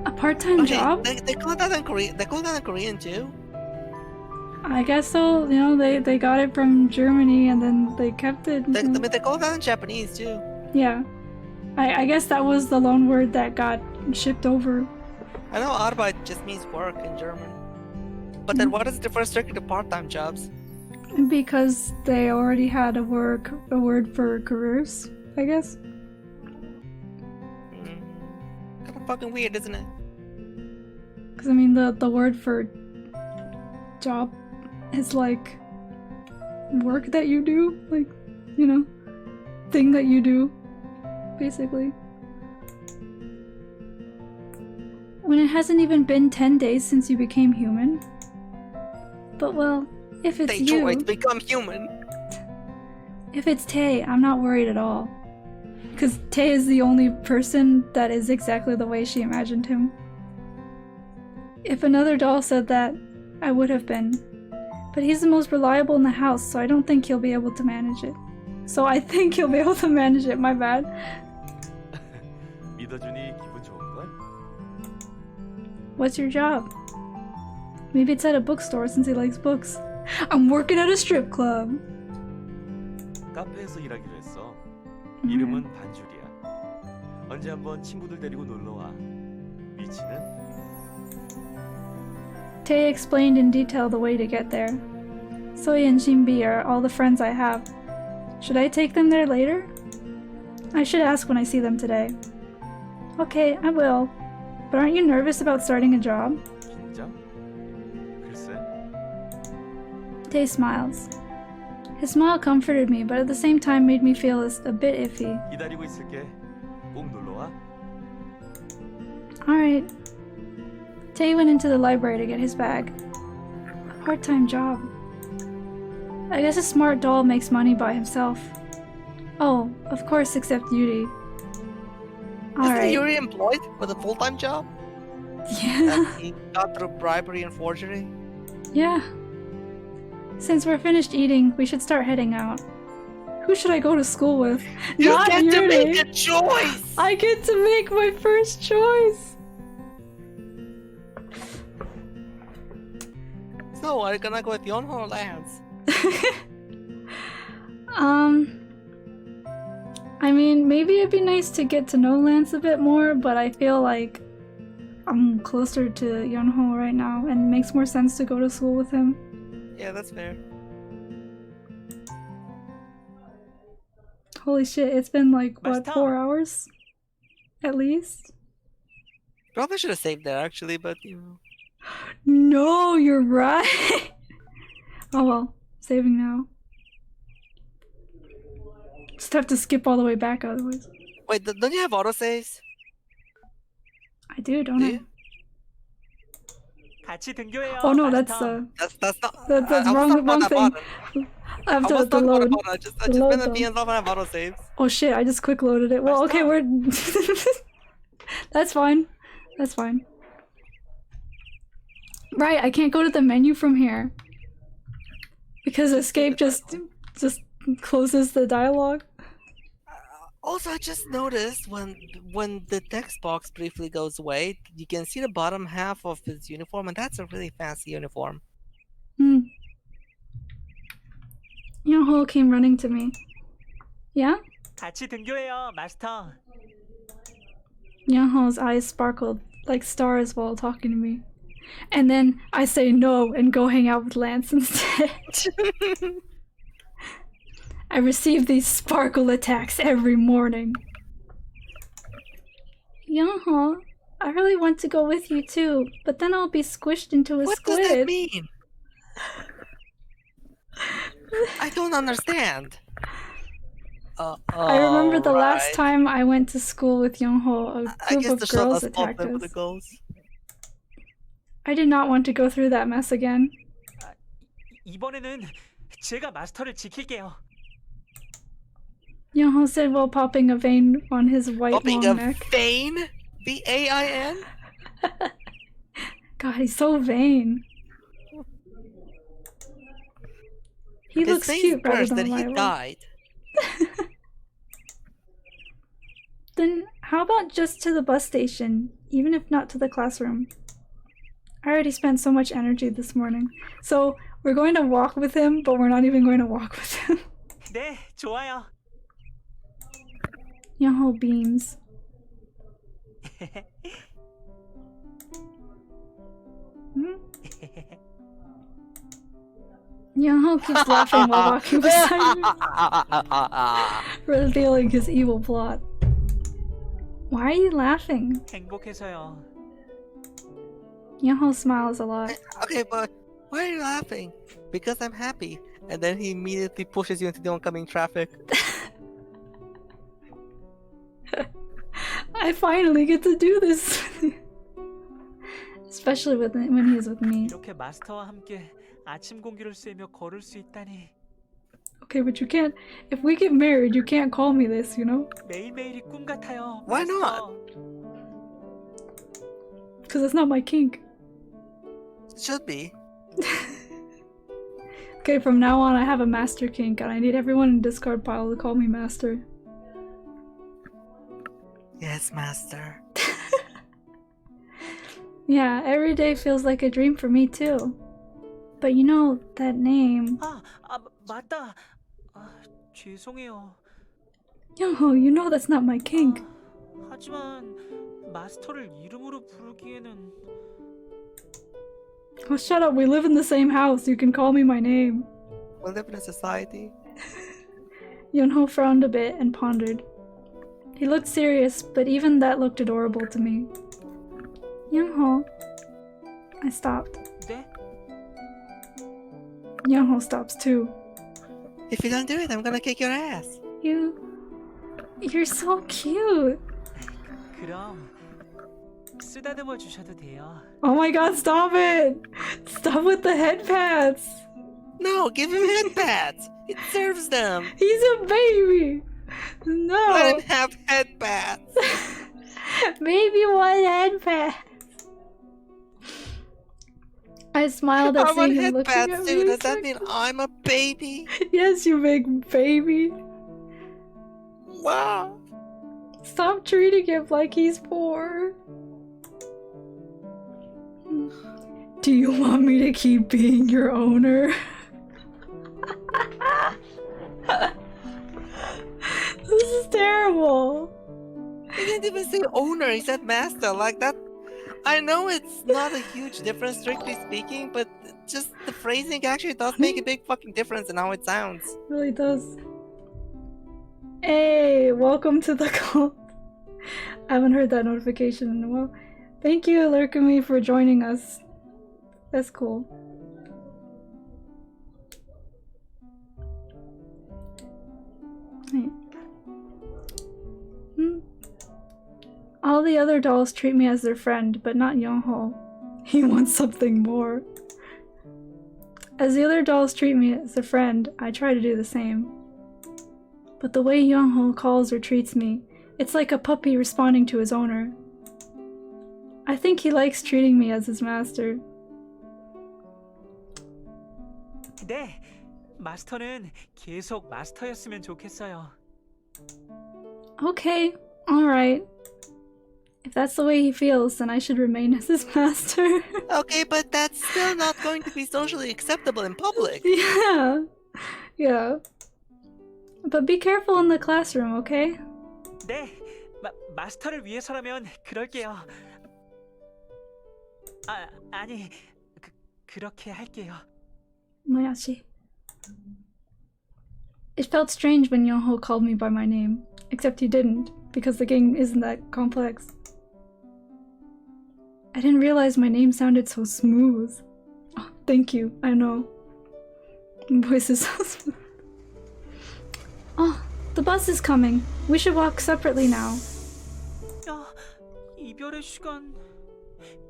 A part-time job? They call that in Korean. They call that in Korean too. I guess so. You know, they got it from Germany and then they kept it. They call that in Japanese too. Yeah. I guess that was the loan word that got shipped over. I know Arbeit just means work in German. But then what is the first restricted to part-time jobs? Because they already had a word for careers, I guess. Kind of fucking weird, isn't it? Because I mean, the word for job is like work that you do, like, you know, thing that you do, basically. When it hasn't even been 10 days since you became human? But well, if it's They you... tried to become human. If it's Tae, I'm not worried at all. Because Tae is the only person that is exactly the way she imagined him. If another doll said that, I would have been. But he's the most reliable in the house, so I don't think he'll be able to manage it. So I think he'll be able to manage it, my bad. 믿어주니 기분 좋은걸? What's your job? Maybe it's at a bookstore since he likes books. I'm working at a strip club. 카페에서 일하기로 했어. 이름은 반줄이야. 언제 한번 친구들 데리고 놀러와. 위치는? Tae explained in detail the way to get there. Soy and Shinbi are all the friends I have. Should I take them there later? I should ask when I see them today. Okay, I will. But aren't you nervous about starting a job? 긴장? 글쎄. Tae smiles. His smile comforted me, but at the same time made me feel a bit iffy. 기다리고 있을게. 꼭 놀러와. Alright. Tae went into the library to get his bag. A part-time job. I guess a smart doll makes money by himself. Oh, of course, except Yuri. Isn't Alright. Yuri employed with a full-time job? Yeah. That he got through bribery and forgery? Yeah. Since we're finished eating, we should start heading out. Who should I go to school with? You Not get to Yuri. make a choice! I get to make my first choice! So, are you gonna go with Yonho or Lance? I mean, maybe it'd be nice to get to know Lance a bit more, but I feel like I'm closer to Yonho right now, and it makes more sense to go to school with him. Yeah, that's fair. Holy shit, it's been like, what, Master. 4 hours? At least? Probably should have saved that actually, but you know. No, you're right! Oh well, saving now. Just have to skip all the way back otherwise. Wait, don't you have autosaves? I do, don't Do I? you? 같이 등교해요. Oh no, 마스터. that's That's not. That's I was wrong talking about that thing. button. I have I to was the talking about load. the button. I just The load been though. being talking about autosaves. Oh shit, I just quick loaded it. Well, okay, we're... That's fine. That's fine. Right, I can't go to the menu from here. Because escape just closes the dialogue. Also, I just noticed when the text box briefly goes away, you can see the bottom half of his uniform, and that's a really fancy uniform. Hmm. Youngho came running to me. Yeah? 같이 등교해요, 마스터. Youngho's eyes sparkled like stars while talking to me. And then I say no and go hang out with Lance instead. I receive these sparkle attacks every morning. Youngho, I really want to go with you too, but then I'll be squished into a What squid. does that mean? I don't understand. I remember the last right. time I went to school with Youngho, a I group guess of the shot girls us off attacked with us. the goals. I did not want to go through that mess again. 이번에는 제가 마스터를 지킬게요. Yoho said while popping a vein on his white Popping long a neck. vein? V-A-I-N? God, he's so vain. He His looks face cute rather burst than and he Lila. died. Then how about just to the bus station, even if not to the classroom? I already spent so much energy this morning. So we're going to walk with him, but we're not even going to walk with him. 네, 좋아요. Yoho beams. Yoho keeps laughing while walking beside me, revealing his evil plot. Why are you laughing? 행복해서요. Yoho smiles a lot. Okay, but why are you laughing? Because I'm happy. And then he immediately pushes you into the oncoming traffic. I finally get to do this. Especially when he's with me. 이렇게 마스터와 함께 아침 공기를 쐬며 걸을 수 있다니. Okay, but you can't. If we get married, you can't call me this, you know? 매일매일이 꿈 같아요. Why 마스터. not? Because it's not my kink. Should be. Okay, from now on, I have a master kink, and I need everyone in Discard pile to call me master. Yes, master. Yeah, every day feels like a dream for me too. But you know, that name... 맞다. 죄송해요. Yoho, you know that's not my kink. 하지만 마스터를 이름으로 부르기에는 Oh, shut up, we live in the same house, you can call me my name. We live in a society. Yunho frowned a bit and pondered. He looked serious, but even that looked adorable to me. Youngho. I stopped. 네? Youngho stops too. If you don't do it, I'm gonna kick your ass. You're so cute. 그럼 쓰다듬어 주셔도 돼요. Oh my god, stop it! Stop with the head pats! No, give him head pats. It serves them. He's a baby! No! Let him have head pats. Maybe one head pat. I smiled at I want seeing him head looking pats at too. me. Does that mean I'm a baby? Yes, you big baby. Wow. Stop treating him like he's poor. Do you want me to keep being your owner? This is terrible. He didn't even say owner, he said master. Like that. I know it's not a huge difference, strictly speaking, but just the phrasing actually does make a big fucking difference in how it sounds. It really does. Hey, welcome to the cult. I haven't heard that notification in a while. Thank you, Lurkami, for joining us. That's cool. Hey. All the other dolls treat me as their friend, but not Yongho. He wants something more. As the other dolls treat me as a friend, I try to do the same. But the way Yongho calls or treats me, it's like a puppy responding to his owner. I think he likes treating me as his master. 네, 마스터는 계속 마스터였으면 좋겠어요. Okay, alright. If that's the way he feels, then I should remain as his master. Okay, but that's still not going to be socially acceptable in public. Yeah. Yeah. But be careful in the classroom, okay? 네, 마스터를 위해서라면 그럴게요. 아니, 그렇게 할게요. Moyashi. It felt strange when Yonho called me by my name, except he didn't, because the game isn't that complex. I didn't realize my name sounded so smooth. Oh, thank you, I know. My voice is so smooth. Oh, the bus is coming. We should walk separately now. 이별의 시간.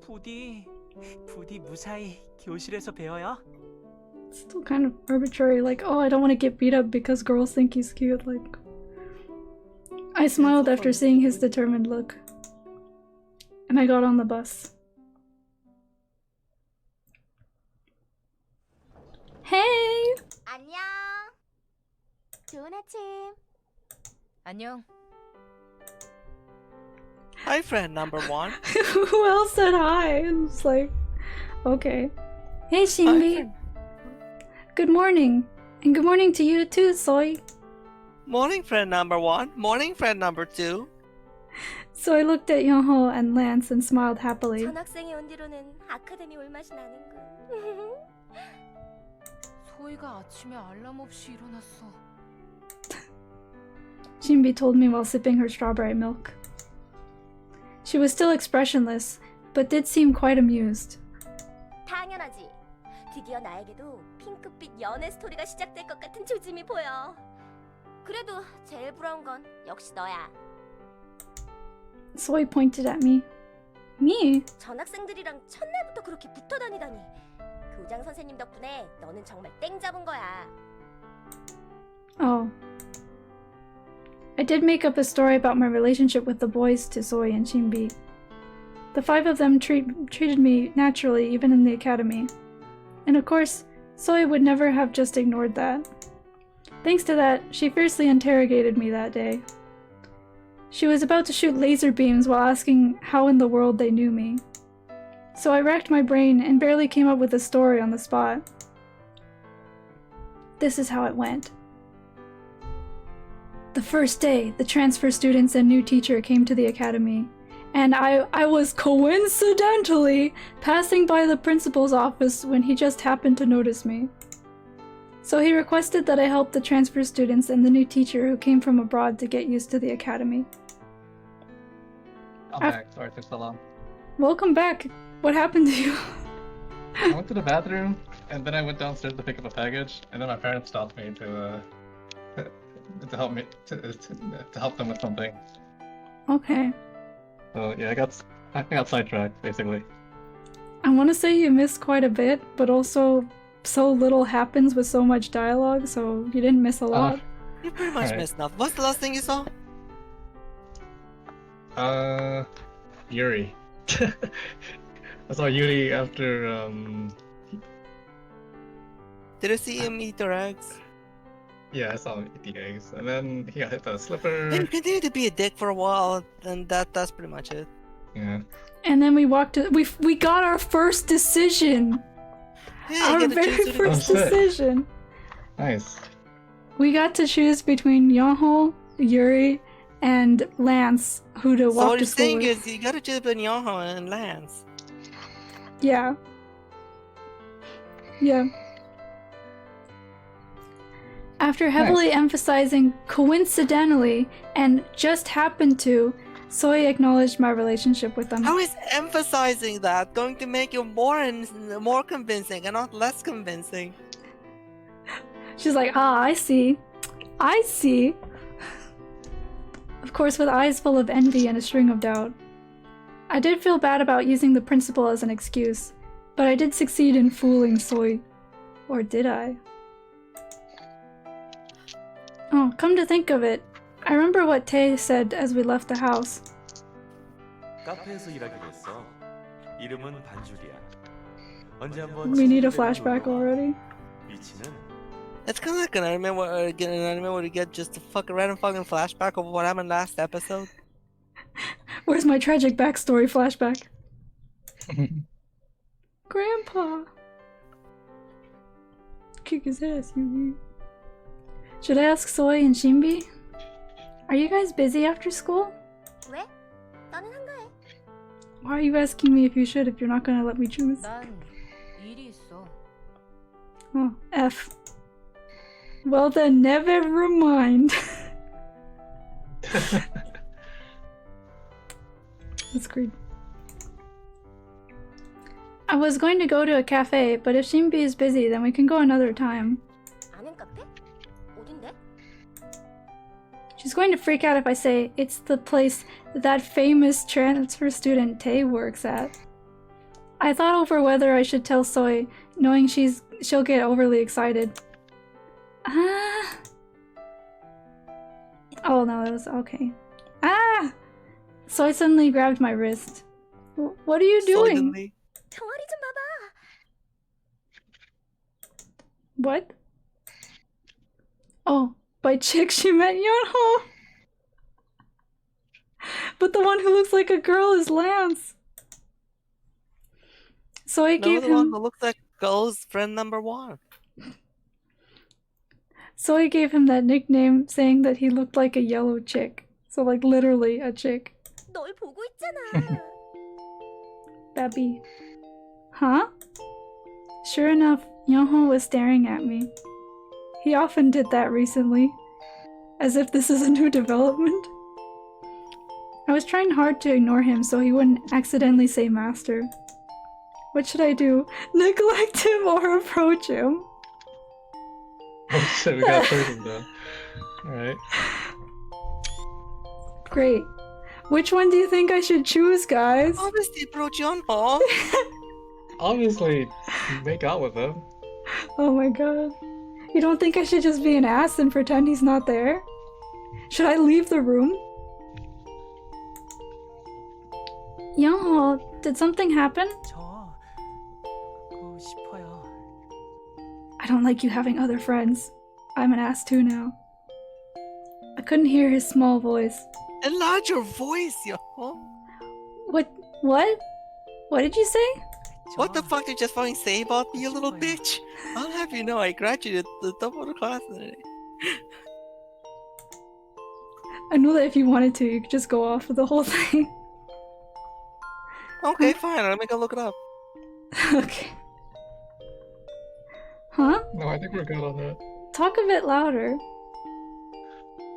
부디 무사히 교실에서 뵈어요. Still kind of arbitrary, like, oh, I don't want to get beat up because girls think he's cute, like... I smiled after seeing his determined look. And I got on the bus. Hey! 안녕. 좋은 아침. 안녕. Hi, friend number 1. Who else said hi? It's like, okay. Hey, Shinbi. Good morning. And good morning to you too, Soy. Morning, friend number 1. Morning, friend number 2. So I looked at Yonho and Lance and smiled happily. 전학생이 온 뒤로는 아카데미 올 맛이 나는군. 소희가 아침에 알람 없이 일어났어. Shinbi told me while sipping her strawberry milk. She was still expressionless, but did seem quite amused. 당연하지. 드디어 나에게도 핑크빛 연애 스토리가 시작될 것 같은 조짐이 보여. 그래도 제일 부러운 건 역시 너야. Soy pointed at me. Me? 전학생들이랑 첫날부터 그렇게 붙어 다니다니. 교장 선생님 덕분에 너는 정말 땡 잡은 거야. Oh. I did make up a story about my relationship with the boys to Soy and Shinbi. The 5 of them treated me naturally even in the academy. And of course, Soy would never have just ignored that. Thanks to that, she fiercely interrogated me that day. She was about to shoot laser beams while asking how in the world they knew me. So I racked my brain and barely came up with a story on the spot. This is how it went. The first day, the transfer students and new teacher came to the academy, and I was coincidentally passing by the principal's office when he just happened to notice me. So he requested that I help the transfer students and the new teacher who came from abroad to get used to the academy. I'm back. Sorry it took so long. Welcome back. What happened to you? I went to the bathroom, and then I went downstairs to pick up a package, and then my parents stopped me to help me to help them with something. Okay. So yeah, I got sidetracked basically. I want to say you missed quite a bit, but also so little happens with so much dialogue, so you didn't miss a lot. You pretty much missed nothing. What's the last thing you saw? Yuri. I saw Yuri after Did you see him eat the eggs? Yeah, I saw him eat the eggs, and then he got hit by a slipper. He continued to be a dick for a while, and that's pretty much it. Yeah. And then we walked to we got our first decision. Yeah, our very first decision. Nice. We got to choose between Yonho, Yuri, and Lance, who to So walk what to you're school saying with. is you gotta choose between Yoho and Lance. Yeah. Yeah. After heavily emphasizing coincidentally and just happened to, Soy acknowledged my relationship with them. How is emphasizing that going to make you more convincing and not less convincing? She's like, ah, I see. I see. Of course, with eyes full of envy and a string of doubt. I did feel bad about using the principal as an excuse, but I did succeed in fooling Soy. Or did I? Oh, come to think of it, I remember what Tae said as we left the house. 카페에서 일하기로 했어. 이름은 반줄이야. 언제 한번 We need a flashback already. 위치는 It's kind of like an anime where you get just a random fucking flashback of what happened last episode. Where's my tragic backstory flashback? Grandpa! Kick his ass, Yuri. Should I ask Soy and Shinbi? Are you guys busy after school? 왜? 나는 한가해. Why are you asking me if you should if you're not gonna let me choose? 난 일이 있어. Oh, F. Well then, never mind. That's great. I was going to go to a cafe, but if Shinbi is busy, then we can go another time. 아는 카페? 어딘데? She's going to freak out if I say it's the place that famous transfer student Tae works at. I thought over whether I should tell Soy, knowing she'll get overly excited. Ah. Oh no, that was okay. Ah! Soy suddenly grabbed my wrist. What are you doing? Suddenly. 덩어리 좀 봐봐. What? Oh, by chick she meant Yonho. But the one who looks like a girl is Lance. So I gave the one him. who looks like girl's friend number 1. So I gave him that nickname, saying that he looked like a yellow chick. So like literally a chick. 널 보고 있잖아. Babby. Huh? Sure enough, Yonho was staring at me. He often did that recently. As if this is a new development. I was trying hard to ignore him so he wouldn't accidentally say master. What should I do? Neglect him or approach him? Oh shit, we gotta trade him though. Alright. Great. Which one do you think I should choose, guys? Obviously, approach Yonho. Obviously, make out with him. Oh my god. You don't think I should just be an ass and pretend he's not there? Should I leave the room? Yonho, did something happen? 저 보고 싶어요. I don't like you having other friends. I'm an ass too now. I couldn't hear his small voice. Enlarge your voice, Yonho. What? What did you say? What the fuck did you just fucking say about me, you little bitch? I'll have you know I graduated the top of the class today. I know that if you wanted to, you could just go off with the whole thing. Okay, fine. Let me go look it up. Okay. Huh? No, I think we're good on that. Talk a bit louder.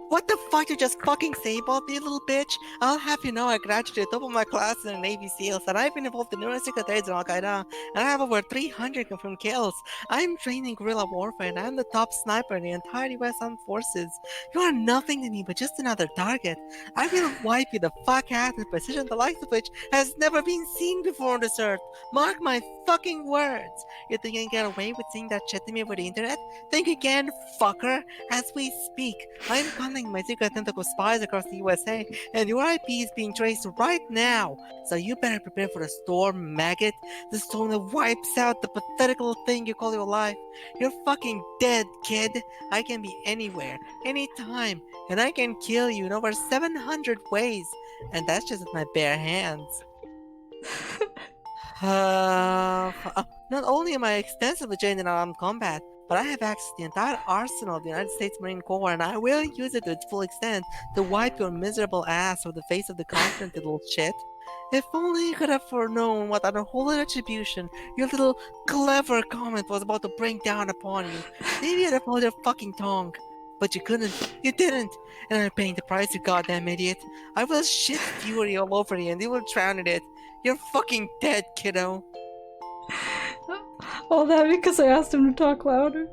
What the fuck did you just fucking say about me, little bitch? I'll have you know I graduated top of my class in the Navy SEALs, and I've been involved in numerous secret raids in Al-Qaeda, and I have over 300 confirmed kills. I'm training guerrilla warfare, and I'm the top sniper in the entire US Armed Forces. You are nothing to me but just another target. I will wipe you the fuck out in precision the likes of which has never been seen before on this earth. Mark my fucking words. You think you can get away with saying that shit to me over the internet? Think again, fucker. As we speak, I'm calling my secret tentacle spies across the USA, and your IP is being traced right now. So you better prepare for the storm, maggot. The storm that wipes out the pathetic little thing you call your life. You're fucking dead, kid. I can be anywhere, anytime, and I can kill you in over 700 ways. And that's just with my bare hands. Not only am I extensively trained in armed combat, but I have access to the entire arsenal of the United States Marine Corps, and I will use it to its full extent to wipe your miserable ass off the face of the continent, you little shit. If only you could have foreknown what unholy retribution your little clever comment was about to bring down upon you. Maybe you'd have held your fucking tongue. But you couldn't. You didn't. And I'm paying the price, you goddamn idiot. I will shit fury all over you, and you will drown in it. You're fucking dead, kiddo. All that because I asked him to talk louder.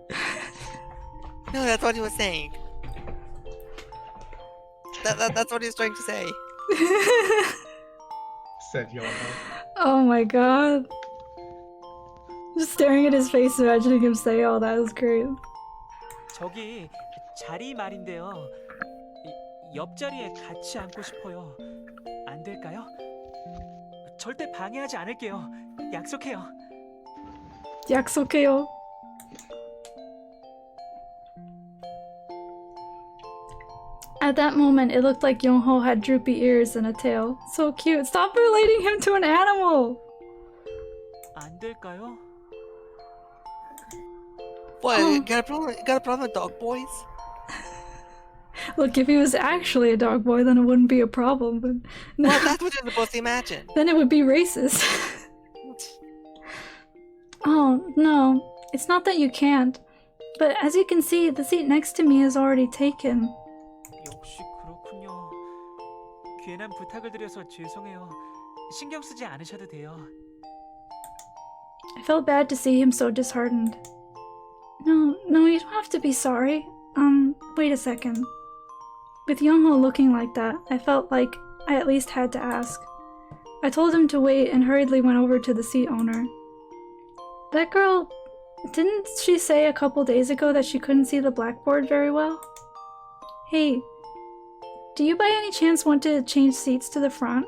No, that's what he was saying. That's what he was trying to say. Said Yonho. Oh my god. Just staring at his face, imagining him say all that was great. 저기 자리 말인데요. 옆자리에 같이 앉고 싶어요. 안 될까요? 절대 방해하지 않을게요. 약속해요. 약속해요. At that moment, it looked like Yonho had droopy ears and a tail. So cute. Stop relating him to an animal! 안 될까요? What? Got a problem with dog boys? Look, if he was actually a dog boy, then it wouldn't be a problem, but... Well, that's what you're supposed to imagine. Then it would be racist. Oh, no. It's not that you can't. But as you can see, the seat next to me is already taken. 역시 그렇군요. 괜한 부탁을 드려서 죄송해요. 신경 쓰지 않으셔도 돼요. I felt bad to see him so disheartened. No, you don't have to be sorry. Wait a second. With Yonho looking like that, I felt like I at least had to ask. I told him to wait and hurriedly went over to the seat owner. That girl, didn't she say a couple days ago that she couldn't see the blackboard very well? Hey, do you by any chance want to change seats to the front?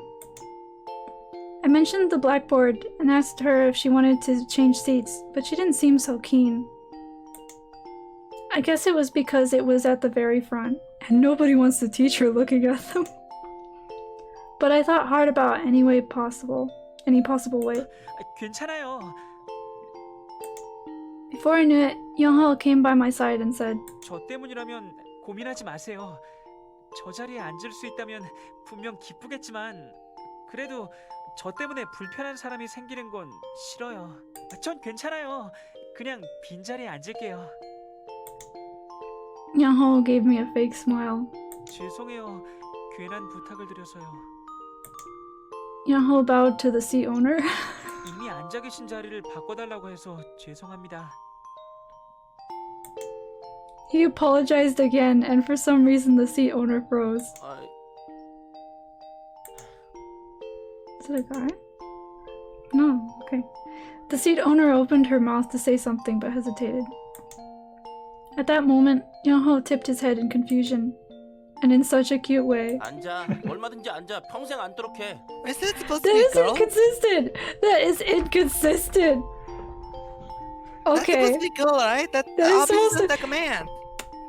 I mentioned the blackboard and asked her if she wanted to change seats, but she didn't seem so keen. I guess it was because it was at the very front, and nobody wants the teacher looking at them. But I thought hard about any possible way. 괜찮아요. Before I knew it, Young-ho came by my side and said, 저 때문이라면 고민하지 마세요. 저 자리에 앉을 수 있다면 분명 기쁘겠지만 그래도 저 때문에 불편한 사람이 생기는 건 싫어요. 전 괜찮아요. 그냥 빈자리에 앉을게요. Young-ho gave me a fake smile. 죄송해요. 괜한 부탁을 드려서요. Young-ho bowed to the seat owner. 이미 앉아 계신 자리를 바꿔달라고 해서 죄송합니다. He apologized again, and for some reason the seat owner froze. Is it a guy? No, okay. The seat owner opened her mouth to say something but hesitated. At that moment, Young-ho tipped his head in confusion, and in such a cute way. 앉아. 얼마든지 앉아. 평생 앉도록 해. Is that supposed That to be a is girl? inconsistent! That is inconsistent! That's Okay. supposed to be girl, right? That That is obviously supposed is to- the command.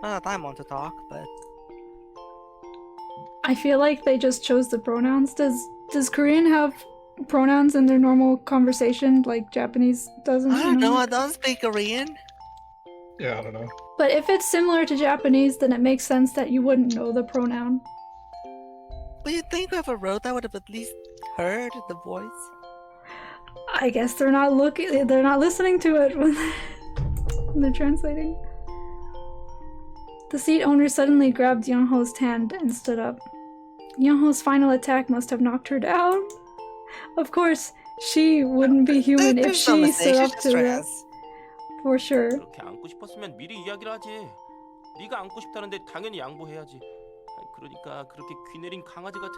Not that I want to talk, but I feel like they just chose the pronouns. Does Korean have pronouns in their normal conversation like Japanese doesn't? I don't know. I don't speak Korean. Yeah, I don't know. But if it's similar to Japanese, then it makes sense that you wouldn't know the pronoun. But you'd think whoever wrote that would have at least heard the voice. I guess they're not listening to it when they're translating. The seat owner suddenly grabbed Young-ho's hand and stood up. Young-ho's final attack must have knocked her down. Of course, she wouldn't be human if There's no she mistake. stood up She's to that. trans. For sure. 그렇게 안고 싶었으면 미리 이야기를 하지. 네가 안고 싶다는데 당연히 양보해야지. 그러니까 그렇게 귀내린 강아지 같은.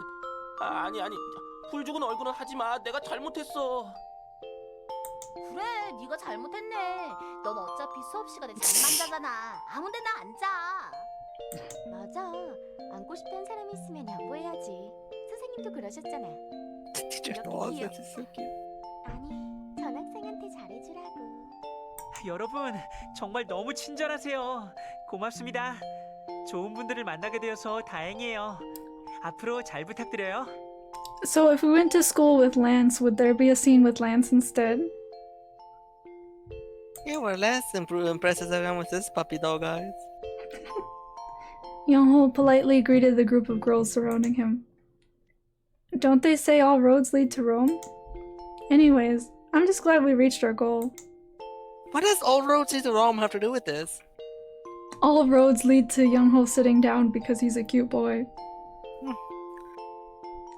아니 풀 죽은 얼굴은 하지 마. 내가 잘못했어. 그래, 네가 잘못했네. 넌 어차피 수업 시간에 잠만 자잖아. 아무 데나 앉아. 맞아. 앉고 싶다는 사람이 있으면 양보해야지. 선생님도 그러셨잖아. Teacher's 이렇게 dog, 귀여워. that's just so cute. 아니, 전학생한테 잘해주라고. 여러분, 정말 너무 친절하세요. 고맙습니다. 좋은 분들을 만나게 되어서 다행이에요. 앞으로 잘 부탁드려요. So if we went to school with Lance, would there be a scene with Lance instead? Yeah, we're less impressed as everyone with this puppy dog, guys. Young-ho politely greeted the group of girls surrounding him. Don't they say all roads lead to Rome? Anyways, I'm just glad we reached our goal. What does all roads lead to Rome have to do with this? All roads lead to Young-ho sitting down because he's a cute boy.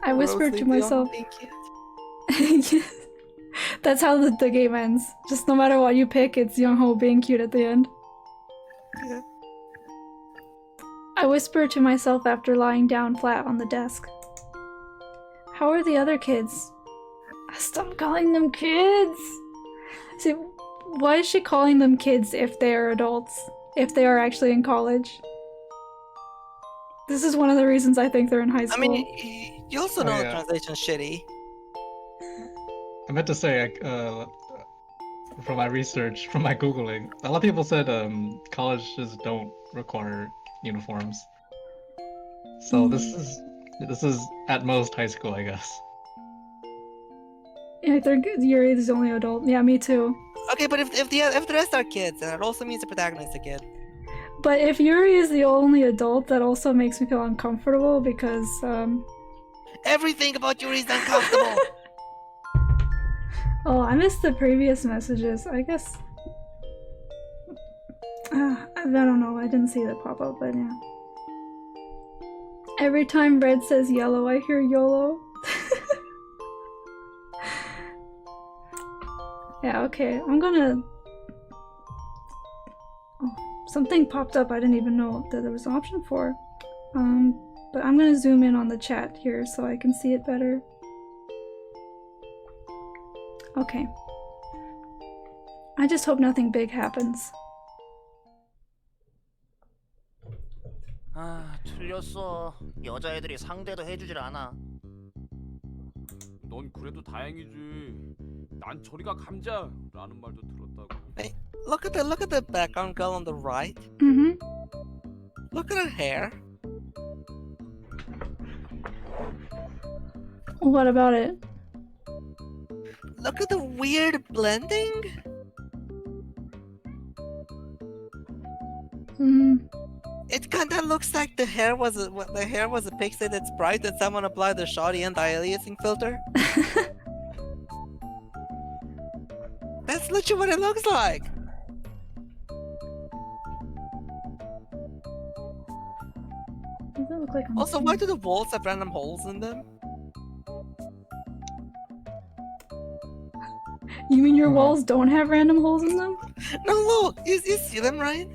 I whispered to myself. That's how the game ends. Just no matter what you pick, it's Young-ho being cute at the end. Yeah. I whispered to myself after lying down flat on the desk. How are the other kids? Stop calling them kids! See, why is she calling them kids if they are adults? If they are actually in college? This is one of the reasons I think they're in high school. I mean, you also know the translation's shitty. I meant to say, from my research, from my Googling, a lot of people said colleges don't require uniforms. So this is at most high school, I guess. Yeah, I think Yuri is the only adult. Yeah, me too. Okay, but if the rest are kids, then it also means the protagonist is a kid. But if Yuri is the only adult, that also makes me feel uncomfortable because, Everything about Yuri is uncomfortable! Oh, I missed the previous messages. I guess... I don't know, I didn't see that pop up, but yeah. Every time Red says yellow, I hear YOLO. Yeah, okay, I'm gonna... Oh, something popped up I didn't even know that there was an option for. But I'm gonna zoom in on the chat here so I can see it better. Okay. I just hope nothing big happens. 아, 틀렸어. 여자애들이 상대도 해주질 않아. 넌 그래도 다행이지. 난 저리가 감자라는 말도 들었다고. Hey, look at the background girl on the right. Mm-hmm. Look at her hair. What about it? Look at the weird blending. It kinda looks like the hair was a pixelated sprite and someone applied the shoddy anti-aliasing filter. That's literally what it looks like. Does it look like I'm Also, seeing- why do the walls have random holes in them? You mean your walls don't have random holes in them? No, look, you see them, right?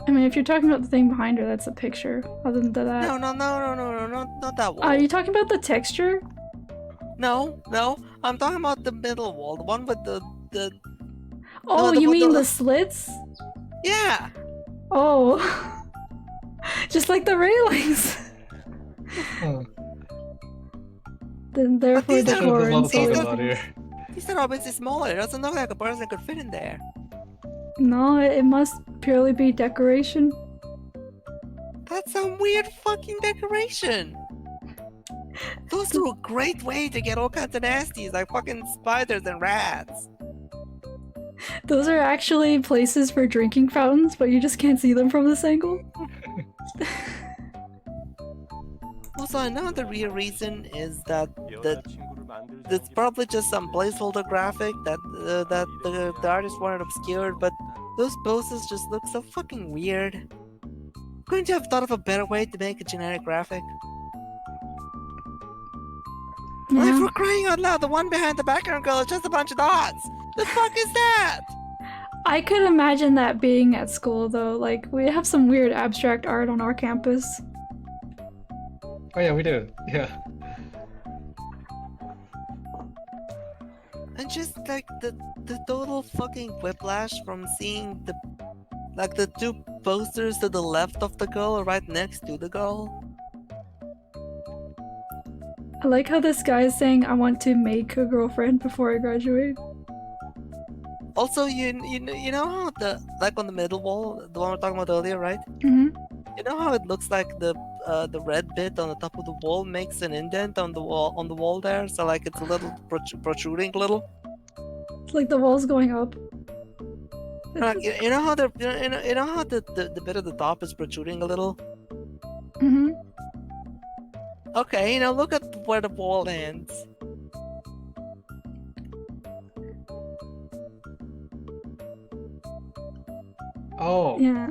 I mean, if you're talking about the thing behind her, that's a picture. Other than that, No, not that wall. are you talking about the texture? No, I'm talking about the middle wall, the one with the. Oh, the you one- mean the- the slits? Yeah. Oh, just like the railings. Then therefore these the are- door There's a lot to See, talk those- about here. These are obviously smaller. It doesn't look like a person could fit in there. No, it must purely be decoration. That's some weird fucking decoration. Those are a great way to get all kinds of nasties, like fucking spiders and rats. Those are actually places for drinking fountains, but you just can't see them from this angle. Also, another real reason is that 여자친구를 만들자는 it's 게 probably just some placeholder graphic that the artist wanted obscured, but those poses just look so fucking weird. Couldn't you have thought of a better way to make a generic graphic? Like, Yeah. for crying out loud, the one behind the background girl is just a bunch of dots. The fuck is that? I could imagine that being at school though. Like, we have some weird abstract art on our campus. Oh yeah, we do. Yeah. And just like the total fucking whiplash from seeing the two posters to the left of the girl right next to the girl. I like how this guy is saying, I want to make a girlfriend before I graduate. Also, you know how on the middle wall, the one we were talking about earlier, right? Mm-hmm. You know how it looks like the red bit on the top of the wall makes an indent on the wall there, so like it's a little protruding a little. It's like the wall's going up. Like, you know how the bit at the top is protruding a little. Mm-hmm. Okay, look at where the wall ends. Oh. Yeah,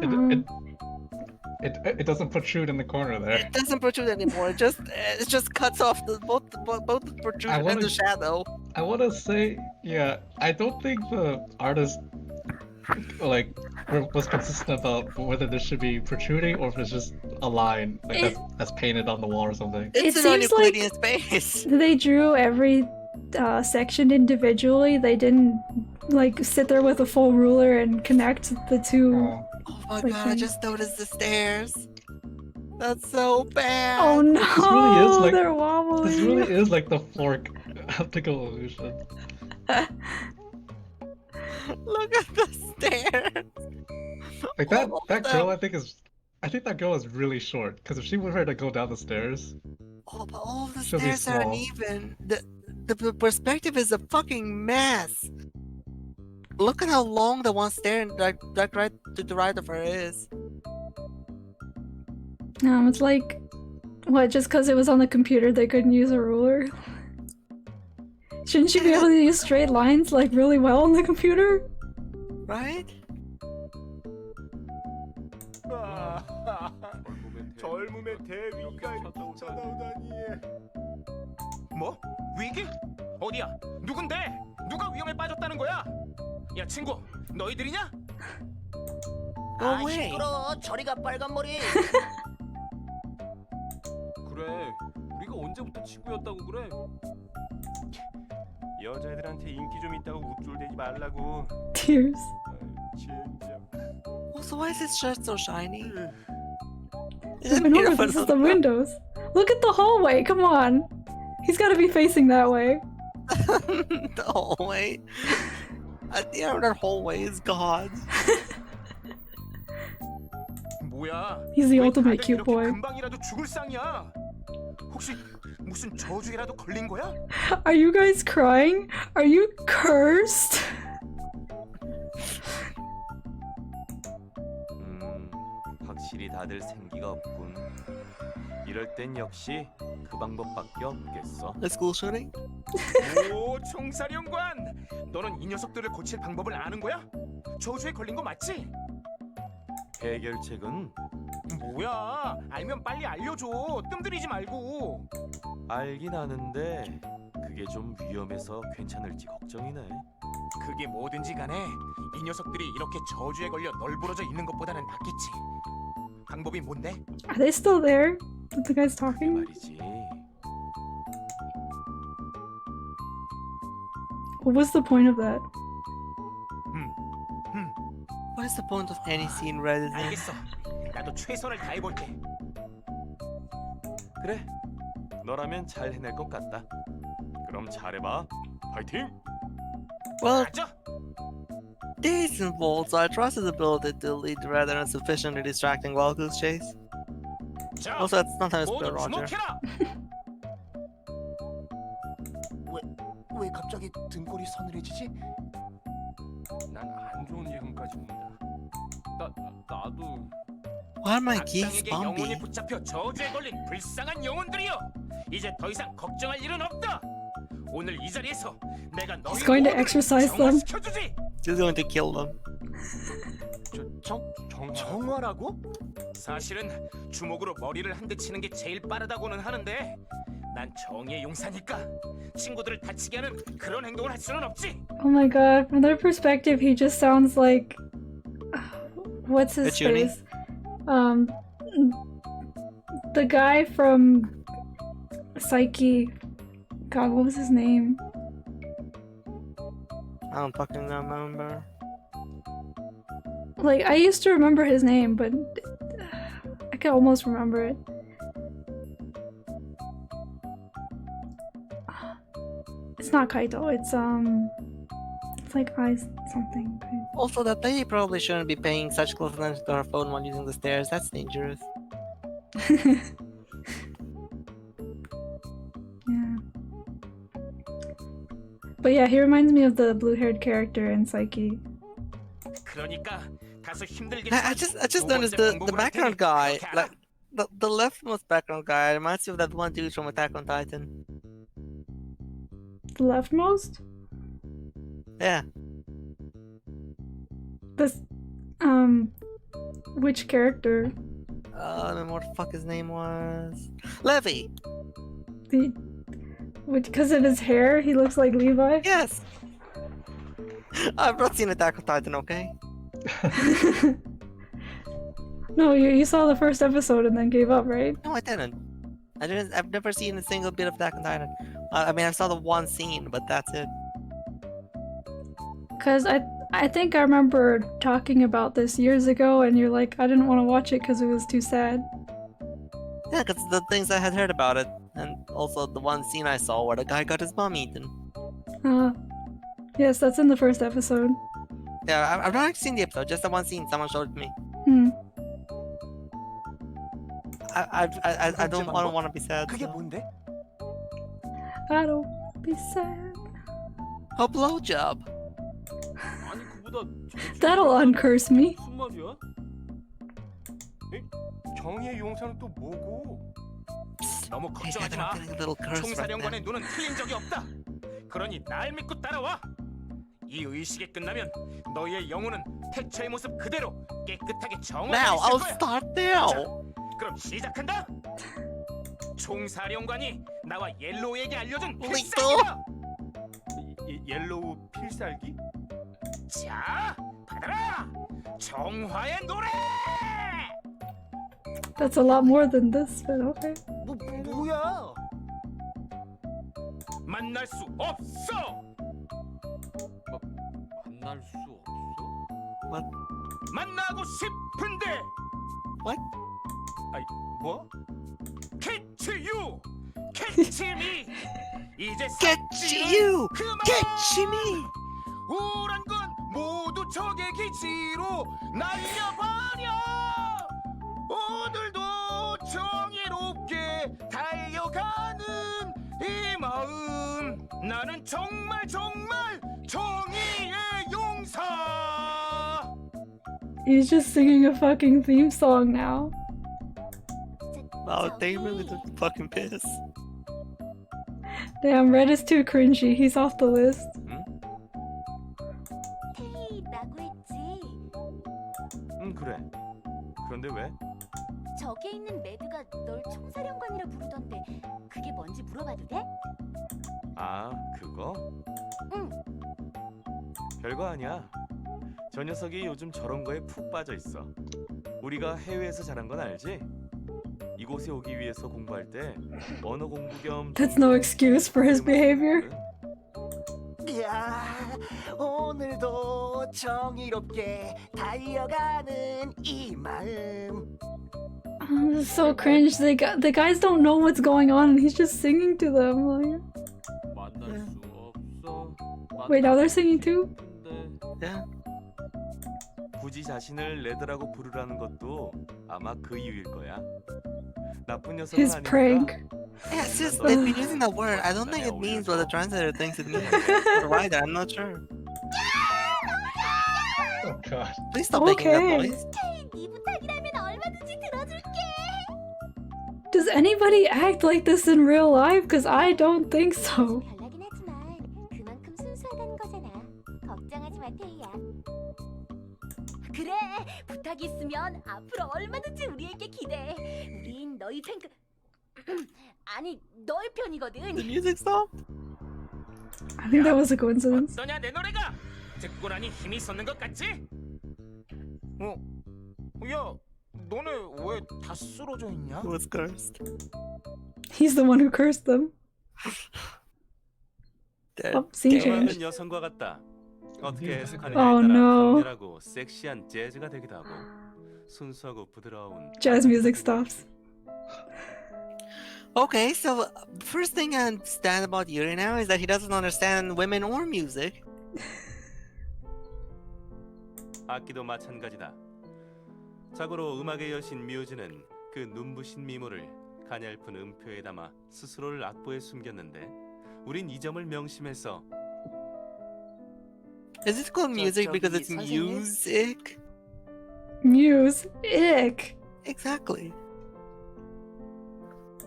It doesn't protrude in the corner there. It doesn't protrude anymore. It just cuts off both the protrusion and the shadow. I want to say, yeah, I don't think the artist was consistent about whether this should be protruding or if it's just a line that's painted on the wall or something. It's It a seems non-euclidean space. They drew every section individually. They didn't like sit there with a full ruler and connect the two. Oh. Oh my Like god, I thing. just noticed the stairs. That's so bad. Oh no! really is like- They're wobbling. This really is like the fork optical illusion. Look at the stairs. Like that All of that them. girl, I think that girl is really short. Because if she were to go down the stairs, Oh, but all of the She'll be stairs are small. uneven. The perspective is a fucking mess. Look at how long the one staring right to the right of her is. It's like, what? Just because it was on the computer, they couldn't use a ruler. Shouldn't you be able to use straight lines like really well on the computer? Right? 젊음의 대위가 찾아오다니. 뭐? 위기? 어디야? 누군데? 누가 위험에 빠졌다는 거야? 야 친구, 너희들이냐? No 아, way. 시끄러. 저리가 빨간 머리. 그래, 우리가 언제부터 친구였다고 그래? 여자애들한테 인기 좀 있다고 우쭐대지 말라고. Tears. 진짜. Also, why is his shirt so shiny? No, this is the windows. Look at the hallway. Come on. He's got to be facing that way. The hallway. At the end of that hallway is God. 뭐야? He's the 왜 ultimate 다들 cute 이렇게 boy. 금방이라도 죽을 상이야. 혹시 무슨 저주에라도 걸린 거야? Are you guys crying? Are you cursed? 확실히 다들 생기가 없군. 이럴 땐 역시 그 방법밖에 없겠어. The school shooting? 오, 총사령관! 너는 이 녀석들을 고칠 방법을 아는 거야? 저주에 걸린 거 맞지? 해결책은? 뭐야? 알면 빨리 알려줘. 뜸들이지 말고. 알긴 아는데 그게 좀 위험해서 괜찮을지 걱정이네. 그게 뭐든지 간에 이 녀석들이 이렇게 저주에 걸려 널브러져 있는 것보다는 낫겠지. 방법이 뭔데? Are they still there? Are the guys talking? 말이지. What was the point of that? What is the point of any scene rather than... 알겠어. 나도 최선을 다해볼게. 그래. 너라면 잘 해낼 것 같다. 그럼 잘해봐. 파이팅! Well, 맞아. decent bold, so I trust his ability to lead rather than sufficiently distracting while Goose chase. 자, Also, that's not how it's 모두 spelled, Roger. 주목해라. 왜 갑자기 등골이 서늘해지지? 난 안 좋은 예감까지 본다. 나도. Why are my geese 악당에게 영혼이 bumpy? 붙잡혀 저주에 걸린 불쌍한 영혼들이여. 이제 더 이상 걱정할 일은 없다. 오늘 이 자리에서 내가 너희 He's going to 모두를 exorcise them. 정화시켜주지. He's going to kill them. 정화라고? 사실은 주먹으로 머리를 한 대 치는 게 제일 빠르다고는 하는데 난 정의의 용사니까 친구들을 다치게 하는 그런 행동을 할 수는 없지. Oh my god, from their perspective, he just sounds like... What's his It's Yuri? face? The guy from Psyche. God, what was his name? I don't fucking remember. Like, I used to remember his name, but I can almost remember it. It's not Kaito, it's like Eyes something. Also, that lady probably shouldn't be paying such close attention to her phone while using the stairs. That's dangerous. Yeah. But yeah, he reminds me of the blue-haired character in Psyche. 그러니까 다소 힘들게. I just noticed the background guy, like the leftmost background guy, reminds me of that one dude from Attack on Titan. The leftmost? Yeah. This, which character? I don't know what the fuck his name was. Laphi! Because of his hair, he looks like Levi? Yes! I've not seen Attack on Titan, okay? No, you saw the first episode and then gave up, right? No, I didn't. I've never seen a single bit of Attack on Titan. I mean, I saw the one scene, but that's it. Because I think I remember talking about this years ago and you're like, I didn't want to watch it because it was too sad. Yeah, because the things I had heard about it, and also the one scene I saw where the guy got his bum eaten. Yes, that's in the first episode. Yeah, I've not seen the episode, just the one scene someone showed me. I don't want to be sad. 그게 So. 뭔데? I don't be sad. A blowjob. 아니 그보다 That'll uncurse me. 무슨 말이야? 정의의 용사는 또 뭐고? 너무 Hey, 걱정하지 I'm 마. getting a little cursed right 총사령관의 now. 눈은 틀린 적이 없다. 그러니 날 믿고 따라와. 이 의식이 끝나면 너희의 영혼은 태초의 모습 그대로 깨끗하게 Now, 정화될 I'll 거야. start now. 그럼 시작한다. 총사령관이 나와 옐로우에게 알려준 리또? 필살기다. 옐로우 필살기? 자, 받아라. 정화의 노래. That's a lot more than this, but okay. 뭐야? 만날 수 없어. 만날 수 없어? What? 만나고 싶은데. What? 아이 뭐? Catch you, catch me. 이제 Catch you! 그만. Catch me! 우울한 건 모두 적의 기지로 날려버려. 오늘도 정의롭게 달려가는 이 마음. 나는 정말 정말 정의의 용사. He's just singing a fucking theme song now. Wow, they really took fucking piss. Damn, Red is too cringy. He's off the list. 테이라고 했지. 그래. 그런데 왜? 저기에 있는 매드가 널 총사령관이라 부르던데 그게 뭔지 물어봐도 돼? 아, 그거? 응. 별거 아니야. 저 녀석이 요즘 저런 거에 푹 빠져 있어. 우리가 해외에서 자란 건 알지? 이곳에 오기 위해서 공부할 때 언어 공부 겸 That's no excuse for his behavior. 야, 오늘도 정의롭게 달려가는 이 마음. This is so cringe. The guys don't know what's going on, and he's just singing to them. Like, 만날 수 없어. wait, now they're singing too? Yeah. 굳이 자신을 레드라고 부르라는 것도 아마 그 이유일 거야. 나쁜 녀석은 His 아니니까. prank. Yeah, it's just they've been using that word. I don't think it means what the translator thinks it means. The writer, I'm not sure. Oh god. Please stop making that Okay. noise. 네 부탁이라면 얼마든지 들어줄게. Does anybody act like this in real life? Because I don't think so. 별나긴 하지만 그만큼 순수하다는 거잖아. 걱정하지 마, 테이야. 그래, 부탁이 있으면 앞으로 얼마든지 우리에게 기대해. 우린 너희 팬 아니 너희 편이거든. The music stopped. I think that was a coincidence. 어떠냐 내 노래가? 듣고 나니 힘이 솟는 것 같지? 야, 너네 왜 다 쓰러져 있냐? It was cursed. He's the one who cursed them. Oh, scene change. 좋아하는 여성과 같다. 어떻게 해석하느냐에 Oh, 따라 no. 강렬하고 섹시한 재즈가 되기도 하고 순수하고 부드러운 Jazz music stops. Okay, so first thing I understand about Yuri now is that he doesn't understand women or music. 악기도 마찬가지다. 자고로 음악의 여신 뮤즈는 그 눈부신 미모를 가냘픈 음표에 담아 스스로를 악보에 숨겼는데 우린 이 점을 명심해서 Is it called music because it's 선생님? music? Muse. Ick. Exactly.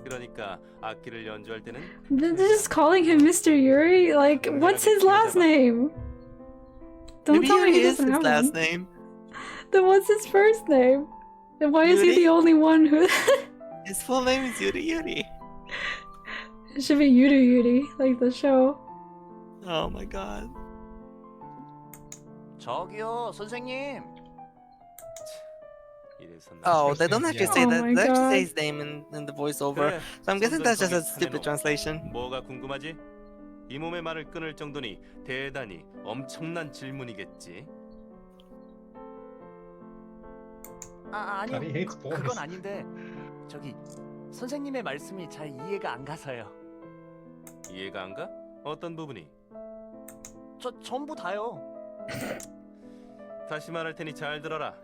그러니까 악기를 연주할 때는 They're just calling him Mr. Yuri? Like, what's his last name? Don't Maybe tell me Yuri he is doesn't his have last one. name. Then what's his first name? And why is he Yuri? the only one who... His full name is Yuri Yuri. It should be Yuri Yuri, like the show. Oh my god. 저기요, 선생님. 이래서 Oh, they don't actually say Oh that. my They actually god. say his name in the voiceover. 그래, So I'm guessing that's just a 선전성의 stupid 사내로. translation. 뭐가 궁금하지? 이 몸의 말을 끊을 정도니 대단히 엄청난 질문이겠지. 아니요, He hates boys. 그건 아닌데 저기 선생님의 말씀이 잘 이해가 안 가서요. 이해가 안 가? 어떤 부분이? 전부 다요. 다시 말할 테니 잘 들어라.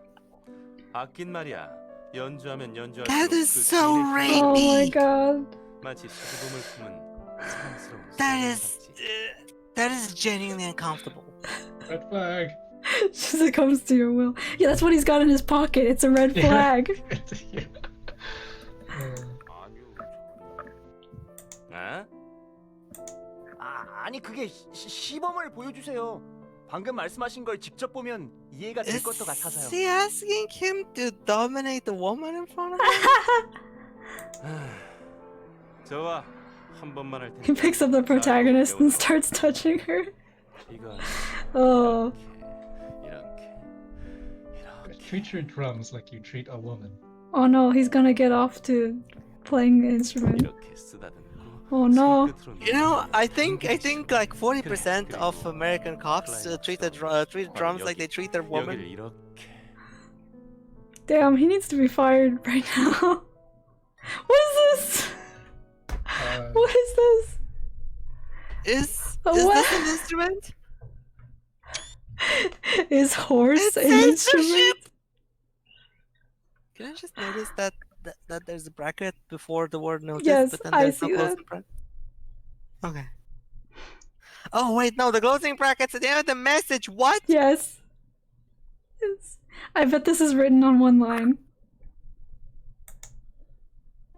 악긴 말이야. 연주하면 연주할수록 That is so Oh my rapey. god. 마치 수줍음을 품은 사랑스러운 That is genuinely uncomfortable. Red flag. Just it comes to your will. Yeah, that's what he's got in his pocket. It's a red flag. 아? 아니 그게 시범을 보여주세요. 방금 말씀하신 걸 직접 보면 이해가 될 것도 Is 같아서요. he asking him to dominate the woman in front of him? 좋아. 한 번만 할 테니. He picks up the protagonist and starts touching her. 이건 Oh. 이렇게. Treat your drums like you treat a woman. Oh no, he's gonna get off to playing the instrument. 이렇게 쓰다듬고 Oh no. You know, I think like 40% of American cops treat drums like they treat their woman. 여기를 이렇게 Damn, he needs to be fired right now. What is this? What is this? Is A this what? an instrument? Is horse It's an censorship! instrument? Can I just notice that there's a bracket before the word notice, Yes, but then I there's no see that. closing bracket? Okay. Oh wait, no, the closing bracket's at the end of the message. What? Yes. Yes. I bet this is written on one line.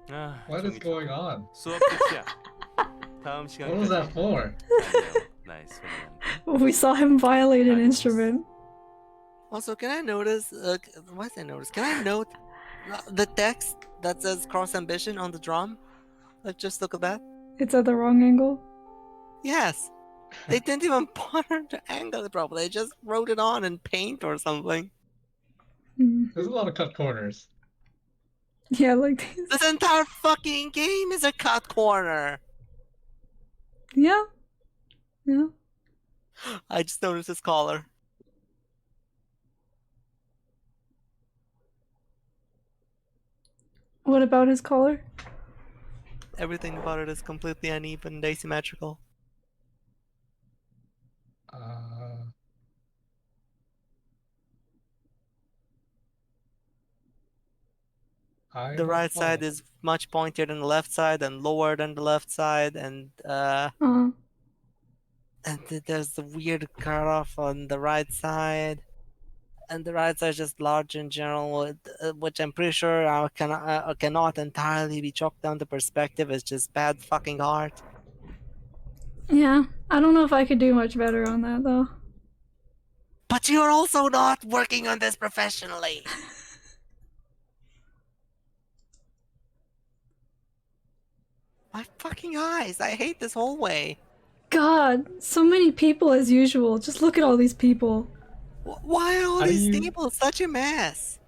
아, What is going on? 수업 끝이야. 다음 What was that 시간까지 for? 안녕. 나의 소리한테. We saw him violate an instrument. Also, can I notice? What did I notice? Can I note the text that says cross ambition on the drum? Let's just look at that. It's at the wrong angle. Yes. They didn't even bother to angle it properly. They just wrote it on in paint or something. There's a lot of cut corners. Yeah, like these. This entire fucking game is a cut corner. Yeah. Yeah. I just noticed his collar. What about his collar? Everything about it is completely uneven and asymmetrical. The right side is much pointier than the left side and lower than the left side, and there's the weird cutoff on the right side, and the right side is just large in general, which I'm pretty sure cannot entirely be chalked down to perspective. It's just bad fucking art. Yeah, I don't know if I could do much better on that though. But you're also not working on this professionally. My fucking eyes! I hate this hallway. God, so many people as usual. Just look at all these people. Why are all these tables such a mess?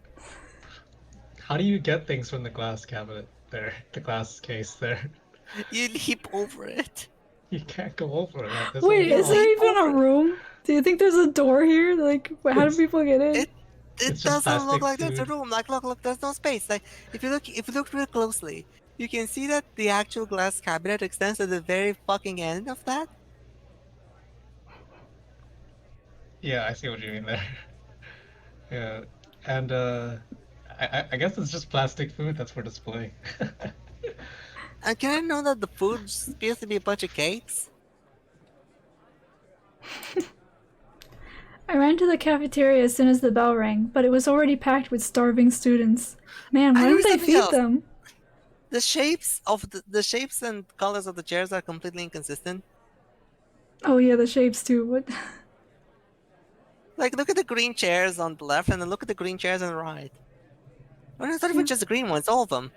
How do you get things from the glass cabinet there? The glass case there? You leap over it. You can't go over it. Wait, is there even a room? Do you think there's a door here? Like, how do people get in? It doesn't look like there's a room. Like, look, there's no space. Like, if you look real closely, you can see that the actual glass cabinet extends to the very fucking end of that. Yeah, I see what you mean there. Yeah, and I guess it's just plastic food that's for display. And can I know that the food's supposed to be a bunch of cakes? I ran to the cafeteria as soon as the bell rang, but it was already packed with starving students. Man, why don't they feed them? The shapes of the shapes and colors of the chairs are completely inconsistent. Oh yeah, the shapes too. What? Like, look at the green chairs on the left, and then look at the green chairs on the right. Well, it's not even just the green ones, all of them.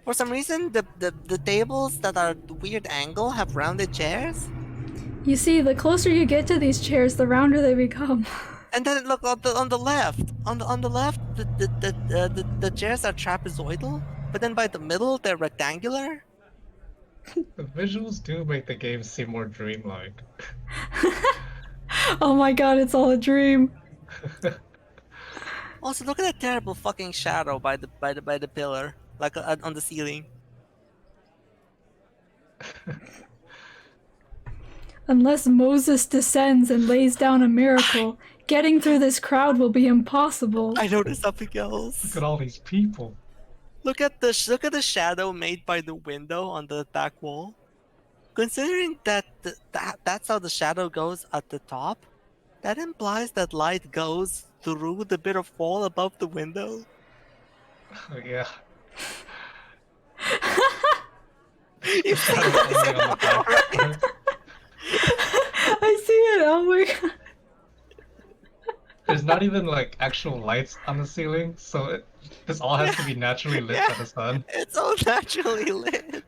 For some reason, the tables that are the weird angle have rounded chairs. You see, the closer you get to these chairs, the rounder they become. And then look on the left. On the left, the chairs are trapezoidal, but then by the middle they're rectangular. The visuals do make the game seem more dreamlike. Oh my god, it's all a dream. Also, look at that terrible fucking shadow by the pillar, like on the ceiling. Unless Moses descends and lays down a miracle, getting through this crowd will be impossible. I noticed something else. Look at all these people. Look at the shadow made by the window on the back wall. Considering that that's how the shadow goes at the top, that implies that light goes through the bit of wall above the window. Oh, yeah. You see it? I see it. Oh my god. There's not even like actual lights on the ceiling, so this all has to be naturally lit by the sun. It's all naturally lit.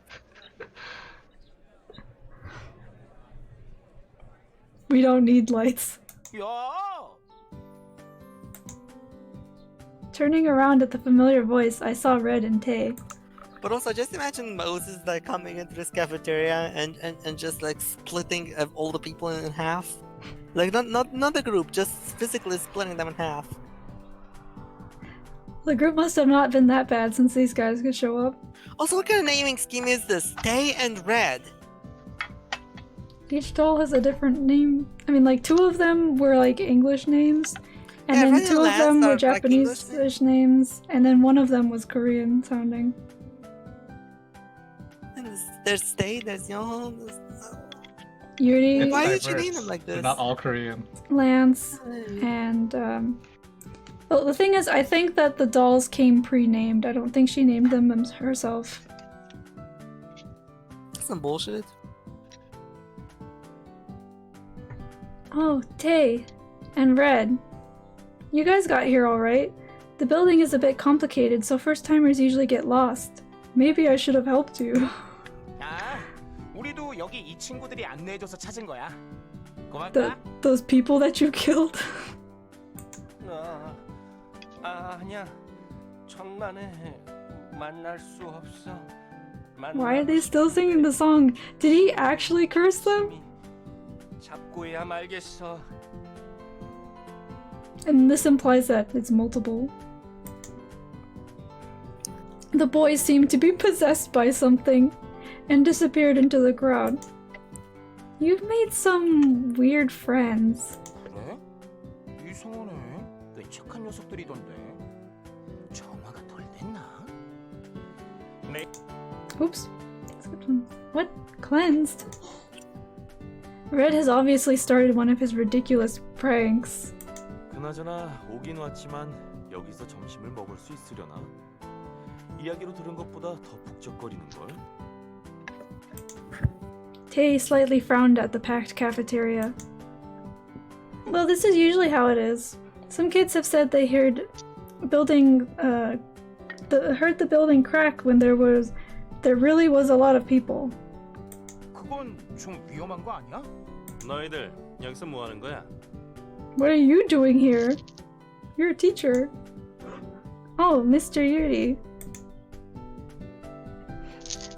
We don't need lights. Turning around at the familiar voice, I saw Red and Tay. But also, just imagine Moses like coming into this cafeteria and just like splitting all the people in half. Like not the group, just physically splitting them in half. The group must have not been that bad since these guys could show up. Also, what kind of naming scheme is this? Tay and Red. Each doll has a different name. I mean, like, 2 of them were like English names, and Yeah, then Red and 2 of Lance them are, were like, Japanese names, and then 1 of them was Korean sounding. And there's Tay, there's Young. Yuri, Why did you name them like They're this? not all Korean. Lance, and well, the thing is, I think that the dolls came pre-named. I don't think she named them herself. That's some bullshit. Oh, Tay and Red. You guys got here all right. The building is a bit complicated, so first-timers usually get lost. Maybe I should have helped you. 아, 우리도 여기 이 친구들이 안내해줘서 찾은 거야. 고맙다. Those people that you killed? 아니야. 천만에 만날 수 없어. Why are they still singing the song? Did he actually curse them? 잡고야 말겠어. And this implies that it's multiple. The boys seemed to be possessed by something and disappeared into the crowd. You've made some weird friends. 그래? 이상하네. 꽤 착한 녀석들이던데. 정화가 덜 됐나? 네. Oops. What? Cleansed? Red has obviously started one of his ridiculous pranks. 그나저나 오긴 왔지만 여기서 점심을 먹을 수 있으려나? 이야기로 들은 것보다 더 북적거리는 걸. Tay slightly frowned at the packed cafeteria. Well, this is usually how it is. Some kids have said they heard the building crack when there really was a lot of people. 그건 좀 위험한 거 아니야? 너희들 여기서 뭐 하는 거야? What are you doing here? You're a teacher. Oh, Mr. Yuri.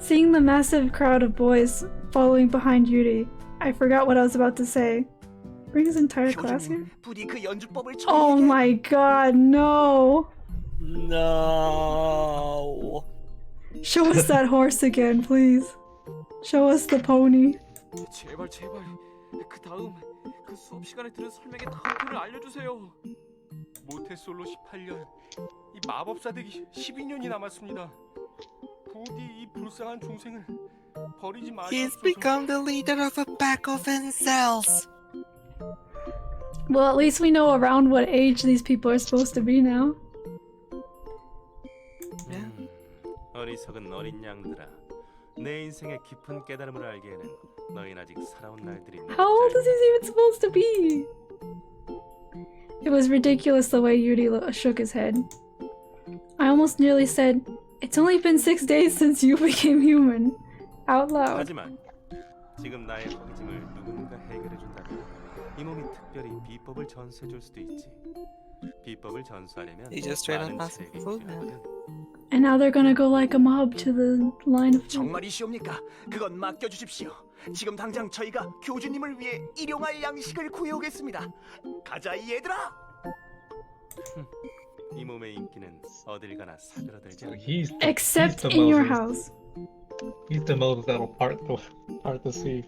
Seeing the massive crowd of boys following behind Yuri, I forgot what I was about to say. Bring his entire class here? 부디 그 연주법을 Oh my god, no! No. Show us that horse again, please. Show us the pony. 제발 그 다음 그 수업 시간에 들은 설명의 다음표를 알려주세요. 모태솔로 18년, 이 마법사 되기 12년이 남았습니다. 부디 이 불쌍한 중생을 버리지 마시옵소서. He's become the leader of a pack of incels. Well, at least we know around what age these people are supposed to be now. 어리석은 어린 양들아, 내 인생의 깊은 깨달음을 알기에는 너희는 아직 살아온 날들이. How old is he even supposed to be? It was ridiculous the way Yuri shook his head. I almost nearly said, "It's only been 6 days since you became human," out loud. 하지만 지금 나의 허기짐을 누군가 해결해준다면 이 몸이 특별히 비법을 전수해줄 수도 있지. 비법을 전수하려면 He just straight up 많은 asked 체력이 for food, man. 필요하거든. And now they're gonna go like a mob to the line of food. 정말이시옵니까? 그건 맡겨주십시오. 지금 당장 저희가 교주님을 위해 일용할 양식을 구해오겠습니다. 가자 이 얘들아! 이 몸의 인기는 어딜 가나 사그라들지 않아. Except the in your Moses. house. He's the Moses that'll part the sea.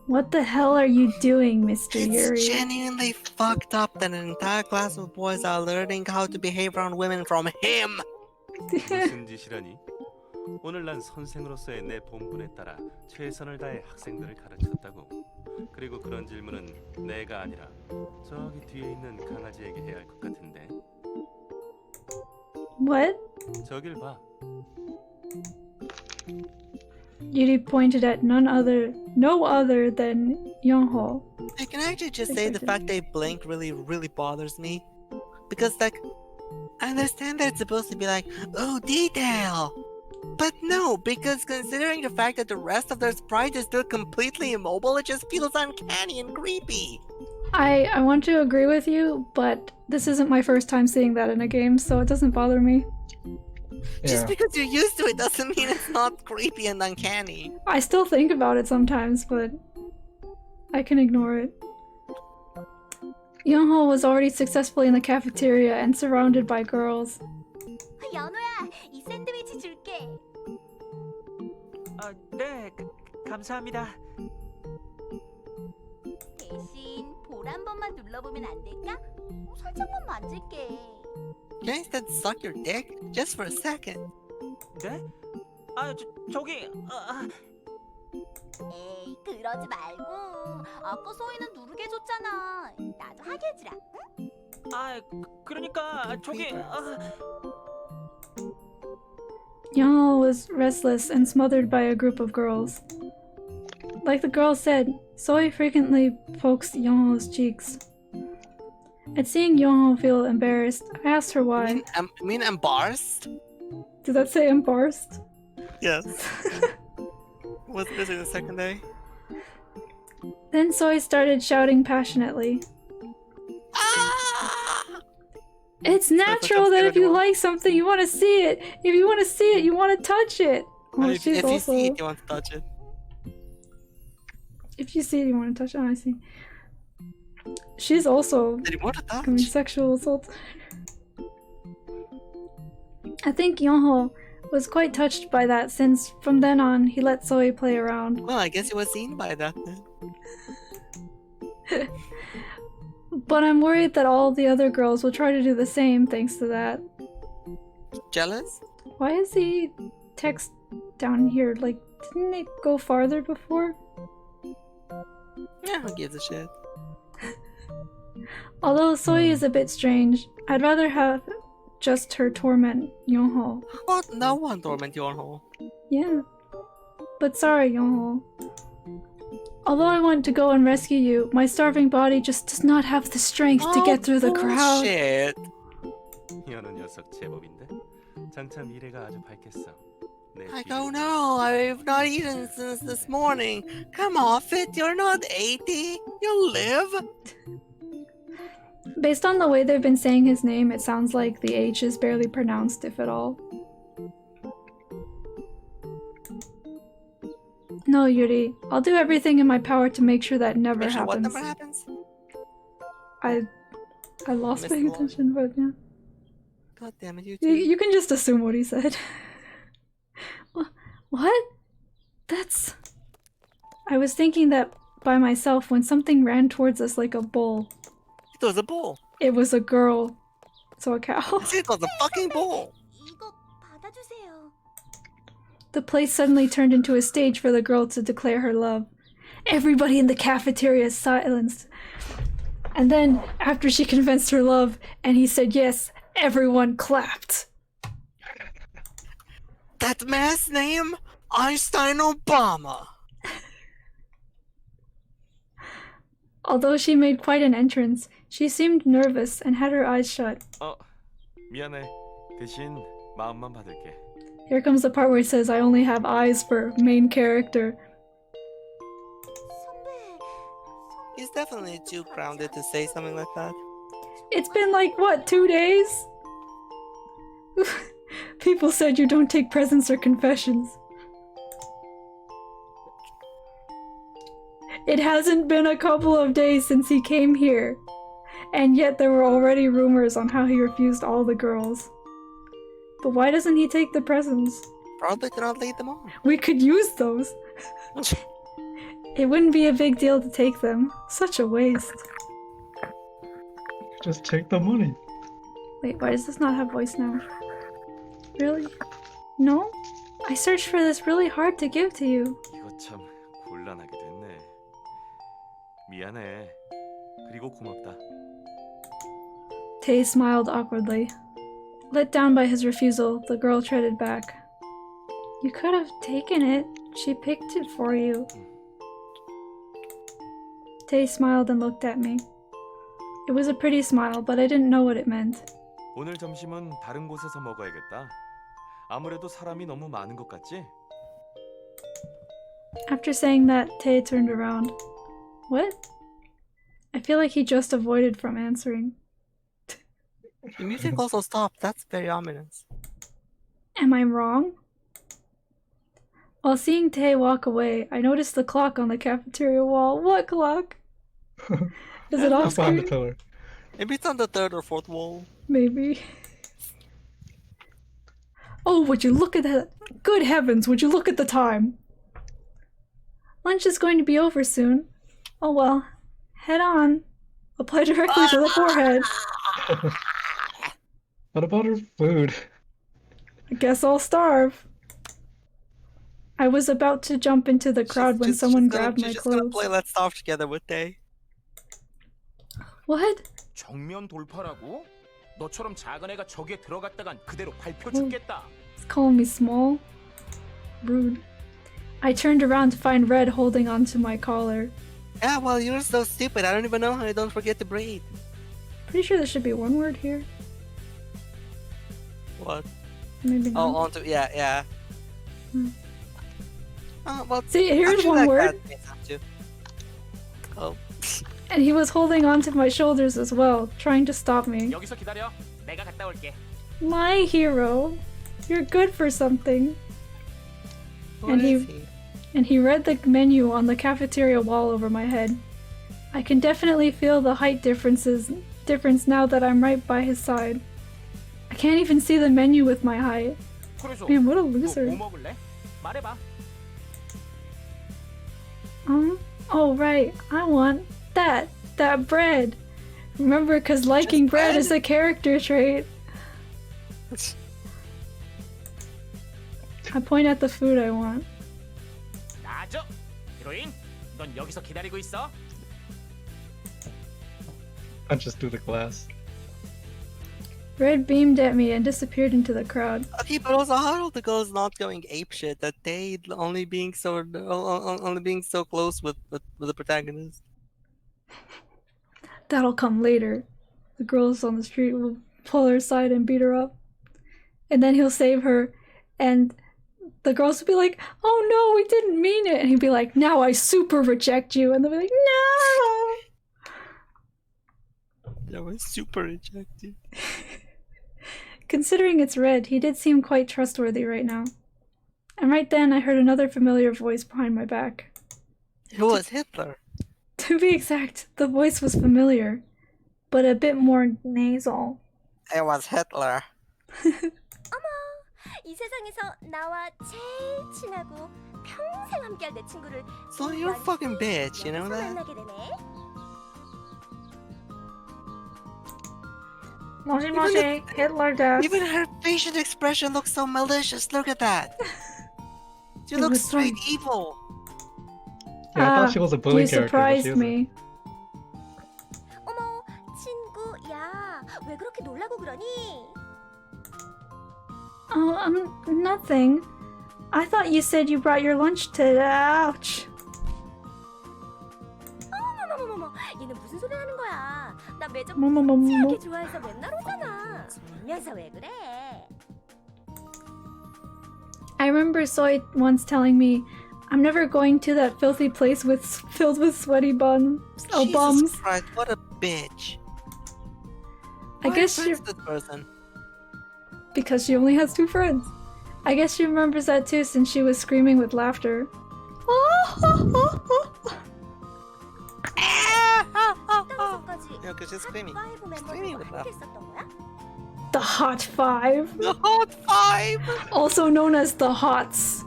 What the hell are you doing, Mr. It's Yuri? genuinely fucked up that an entire class of boys are learning how to behave around women from him. 무슨 짓이라니? 오늘 난 선생으로서의 내 본분에 따라 최선을 다해 학생들을 가르쳤다고. 그리고 그런 질문은 내가 아니라 저기 뒤에 있는 강아지에게 해야 할 것 같은데. What? 저길 봐. Yuri pointed at no other than Yongho. I can actually just say the fact they blink really bothers me. Because, like, I understand that it's supposed to be like, oh, detail! But no, because considering the fact that the rest of their sprite is still completely immobile, it just feels uncanny and creepy. I want to agree with you, but this isn't my first time seeing that in a game, so it doesn't bother me. Just Yeah. because you're used to it doesn't mean it's not creepy and uncanny. I still think about it sometimes, but I can ignore it. Youngho was already successfully in the cafeteria and surrounded by girls. 연호야, 이 샌드위치 줄게. 네, 감사합니다. 대신 볼 한 번만 눌러보면 안 될까? 살짝만 만질게. Can I instead suck your dick? Just for a second. 네? 저기 에이, 그러지 말고. 아까 소희는 누르게 해줬잖아. 나도 하게 해주라. 응? 그러니까 저기 Youngho was restless and smothered by a group of girls. Like the girl said, Soy frequently pokes Youngho's cheeks. At seeing Youngho feel embarrassed, I asked her why. You mean embarrassed? Did that say embarrassed? Yes. Was busy the second day. Then Soy started shouting passionately. Ah! It's natural that if you like something, you want to see it. If you want to see it, you want to touch it. Well, If she's you also... see it, you want to touch it. If you see it, you want to touch it. Oh, I see. She's also Did you want to touch? committing sexual assault. I think Youngho was quite touched by that since from then on he let Soy play around. Well, I guess he was seen by that then. But I'm worried that all the other girls will try to do the same thanks to that. Jealous? Why is the text down here? Like, didn't it go farther before? Yeah, who gives a shit? Although Soy is a bit strange, I'd rather have just her torment Youngho. What? No one torment Youngho. Yeah. But sorry, Youngho. Although I want to go and rescue you, my starving body just does not have the strength to get through the crowd. Shit. 연호 녀석 제법인데? 장차 미래가 아주 밝겠어. I don't know. I've not eaten since this morning. Come off it. You're not 80. You'll live. Based on the way they've been saying his name, it sounds like the H is barely pronounced, if at all. No, Yuri. I'll do everything in my power to make sure that never Actually, what happens. never happens? I lost Missed paying one. attention, but yeah. God damn it, you You, two. you can just assume what he said. What? That's... I was thinking that by myself when something ran towards us like a bull. It was a bull. It was a girl. So a cow. It was a fucking bull. 이거 받아주세요. The place suddenly turned into a stage for the girl to declare her love. Everybody in the cafeteria silenced. And then, after she confessed her love, and he said yes, everyone clapped. That man's name? Einstein Obama. Although she made quite an entrance, she seemed nervous and had her eyes shut. 미안해. 대신 마음만 받을게. Here comes the part where it says, I only have eyes for main character. He's definitely too grounded to say something like that. It's been like, what, 2 days? People said you don't take presents or confessions. It hasn't been a couple of days since he came here. And yet there were already rumors on how he refused all the girls. But why doesn't he take the presents? Probably to not lead them on. We could use those. It wouldn't be a big deal to take them. Such a waste. Just take the money. Wait, why does this not have voice now? Really? No? I searched for this really hard to give to you. 이거 참 곤란하게 됐네. 미안해. 그리고 고맙다. Tay smiled awkwardly. Let down by his refusal, the girl treaded back. You could have taken it. She picked it for you. Tay smiled and looked at me. It was a pretty smile, but I didn't know what it meant. 오늘 점심은 다른 곳에서 먹어야겠다. 아무래도 사람이 너무 많은 것 같지? After saying that, Tay turned around. What? I feel like he just avoided from answering. The music also stopped. That's very ominous. Am I wrong? While seeing Tay walk away, I noticed the clock on the cafeteria wall. What clock? Is it off Up behind the screen? pillar. Maybe it's on the third or fourth wall. Maybe. Oh, would you look at that? Good heavens, would you look at the time? Lunch is going to be over soon. Oh well. Head on. Apply directly to the forehead. What about her food? I guess I'll starve. I was about to jump into the crowd when someone grabbed my She's gonna clothes. play Let's Starve together with Day. What? 정면 돌파라고? 너처럼 작은 애가 저기에 들어갔다간 그대로 밟혀 죽겠다. It's calling me small. Rude. I turned around to find Red holding onto my collar. Yeah, well, you're so stupid. I don't even know how you don't forget to breathe. Pretty sure there should be one word here. What? Maybe not. Oh, onto yeah. Hmm. Well, See, here's actually, one that word. cat means something. Oh. And he was holding onto my shoulders as well, trying to stop me. 여기서 기다려. 내가 갔다 올게. My hero. You're good for something. What is he? And he read the menu on the cafeteria wall over my head. I can definitely feel the height difference now that I'm right by his side. I can't even see the menu with my height. 그래서 Man, what a 너 loser. 뭐 먹을래? 말해봐. Oh right, I want that bread. Remember, cause liking bread is a character trait. I point at the food I want. 나죠. 히로인, 넌 여기서 기다리고 있어. I just do the glass. Red beamed at me and disappeared into the crowd. Okay, but also how are the girls not going apeshit that they only being so close with the protagonist? That'll come later. The girls on the street will pull her aside and beat her up. And then he'll save her, and the girls will be like, "Oh no, we didn't mean it." And he'll be like, "Now I super reject you." And they'll be like, "No!" That was super rejected. Considering it's Red, he did seem quite trustworthy right now. And right then, I heard another familiar voice behind my back. It was Hitler. To be exact, the voice was familiar, but a bit more nasal. It was Hitler. 이 세상에서 나와 제일 친하고 평생 함께할 내 친구를 So you're a fucking bitch, you know that? 만나게 되네. Moshi, Hitler does. Even her facial expression looks so malicious. Look at that. She It looks was straight fun. evil. Yeah, I thought she was a bully You character. But surprised she isn't. me. 어머, 친구, 야, 왜 그렇게 놀라고 그러니? Oh, nothing. I thought you said you brought your lunch to. Ouch. 어머머머머, 얘는 무슨 소리 하는 거야? 나 매점 뭐뭐뭐뭐. 진지하게 좋아해서 맨날 오잖아. 알면서 왜 그래? I remember Soy once telling me, "I'm never going to that filthy place filled with sweaty bums." Oh, Jesus bums. Christ, what a bitch. I Why guess are she, you friends with this person? because she only has 2 friends. I guess she remembers that too, since she was screaming with laughter. Yeah, because she's screaming. screaming with that. The Hot Five, The Hot Five! also known as the Hots.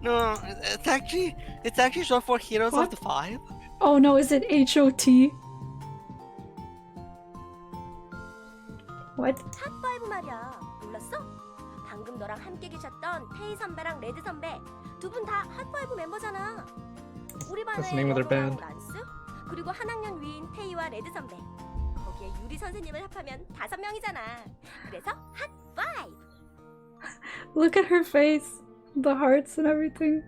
No, it's actually short for Heroes What? of the Five. Oh no, is it HOT? What? 핫5 말이야. 몰랐어? 방금 너랑 함께 계셨던 테이 선배랑 레드 선배 두 분 다 핫5 멤버잖아. 우리 That's the 반에 name of their 여동이랑 band. 란스 그리고 한 학년 위인 테이와 레드 선배. 거기에 유리 선생님을 합하면 5명이잖아. 그래서 핫5. Look at her face, the hearts and everything.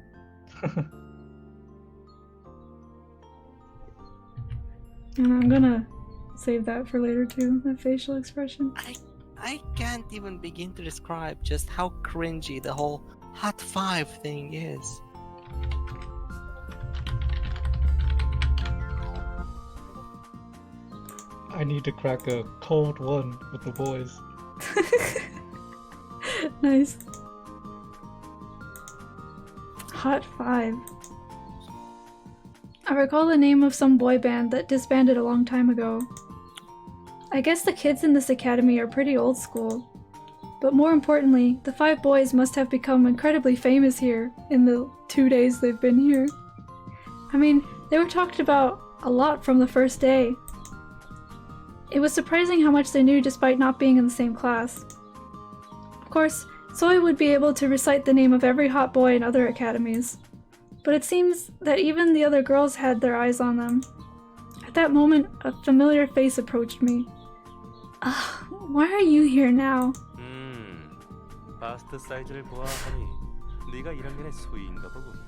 And I'm gonna save that for later too, that facial expression. I can't even begin to describe just how cringy the whole Hot Five thing is. I need to crack a cold one with the boys. Nice. Hot 5. I recall the name of some boy band that disbanded a long time ago. I guess the kids in this academy are pretty old school. But more importantly, the 5 boys must have become incredibly famous here in the 2 days they've been here. I mean, they were talked about a lot from the first day. It was surprising how much they knew despite not being in the same class. Of course, Soy would be able to recite the name of every hot boy in other academies. But it seems that even the other girls had their eyes on them. At that moment, a familiar face approached me. Why are you here now? 바스트 사이즈를 보아하니 네가 1학년의 소희인가 보군.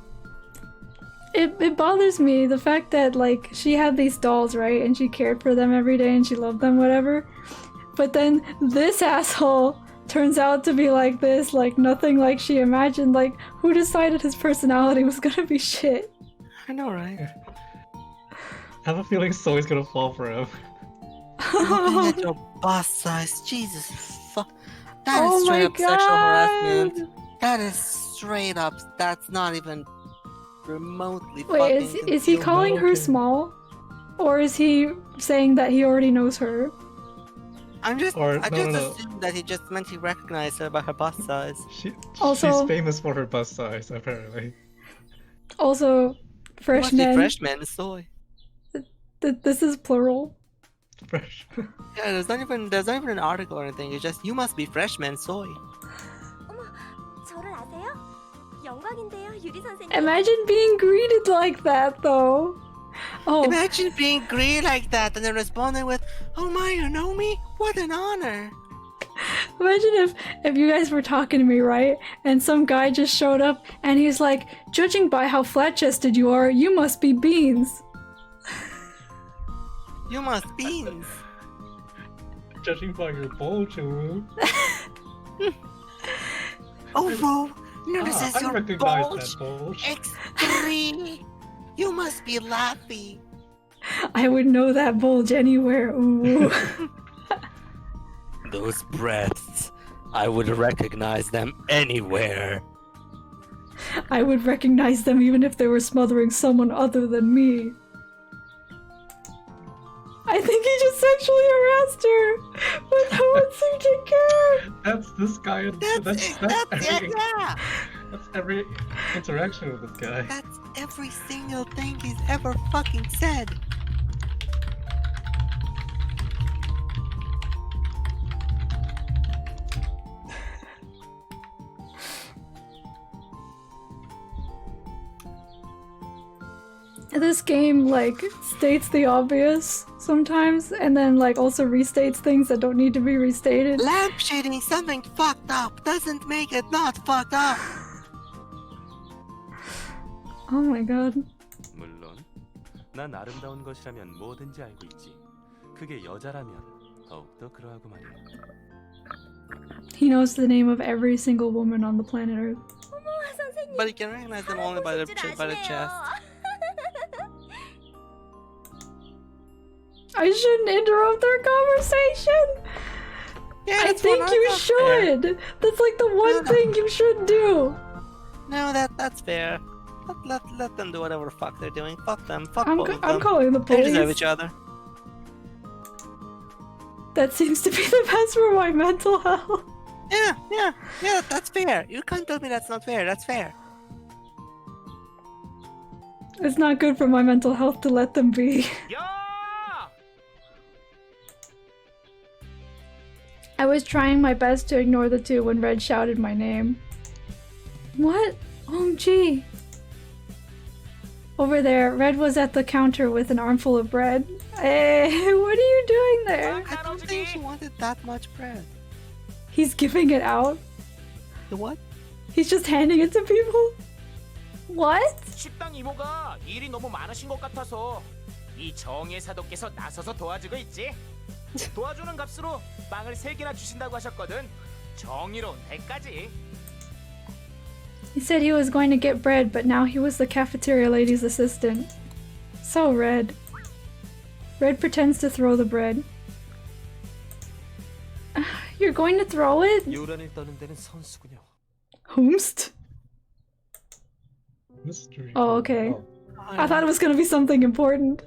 It bothers me, the fact that, like, she had these dolls, right? And she cared for them every day and she loved them, whatever. But then this asshole turns out to be like this, like nothing like she imagined. Like, who decided his personality was gonna be shit? I know, right? I have a feeling Soy's gonna fall for him. Looking at your bust size, Jesus fuck. That is Oh straight my up sexual harassment. God. That is straight up. That's not even remotely Wait, fucking is he calling her okay. small? Or is he saying that he already knows her? I just no. assumed that he just meant he recognized her by her bust size. She's Also- famous for her bust size, apparently. Also, Must be freshman. freshman, soy. This is plural. Fresh. Yeah, there's not even an article or anything. It's just you must be freshman, soy. 어머, 저를 아세요? 영광인데요, 유리 선생님. Imagine being greeted like that, though. Oh, Imagine being greeted like that and then responding with, "Oh my, you know me? What an honor!" imagine if you guys were talking to me, right? And some guy just showed up and he's like, judging by how flat-chested you are, you must be Beans. You must beans. Judging by your bulge, Wu. Oh, Ro, notices I your recognize bulge. that bulge. X3. You must be Laphi. I would know that bulge anywhere. Ooh. Those breasts, I would recognize them anywhere. I would recognize them even if they were smothering someone other than me. I think he just sexually harassed her, but no one seemed to care. That's this guy. That's every interaction with this guy. That's every single thing he's ever fucking said. This game, like, states the obvious sometimes, and then, like, also restates things that don't need to be restated. Lampshading something fucked up doesn't make it not fucked up. Oh my god. 물론 난 아름다운 것이라면 뭐든지 알고 있지. 그게 여자라면 더욱더 그러하고 말이야. He knows the name of every single woman on the planet Earth. 어머, 선생님. But you can recognize them only by the chest. I shouldn't interrupt their conversation! Yeah, I that's think what I you thought should! That's like the one thing you should do! No, that's fair. Let them do whatever the fuck they're doing. Fuck them. Fuck I'm both of I'm them. calling the They deserve police. each other. That seems to be the best for my mental health. Yeah, that's fair. You can't tell me that's not fair. That's fair. It's not good for my mental health to let them be. I was trying my best to ignore the two when Red shouted my name. What? Oh gee. Over there, Red was at the counter with an armful of bread. Hey, what are you doing there? I don't think she wanted that much bread. He's giving it out. The what? He's just handing it to people. What? 식당 이모가 일이 너무 많으신 것 같아서 이 정의 사도께서 나서서 도와주고 있지. 도와주는 값으로 빵을 3개나 주신다고 하셨거든. 정의로운 대가지. He said he was going to get bread, but now he was the cafeteria lady's assistant. So Red. Red pretends to throw the bread. You're going to throw it? 요란을 떠는 데는 선수군요. Whomst? Mystery. Oh, okay. Oh. I thought it was gonna be something important.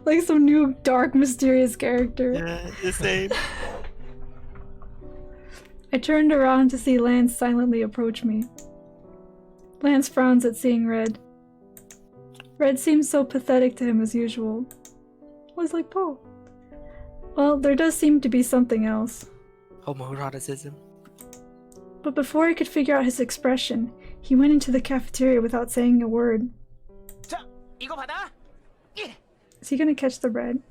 Like some new dark, mysterious character. Yeah, the same. I turned around to see Lance silently approach me. Lance frowns at seeing Red. Red seems so pathetic to him as usual. I was like, oh. Well, there does seem to be something else. Homoeroticism. But before I could figure out his expression, he went into the cafeteria without saying a word. 자, 이거 받아. Is he gonna catch the bread?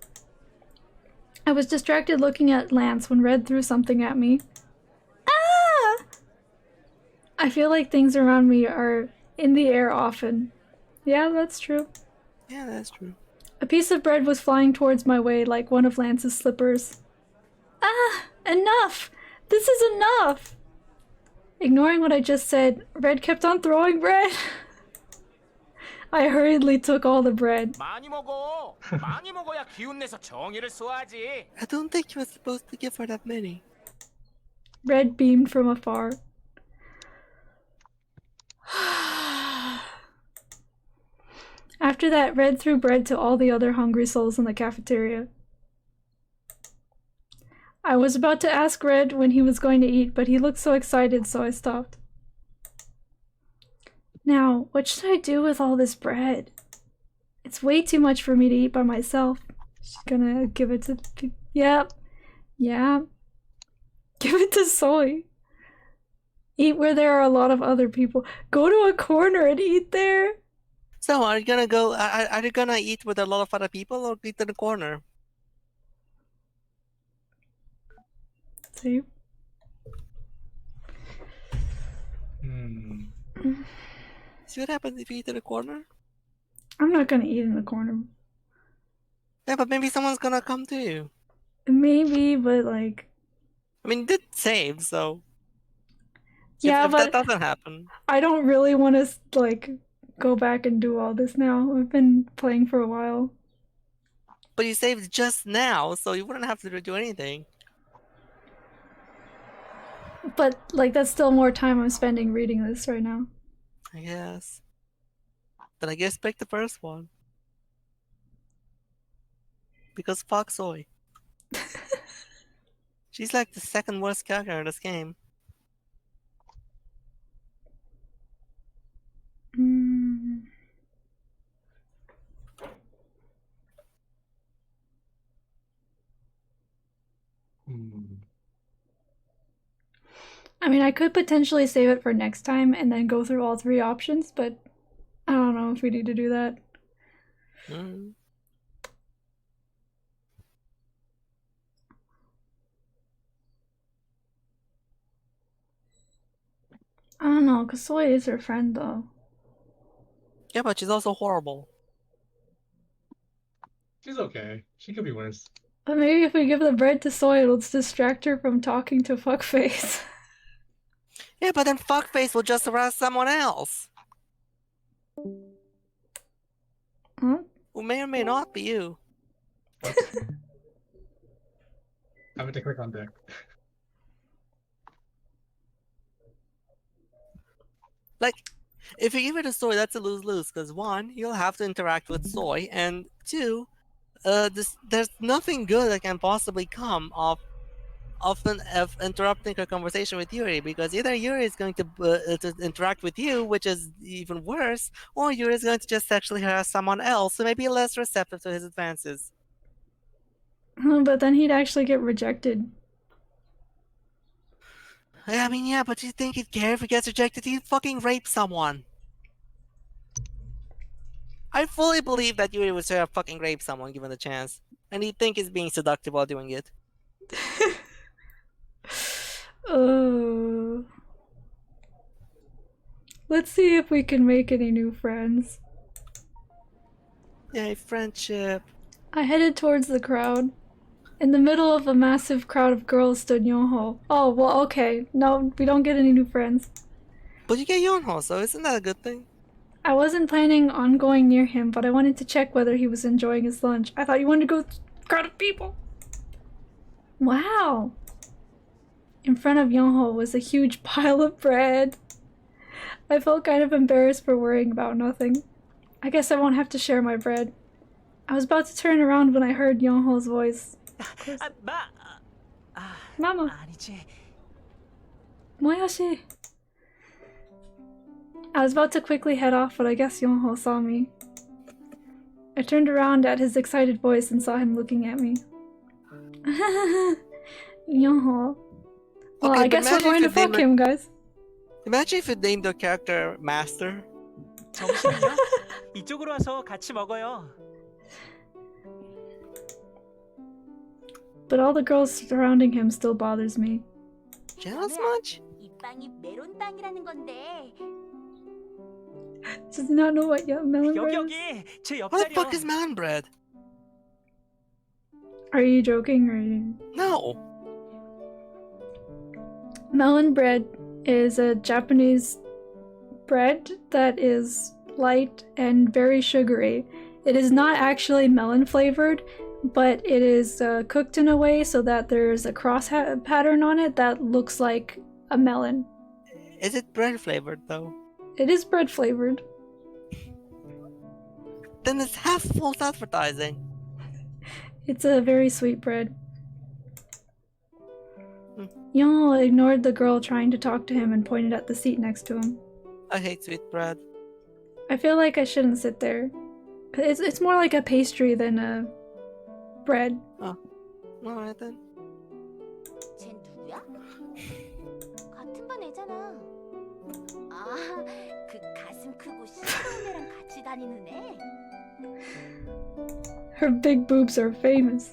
I was distracted looking at Lance when Red threw something at me. Ah! I feel like things around me are in the air often. Yeah, that's true. Yeah, that's true. A piece of bread was flying towards my way like one of Lance's slippers. Ah! Enough! This is enough! Ignoring what I just said, Red kept on throwing bread. I hurriedly took all the bread. 많이 먹어. 많이 먹어야 기운 내서 정의를 쏘아야지. I don't think you were supposed to give her that many. Red beamed from afar. After that, Red threw bread to all the other hungry souls in the cafeteria. I was about to ask Red when he was going to eat, but he looked so excited, so I stopped. Now, what should I do with all this bread? It's way too much for me to eat by myself. She's gonna give it to... Yep. Yeah. Give it to Soy. Eat where there are a lot of other people. Go to a corner and eat there. So, are you gonna go? Are you gonna eat with a lot of other people or eat in the corner? See? See what happens if you eat in the corner? I'm not gonna eat in the corner. Yeah, but maybe someone's gonna come to you. Maybe, but like... I mean, you did save, so... Yeah, if but that doesn't happen... I don't really want to, like, go back and do all this now. I've been playing for a while. But you saved just now, so you wouldn't have to do anything. But, like, that's still more time I'm spending reading this right now. I guess. Then I guess pick the first one. Because fuck Soy. She's like the second worst character in this game. I mean, I could potentially save it for next time and then go through all three options, but I don't know if we need to do that. I don't know, because Soy is her friend, though. Yeah, but she's also horrible. She's okay. She could be worse. But maybe if we give the bread to Soy, it'll distract her from talking to Fuckface. Yeah, but then Fuckface will just harass someone else. Huh? Who may or may not be you. I have to click on deck. Like, if you give it a Soy, that's a lose-lose, because one, you'll have to interact with Soy, and two, there's nothing good that can possibly come of interrupting a conversation with Yuri, because either Yuri is going to interact with you, which is even worse, or Yuri is going to just sexually harass someone else who may be less receptive to his advances. But then he'd actually get rejected. I mean, yeah, but you think he'd care if he gets rejected? He'd fucking rape someone. I fully believe that Yuri would straight up fucking rape someone given the chance, and he'd think he's being seductive while doing it. Let's see if we can make any new friends. Yay, friendship. I headed towards the crowd. In the middle of a massive crowd of girls stood Yonho. Oh, well, okay. No, we don't get any new friends. But you get Yonho, so isn't that a good thing? I wasn't planning on going near him, but I wanted to check whether he was enjoying his lunch. I thought you wanted to go to a crowd of people. Wow. In front of Yonho was a huge pile of bread. I felt kind of embarrassed for worrying about nothing. I guess I won't have to share my bread. I was about to turn around when I heard Yonho's voice. Mama. 아니지. Moyashi. I was about to quickly head off, but I guess Yonho saw me. I turned around at his excited voice and saw him looking at me. Yonho. Well, Okay, I guess we're going to fuck him, guys. Imagine if you named the character Master. 점심은요? 이쪽으로 와서 같이 먹어요. But all the girls surrounding him still bothers me. Jealous much? 이 빵이 메론빵이라는 건데. Does not know what melon bread is. 여기 제 What the 옆자리요. fuck is melon bread? Are you joking or are you... No. Melon bread is a Japanese bread that is light and very sugary. It is not actually melon flavored, but it is cooked in a way so that there's a cross pattern on it that looks like a melon. Is it bread flavored though? It is bread flavored. Then it's half false advertising. It's a very sweet bread. Yon ignored the girl trying to talk to him and pointed at the seat next to him. I hate sweet bread. I feel like I shouldn't sit there. It's more like a pastry than a bread. Oh. Alright then. 쟨 누구야? 같은 반 애잖아. 아, 그 가슴 크고 시끄러운 애랑 같이 다니는 애? Her big boobs are famous.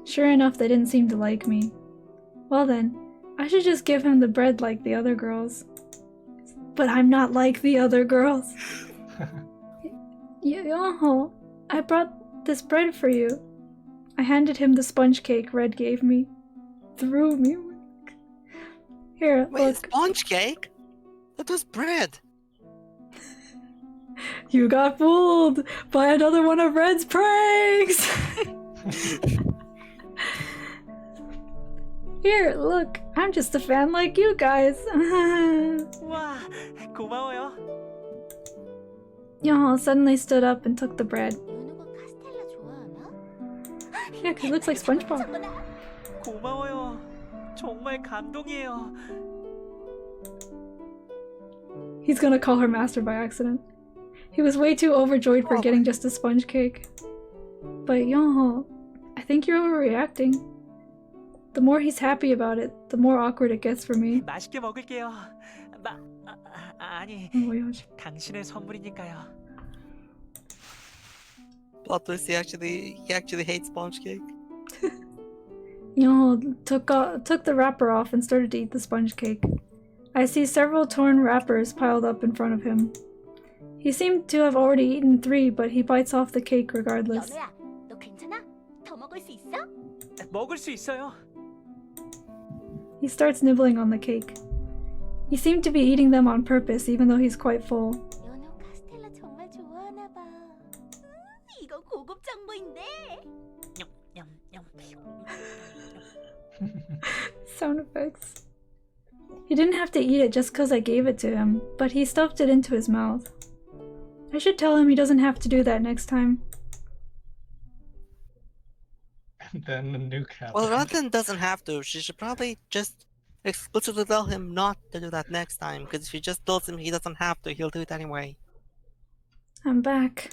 Sure enough, they didn't seem to like me. Well then, I should just give him the bread like the other girls. But I'm not like the other girls. Yoho, I brought this bread for you. I handed him the sponge cake Red gave me. Threw me. Here, Wait, look. sponge cake? That was bread. You got fooled by another one of Red's pranks! Here, look. I'm just a fan like you guys. 와, 고마워요. Yoho suddenly stood up and took the bread. 연우가 카스텔라 좋아하나? Yeah, 'cause he looks like SpongeBob. 고마워요. 정말 감동이에요. He's gonna call her master by accident. He was way too overjoyed for getting just a sponge cake. But Yoho, I think you're overreacting. The more he's happy about it, the more awkward it gets for me. 맛있게 먹을게요. 아니, 뭐야? 당신의 선물이니까요. Plot twist, he actually hates sponge cake. Yoho took the wrapper off and started to eat the sponge cake. I see several torn wrappers piled up in front of him. He seemed to have already eaten 3, but he bites off the cake regardless. 연우야, 너 괜찮아? 더 먹을 수 있어? 먹을 수 있어요. He starts nibbling on the cake. He seemed to be eating them on purpose, even though he's quite full. 연우 카스텔라 정말 좋아하나 봐. 이거 고급 정보인데. Sound effects. He didn't have to eat it just because I gave it to him, but he stuffed it into his mouth. I should tell him he doesn't have to do that next time. And then the new cap. Well, rather than doesn't have to, she should probably just explicitly tell him not to do that next time, because if she just tells him he doesn't have to, he'll do it anyway. I'm back.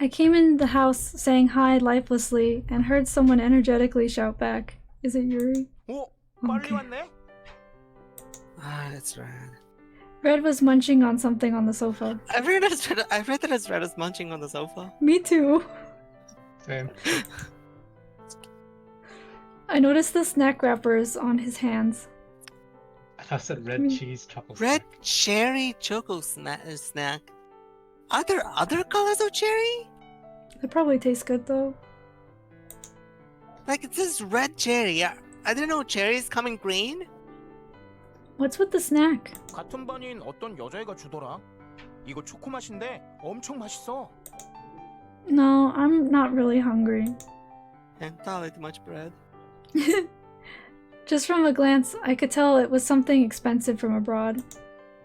I came in the house saying hi lifelessly and heard someone energetically shout back. Is it Yuri? 오, 빨리 Okay. 왔네. Ah, it's Red. Red was munching on something on the sofa. I read that as Red is munching on the sofa. Me too. Same. I noticed the snack wrappers on his hands. I thought it said red cheese chocolate. Red cherry choco snack. Are there other colors of cherry? They probably taste good though. Like it says red cherry. I didn't know cherries come in green. What's with the snack? 같은 반인 어떤 여자애가 주더라. 이거 초코 맛인데 엄청 맛있어. No, I'm not really hungry. And probably too much bread. Just from a glance, I could tell it was something expensive from abroad.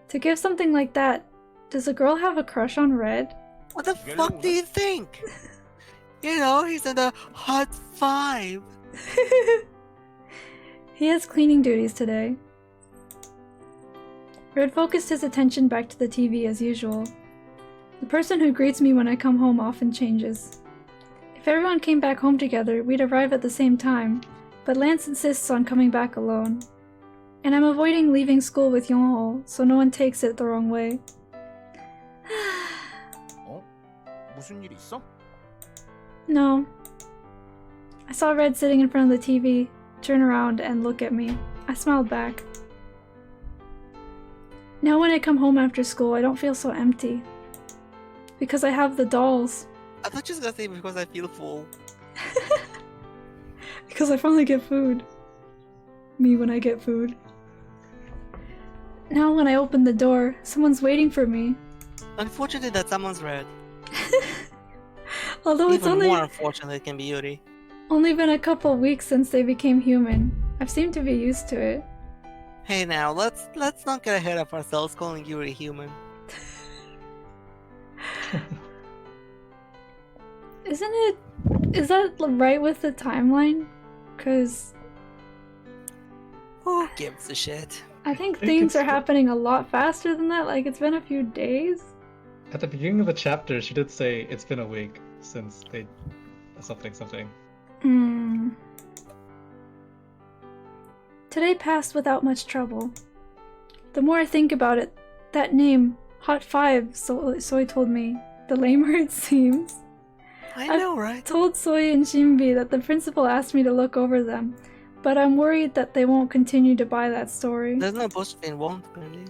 To give something like that, does a girl have a crush on Red? What the fuck do you think? You know, he's in the hot 5. He has cleaning duties today. Red focused his attention back to the TV as usual. The person who greets me when I come home often changes. If everyone came back home together, we'd arrive at the same time, but Lance insists on coming back alone. And I'm avoiding leaving school with Yongho, so no one takes it the wrong way. 무슨 일 있어? No. I saw Red sitting in front of the TV, turn around and look at me. I smiled back. Now when I come home after school, I don't feel so empty. Because I have the dolls. I thought you were gonna say because I feel full. Because I finally get food. Me when I get food. Now when I open the door, someone's waiting for me. Unfortunately, that someone's Red. Although it's Even more unfortunate, it can be Yuri. only been a couple weeks since they became human. I've seemed to be used to it. Hey now, let's not get ahead of ourselves calling Yuri human. Is that right with the timeline? Cause who gives a shit? I think things are happening a lot faster than that, like it's been a few days. At the beginning of the chapter, she did say it's been a week since they... something. Today passed without much trouble. The more I think about it, that name, Hot 5, Soy told me, the lamer it seems. I know, right? I told Soy and Shinbi that the principal asked me to look over them, but I'm worried that they won't continue to buy that story. There's no apostrophe in won't, apparently.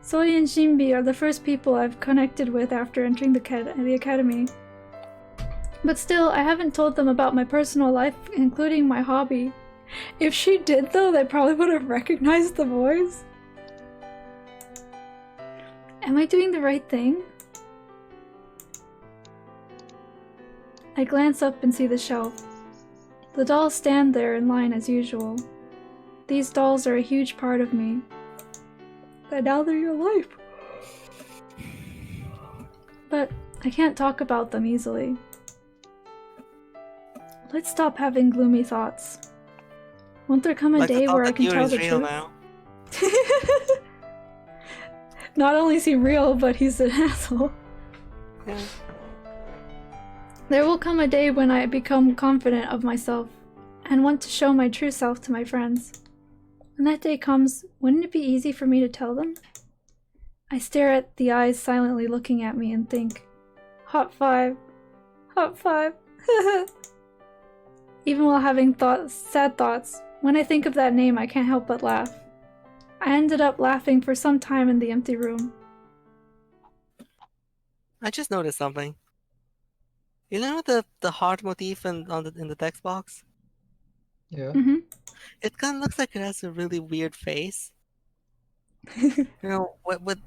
Soy and Shinbi are the first people I've connected with after entering the academy. But still, I haven't told them about my personal life, including my hobby. If she did though, they probably would have recognized the voice. Am I doing the right thing? I glance up and see the shelf. The dolls stand there in line as usual. These dolls are a huge part of me. And now they're your life. But I can't talk about them easily. Let's stop having gloomy thoughts. Won't there come a day where I can tell the truth? Now. Not only is he real, but he's an asshole. Yeah. There will come a day when I become confident of myself and want to show my true self to my friends. When that day comes, wouldn't it be easy for me to tell them? I stare at the eyes silently looking at me and think, Hot 5. Hot 5. Even while having sad thoughts, when I think of that name I can't help but laugh. I ended up laughing for some time in the empty room. I just noticed something. You know the heart motif in the text box? Yeah. It kind of looks like it has a really weird face. You know, with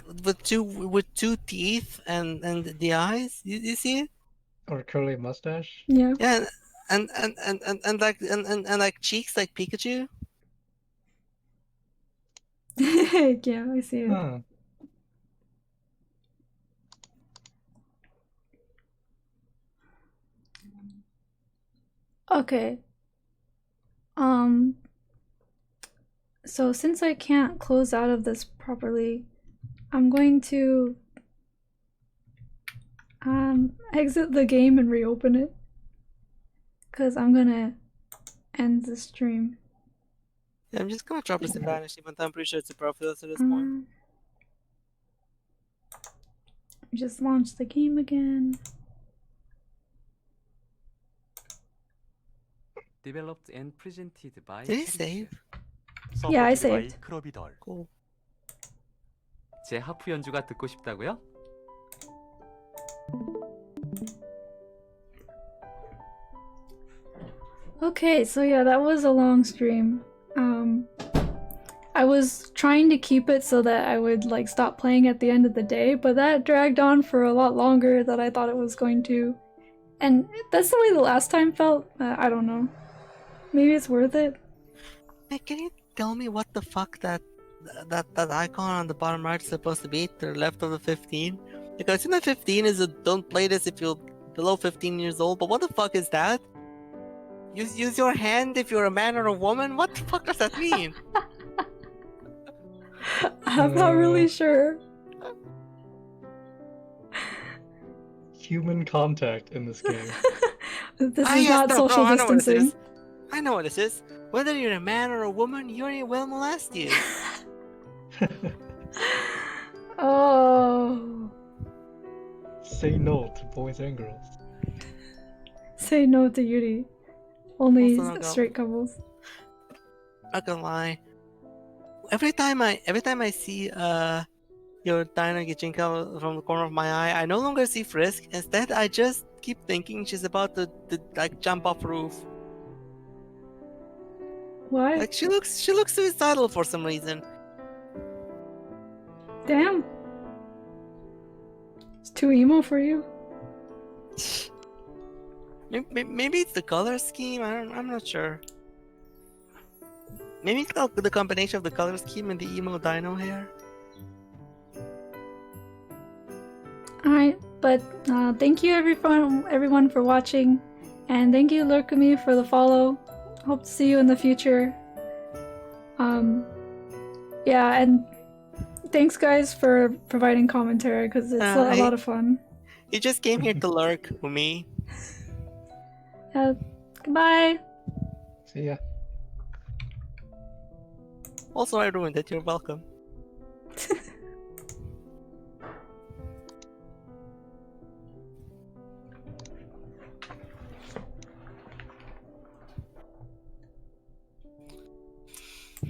two teeth and the eyes. You see it? Or curly mustache. Yeah. Yeah, and like cheeks like Pikachu. Yeah, I see it. Huh. Okay. So since I can't close out of this properly, I'm going to exit the game and reopen it. 'Cause I'm gonna end the stream. Yeah, I'm just gonna drop this in Vanish, even though I'm pretty sure it's superfluous at this point. Just launch the game again. Developed and presented by Did he save? Yeah, I saved. Cool. 제 하프 연주가 듣고 싶다고요? Okay, so yeah, that was a long stream. I was trying to keep it so that I would like stop playing at the end of the day, but that dragged on for a lot longer than I thought it was going to. And that's the way the last time felt. I don't know. Maybe it's worth it. Hey, can you tell me what the fuck that icon on the bottom right is supposed to be to the left of the 15? Because in the 15 is a don't play this if you're below 15 years old, but what the fuck is that? Use your hand if you're a man or a woman? What the fuck does that mean? I'm not really sure. Human contact in this game. This is not social I know what this distancing. is. I know what this is. Whether you're a man or a woman, Yuri will molest you. Oh. Say no to boys and girls. Say no to Yuri. Only Also not gonna- straight couples. Not gonna lie. Every time I see your Dino Gichinka from the corner of my eye, I no longer see Frisk. Instead, I just keep thinking she's about to like jump off roof. Why? Like she looks suicidal for some reason. Damn. It's too emo for you. Maybe it's the color scheme. I'm not sure. Maybe it's the combination of the color scheme and the emo dino hair. Alright, but thank you everyone for watching, and thank you Lurkami for the follow. Hope to see you in the future. Yeah, and thanks guys for providing commentary because it's a lot of fun. You just came here to lurk with me. Goodbye. See ya. Also, I ruined it. You're welcome.